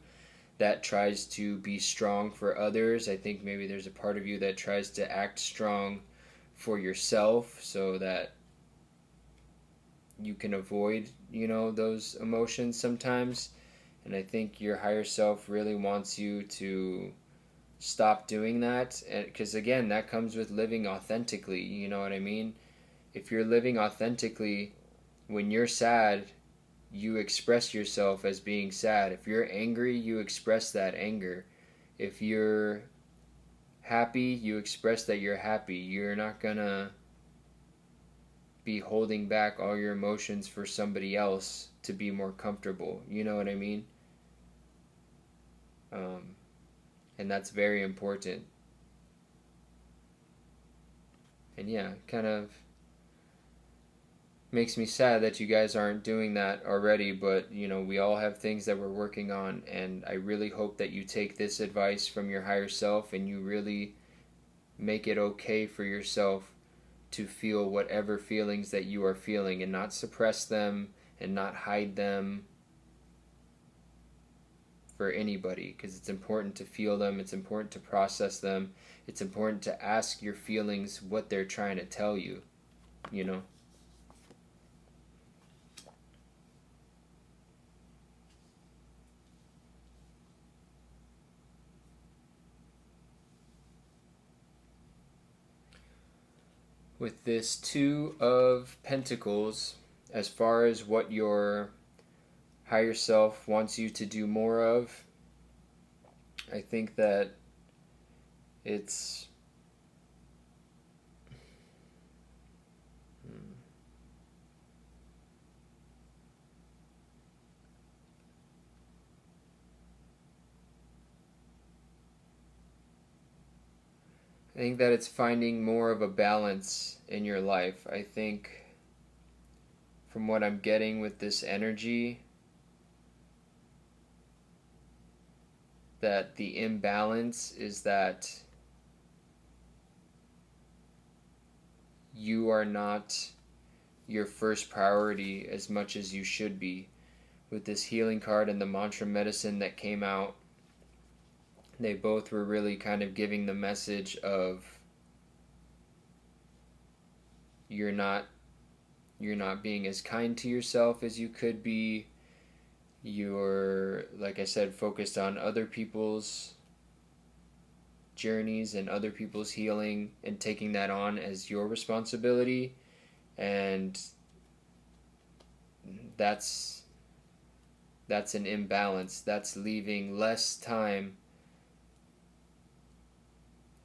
Speaker 1: that tries to be strong for others. I think maybe there's a part of you that tries to act strong for yourself so that you can avoid, you know, those emotions sometimes. And I think your higher self really wants you to stop doing that, because again, that comes with living authentically, you know what I mean? If you're living authentically, when you're sad, you express yourself as being sad. If you're angry, you express that anger. If you're happy, you express that you're happy. You're not gonna be holding back all your emotions for somebody else to be more comfortable. You know what I mean? And that's very important. And yeah, kind of makes me sad that you guys aren't doing that already, but you know, we all have things that we're working on, and I really hope that you take this advice from your higher self and you really make it okay for yourself to feel whatever feelings that you are feeling and not suppress them and not hide them for anybody, because it's important to feel them, it's important to process them, it's important to ask your feelings what they're trying to tell you, you know? With this Two of Pentacles, as far as what your higher self wants you to do more of, I think that it's I think that it's finding more of a balance in your life. I think from what I'm getting with this energy, that the imbalance is that you are not your first priority as much as you should be. With this healing card and the mantra medicine that came out, they both were really kind of giving the message of you're not being as kind to yourself as you could be. You're, like I said, focused on other people's journeys and other people's healing and taking that on as your responsibility, and that's an imbalance. That's leaving less time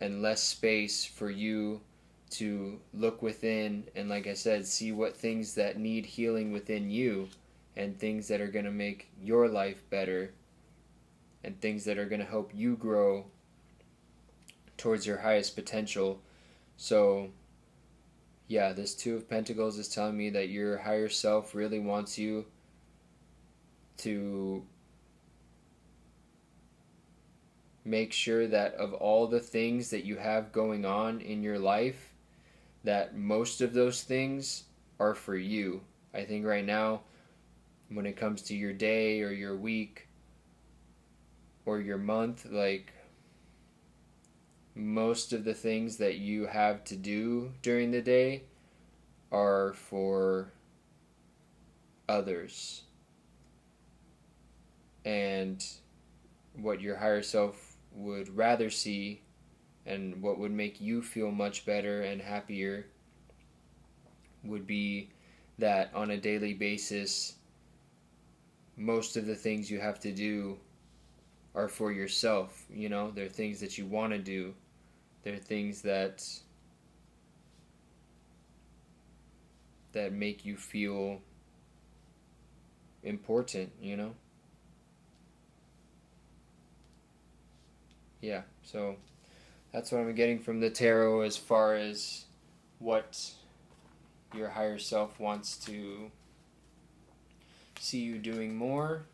Speaker 1: and less space for you to look within and, like I said, see what things that need healing within you and things that are going to make your life better and things that are going to help you grow towards your highest potential. So yeah, this Two of Pentacles is telling me that your higher self really wants you to make sure that of all the things that you have going on in your life, that most of those things are for you. I think right now when it comes to your day or your week or your month, like most of the things that you have to do during the day are for others. And what your higher self would rather see and what would make you feel much better and happier would be that on a daily basis, most of the things you have to do are for yourself. You know, they're things that you want to do. They're things that make you feel important, you know? Yeah, so that's what I'm getting from the tarot as far as what your higher self wants to see you doing more.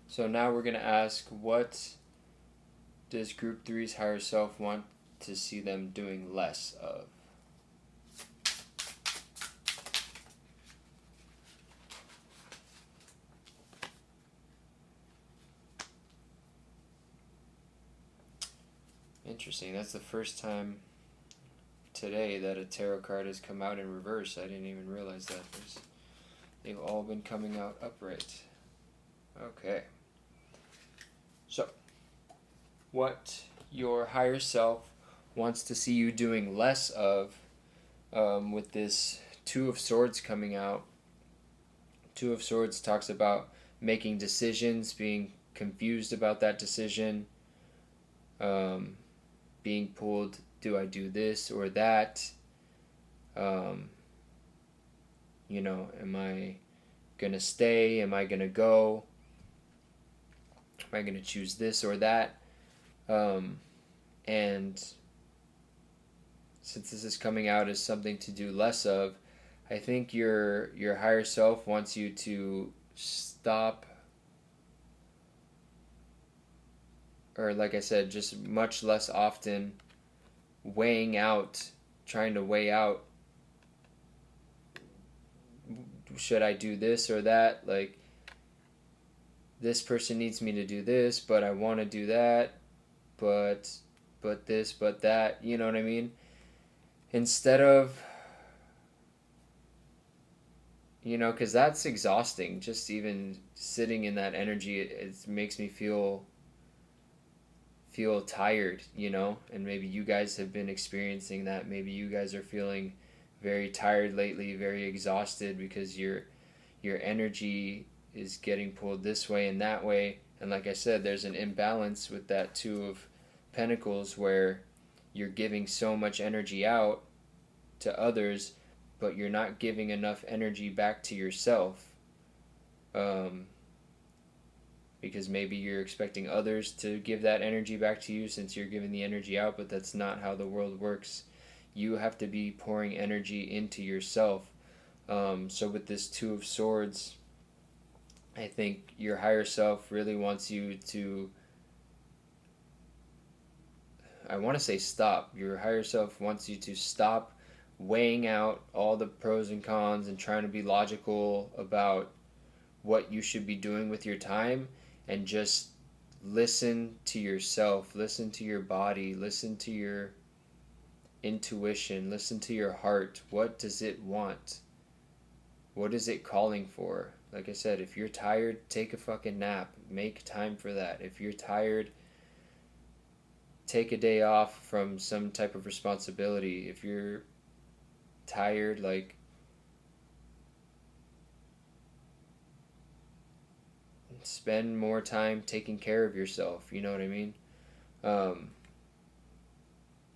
Speaker 1: So now we're going to ask, what does Group 3's higher self want to see them doing less of? Interesting. That's the first time today that a tarot card has come out in reverse. I didn't even realize that. They've all been coming out upright. Okay. So, what your higher self wants to see you doing less of, with this Two of Swords coming out. Two of Swords talks about making decisions, being confused about that decision, being pulled, do I do this or that? You know, am I gonna stay? Am I gonna go? Am I gonna choose this or that? And since this is coming out as something to do less of, I think your higher self wants you to stop, or like I said, just much less often trying to weigh out, should I do this or that? Like, this person needs me to do this, but I want to do that, but this, but that, you know what I mean? Instead of, you know, because that's exhausting. Just even sitting in that energy, it makes me feel tired, you know? And maybe you guys have been experiencing that. Maybe you guys are feeling very tired lately, very exhausted because your energy is getting pulled this way and that way. And like I said, there's an imbalance with that Two of Pentacles where you're giving so much energy out to others, but you're not giving enough energy back to yourself. Because maybe you're expecting others to give that energy back to you since you're giving the energy out, but that's not how the world works. You have to be pouring energy into yourself. So with this Two of Swords, I think your higher self really wants you to, I want to say stop. Your higher self wants you to stop weighing out all the pros and cons and trying to be logical about what you should be doing with your time, and just listen to yourself, listen to your body, listen to your intuition, listen to your heart. What does it want? What is it calling for? Like I said, if you're tired, take a fucking nap. Make time for that. If you're tired, take a day off from some type of responsibility. If you're tired, like, spend more time taking care of yourself, you know what I mean? But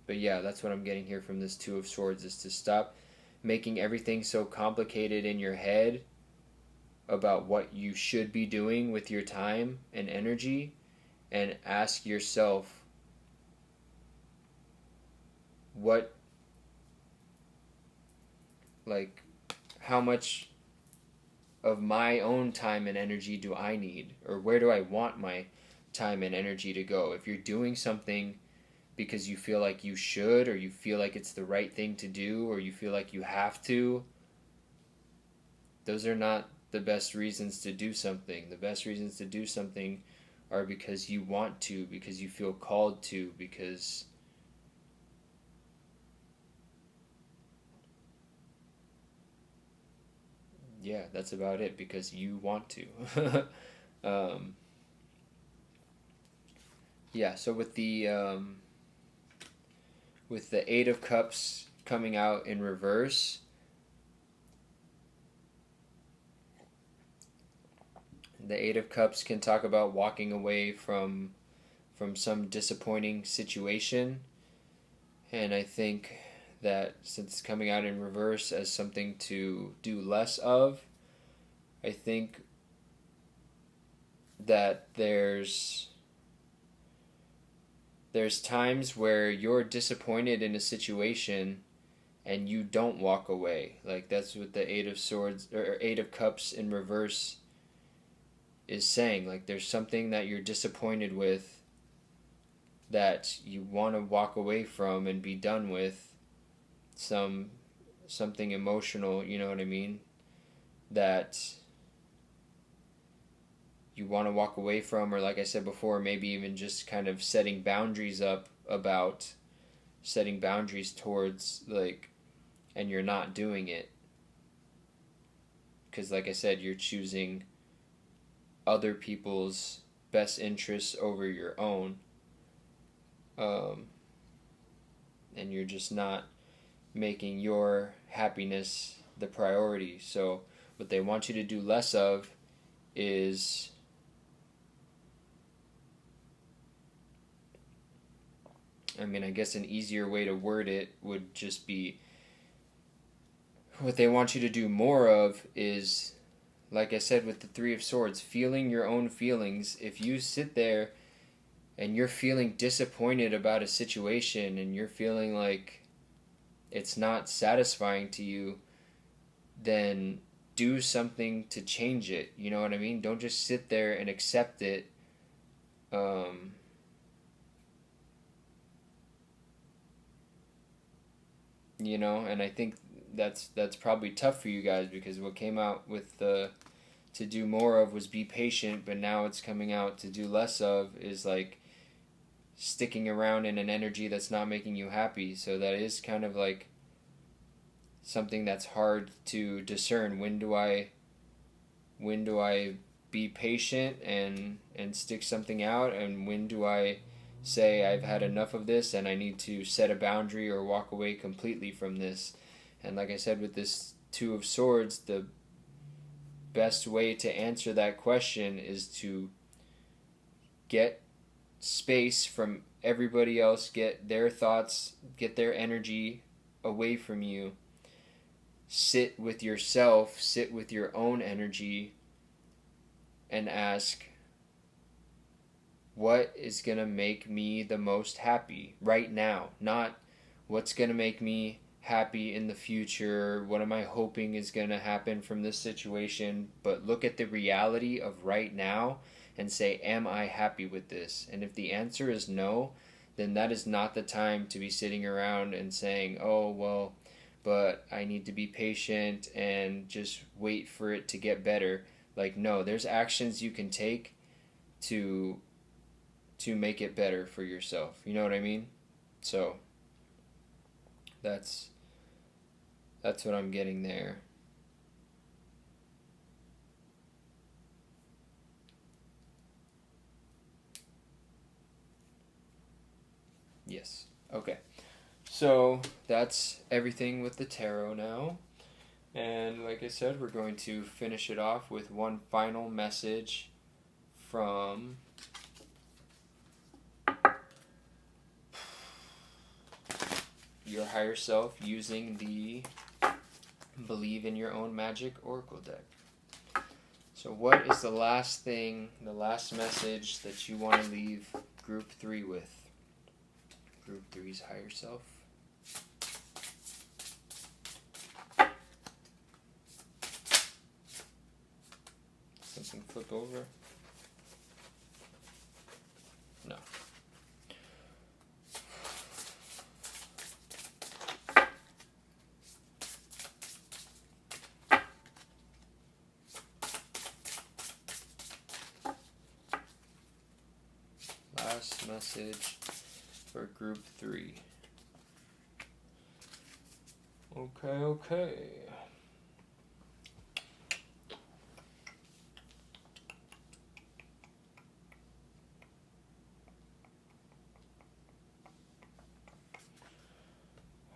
Speaker 1: yeah, that's what I'm getting here from this Two of Swords, is to stop making everything so complicated in your head about what you should be doing with your time and energy, and ask yourself, what Like, how much of my own time and energy do I need? Or where do I want my time and energy to go? If you're doing something because you feel like you should, or you feel like it's the right thing to do, or you feel like you have to, those are not the best reasons to do something. The best reasons to do something are because you want to, because you feel called to, because yeah, that's about it, because you want to. Yeah, so with the Eight of Cups coming out in reverse, the Eight of Cups can talk about walking away from some disappointing situation. And I think that since it's coming out in reverse as something to do less of, I think that there's times where you're disappointed in a situation and you don't walk away. Like, that's what the Eight of Swords or Eight of Cups in reverse is saying. Like, there's something that you're disappointed with that you want to walk away from and be done with. Something emotional, you know what I mean, that you want to walk away from, or like I said before, maybe even just kind of setting boundaries towards, like, and you're not doing it because, like I said, you're choosing other people's best interests over your own, and you're just not making your happiness the priority. So what they want you to do less of is I guess an easier way to word it would just be, what they want you to do more of is, like I said with the Three of Swords, feeling your own feelings. If you sit there and you're feeling disappointed about a situation and you're feeling like it's not satisfying to you, then do something to change it. You know what I mean? Don't just sit there and accept it. And I think that's probably tough for you guys, because what came out with the to do more of was be patient, but now it's coming out to do less of is like sticking around in an energy that's not making you happy. So that is kind of like something that's hard to discern. When do I be patient and stick something out, and when do I say I've had enough of this and I need to set a boundary or walk away completely from this? And like I said with this Two of Swords, the best way to answer that question is to get space from everybody else, get their thoughts, get their energy away from you. Sit with yourself, sit with your own energy, and ask, what is going to make me the most happy right now? Not what's going to make me happy in the future, what am I hoping is going to happen from this situation, but look at the reality of right now and say, am I happy with this? And if the answer is no, then that is not the time to be sitting around and saying, oh, well, but I need to be patient and just wait for it to get better. Like, no, there's actions you can take to make it better for yourself. You know what I mean? So that's what I'm getting there. Yes. Okay. So that's everything with the tarot now. And like I said, we're going to finish it off with one final message from your higher self using the Believe in Your Own Magic Oracle deck. So what is the last message that you want to leave Group 3 with? Group 3's higher self. this and flip over? No. Last message for group 3. Okay.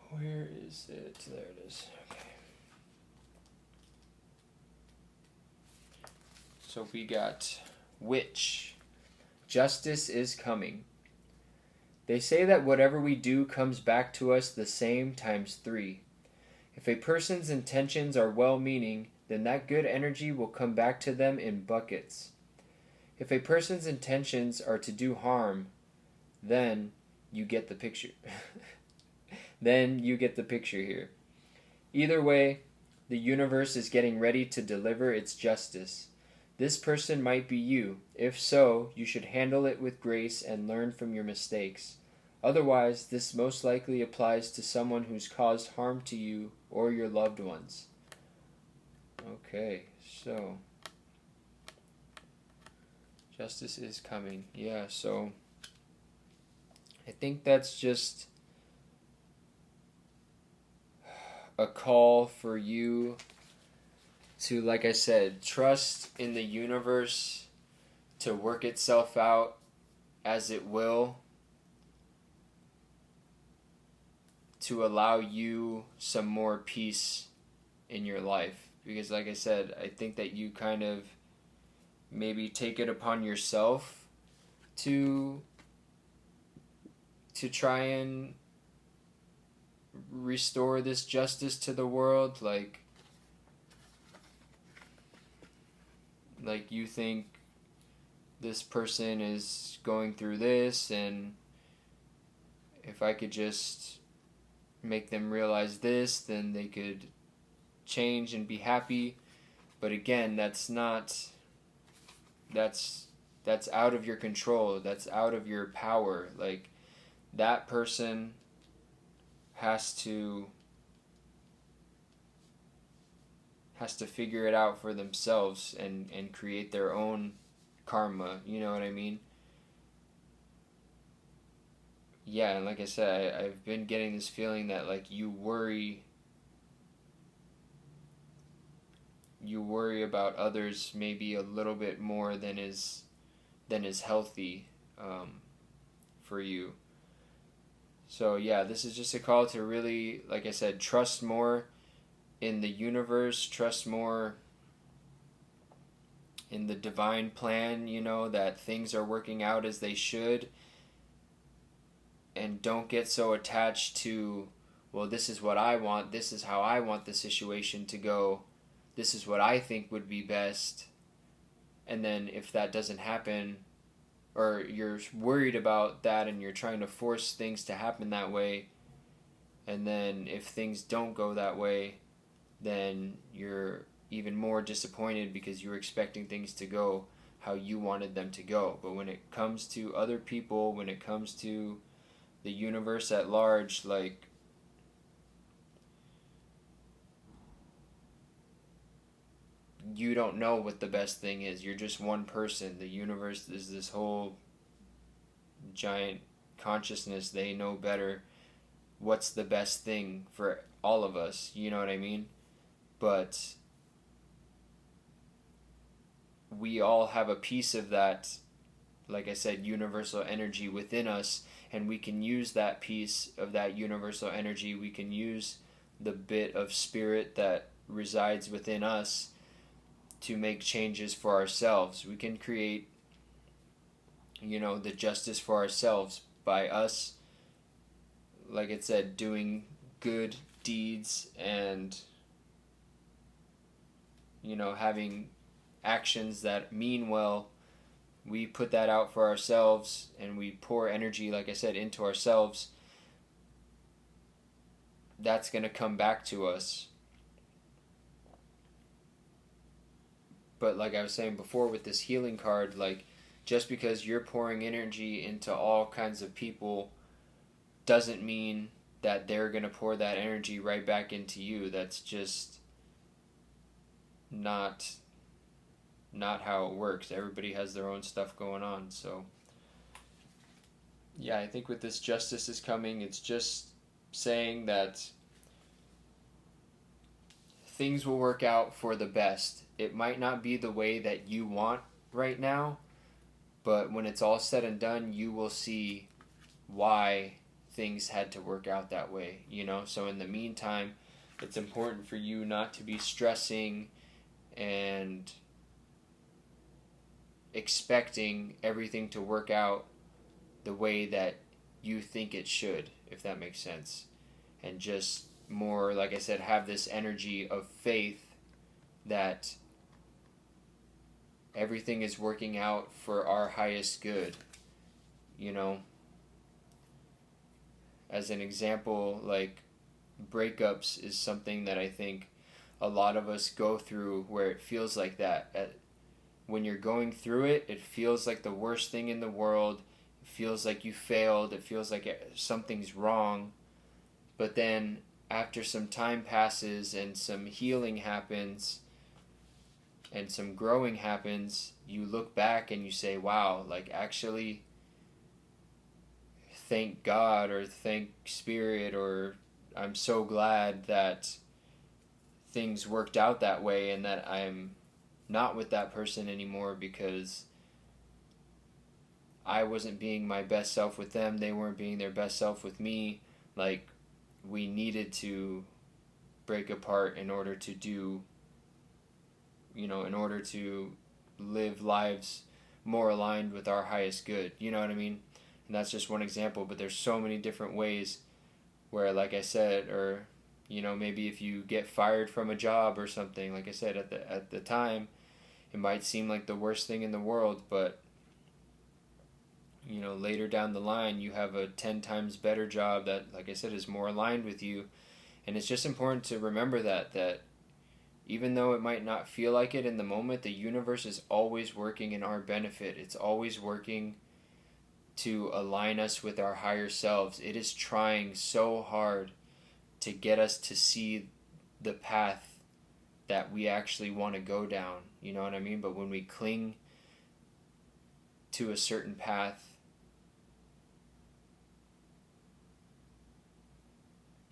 Speaker 1: Where is it? There it is. Okay. So we got Witch. Justice is coming. They say that whatever we do comes back to us the same times 3. If a person's intentions are well-meaning, then that good energy will come back to them in buckets. If a person's intentions are to do harm, then you get the picture. Then you get the picture here. Either way, the universe is getting ready to deliver its justice. This person might be you. If so, you should handle it with grace and learn from your mistakes. Otherwise, this most likely applies to someone who's caused harm to you or your loved ones. Okay, so justice is coming. Yeah, so I think that's just a call for you to, like I said, trust in the universe to work itself out as it will, to allow you some more peace in your life. Because like I said, I think that you kind of maybe take it upon yourself to try and restore this justice to the world. Like you think this person is going through this, and if I could just make them realize this, then they could change and be happy. But again, that's out of your control. That's out of your power. Like, that person has to figure it out for themselves and create their own karma, you know what I mean? Yeah, and like I said, I've been getting this feeling that like you worry about others maybe a little bit more than is healthy for you. So yeah, this is just a call to really, like I said, trust more in the universe, trust more in the divine plan, you know, that things are working out as they should. And don't get so attached to, well, this is what I want, this is how I want the situation to go, this is what I think would be best. And then if that doesn't happen, or you're worried about that and you're trying to force things to happen that way, and then if things don't go that way, then you're even more disappointed because you were expecting things to go how you wanted them to go. But when it comes to other people, when it comes to the universe at large, like, you don't know what the best thing is. You're just one person. The universe is this whole giant consciousness. They know better what's the best thing for all of us. You know what I mean? But we all have a piece of that, like I said, universal energy within us, and we can use that piece of that universal energy. We can use the bit of spirit that resides within us to make changes for ourselves. We can create, you know, the justice for ourselves by us, like it said, doing good deeds and, you know, having actions that mean well. We put that out for ourselves and we pour energy, like I said, into ourselves. That's going to come back to us. But like I was saying before with this healing card, like, just because you're pouring energy into all kinds of people doesn't mean that they're going to pour that energy right back into you. That's just not how it works. Everybody has their own stuff going on. So yeah, I think with this justice is coming, it's just saying that things will work out for the best. It might not be the way that you want right now, but when it's all said and done, you will see why things had to work out that way, you know? So in the meantime, it's important for you not to be stressing and expecting everything to work out the way that you think it should, if that makes sense. And just more, like I said, have this energy of faith that everything is working out for our highest good, you know? As an example, like, breakups is something that I think a lot of us go through, where it feels like that. When you're going through it, it feels like the worst thing in the world. It feels like you failed. It feels like something's wrong. But then after some time passes and some healing happens and some growing happens, you look back and you say, wow, like, actually, thank God, or thank Spirit, or I'm so glad that things worked out that way and that I'm not with that person anymore, because I wasn't being my best self with them. They weren't being their best self with me. Like, we needed to break apart in order to do, you know, in order to live lives more aligned with our highest good. You know what I mean? And that's just one example, but there's so many different ways where, like I said, or, you know, maybe if you get fired from a job or something, like I said, at the time, it might seem like the worst thing in the world, but, you know, later down the line, you have a 10 times better job that, like I said, is more aligned with you. And it's just important to remember that even though it might not feel like it in the moment, the universe is always working in our benefit. It's always working to align us with our higher selves. It is trying so hard to get us to see the path that we actually want to go down. You know what I mean? But when we cling to a certain path,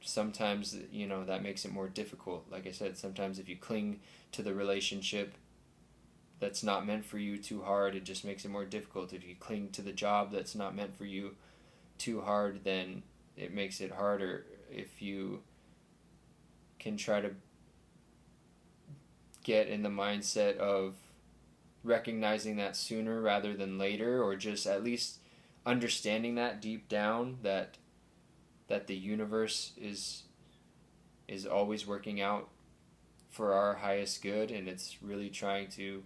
Speaker 1: sometimes, you know, that makes it more difficult. Like I said, sometimes if you cling to the relationship that's not meant for you too hard, it just makes it more difficult. If you cling to the job that's not meant for you too hard, then it makes it harder. If you can try to get in the mindset of recognizing that sooner rather than later, or just at least understanding that deep down, that the universe is always working out for our highest good, and it's really trying to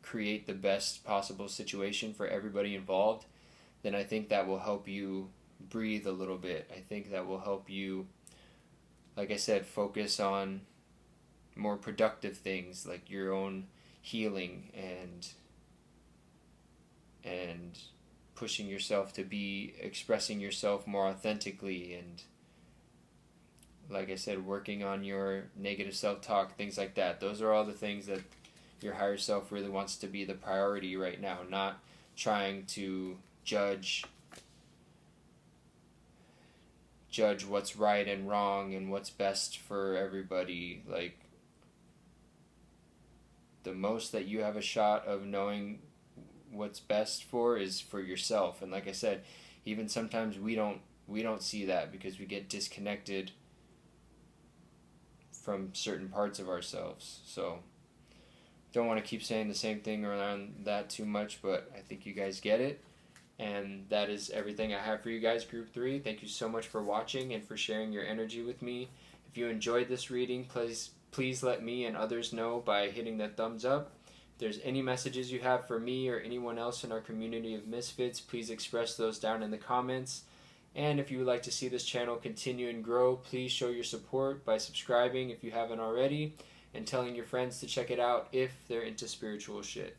Speaker 1: create the best possible situation for everybody involved, then I think that will help you breathe a little bit. I think that will help you, like I said, focus on more productive things like your own healing and pushing yourself to be expressing yourself more authentically, and, like I said, working on your negative self-talk, things like that. Those are all the things that your higher self really wants to be the priority right now, not trying to judge what's right and wrong and what's best for everybody. Like, the most that you have a shot of knowing what's best for is for yourself. And like I said, even sometimes we don't see that because we get disconnected from certain parts of ourselves. So don't want to keep saying the same thing around that too much, but I think you guys get it. And that is everything I have for you guys, Group 3. Thank you so much for watching and for sharing your energy with me. If you enjoyed this reading, please let me and others know by hitting that thumbs up. If there's any messages you have for me or anyone else in our community of misfits, please express those down in the comments. And if you would like to see this channel continue and grow, please show your support by subscribing if you haven't already. and telling your friends to check it out if they're into spiritual shit.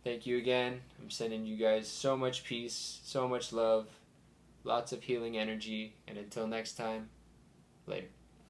Speaker 1: Thank you again. I'm sending you guys so much peace, so much love, lots of healing energy, and until next time, later.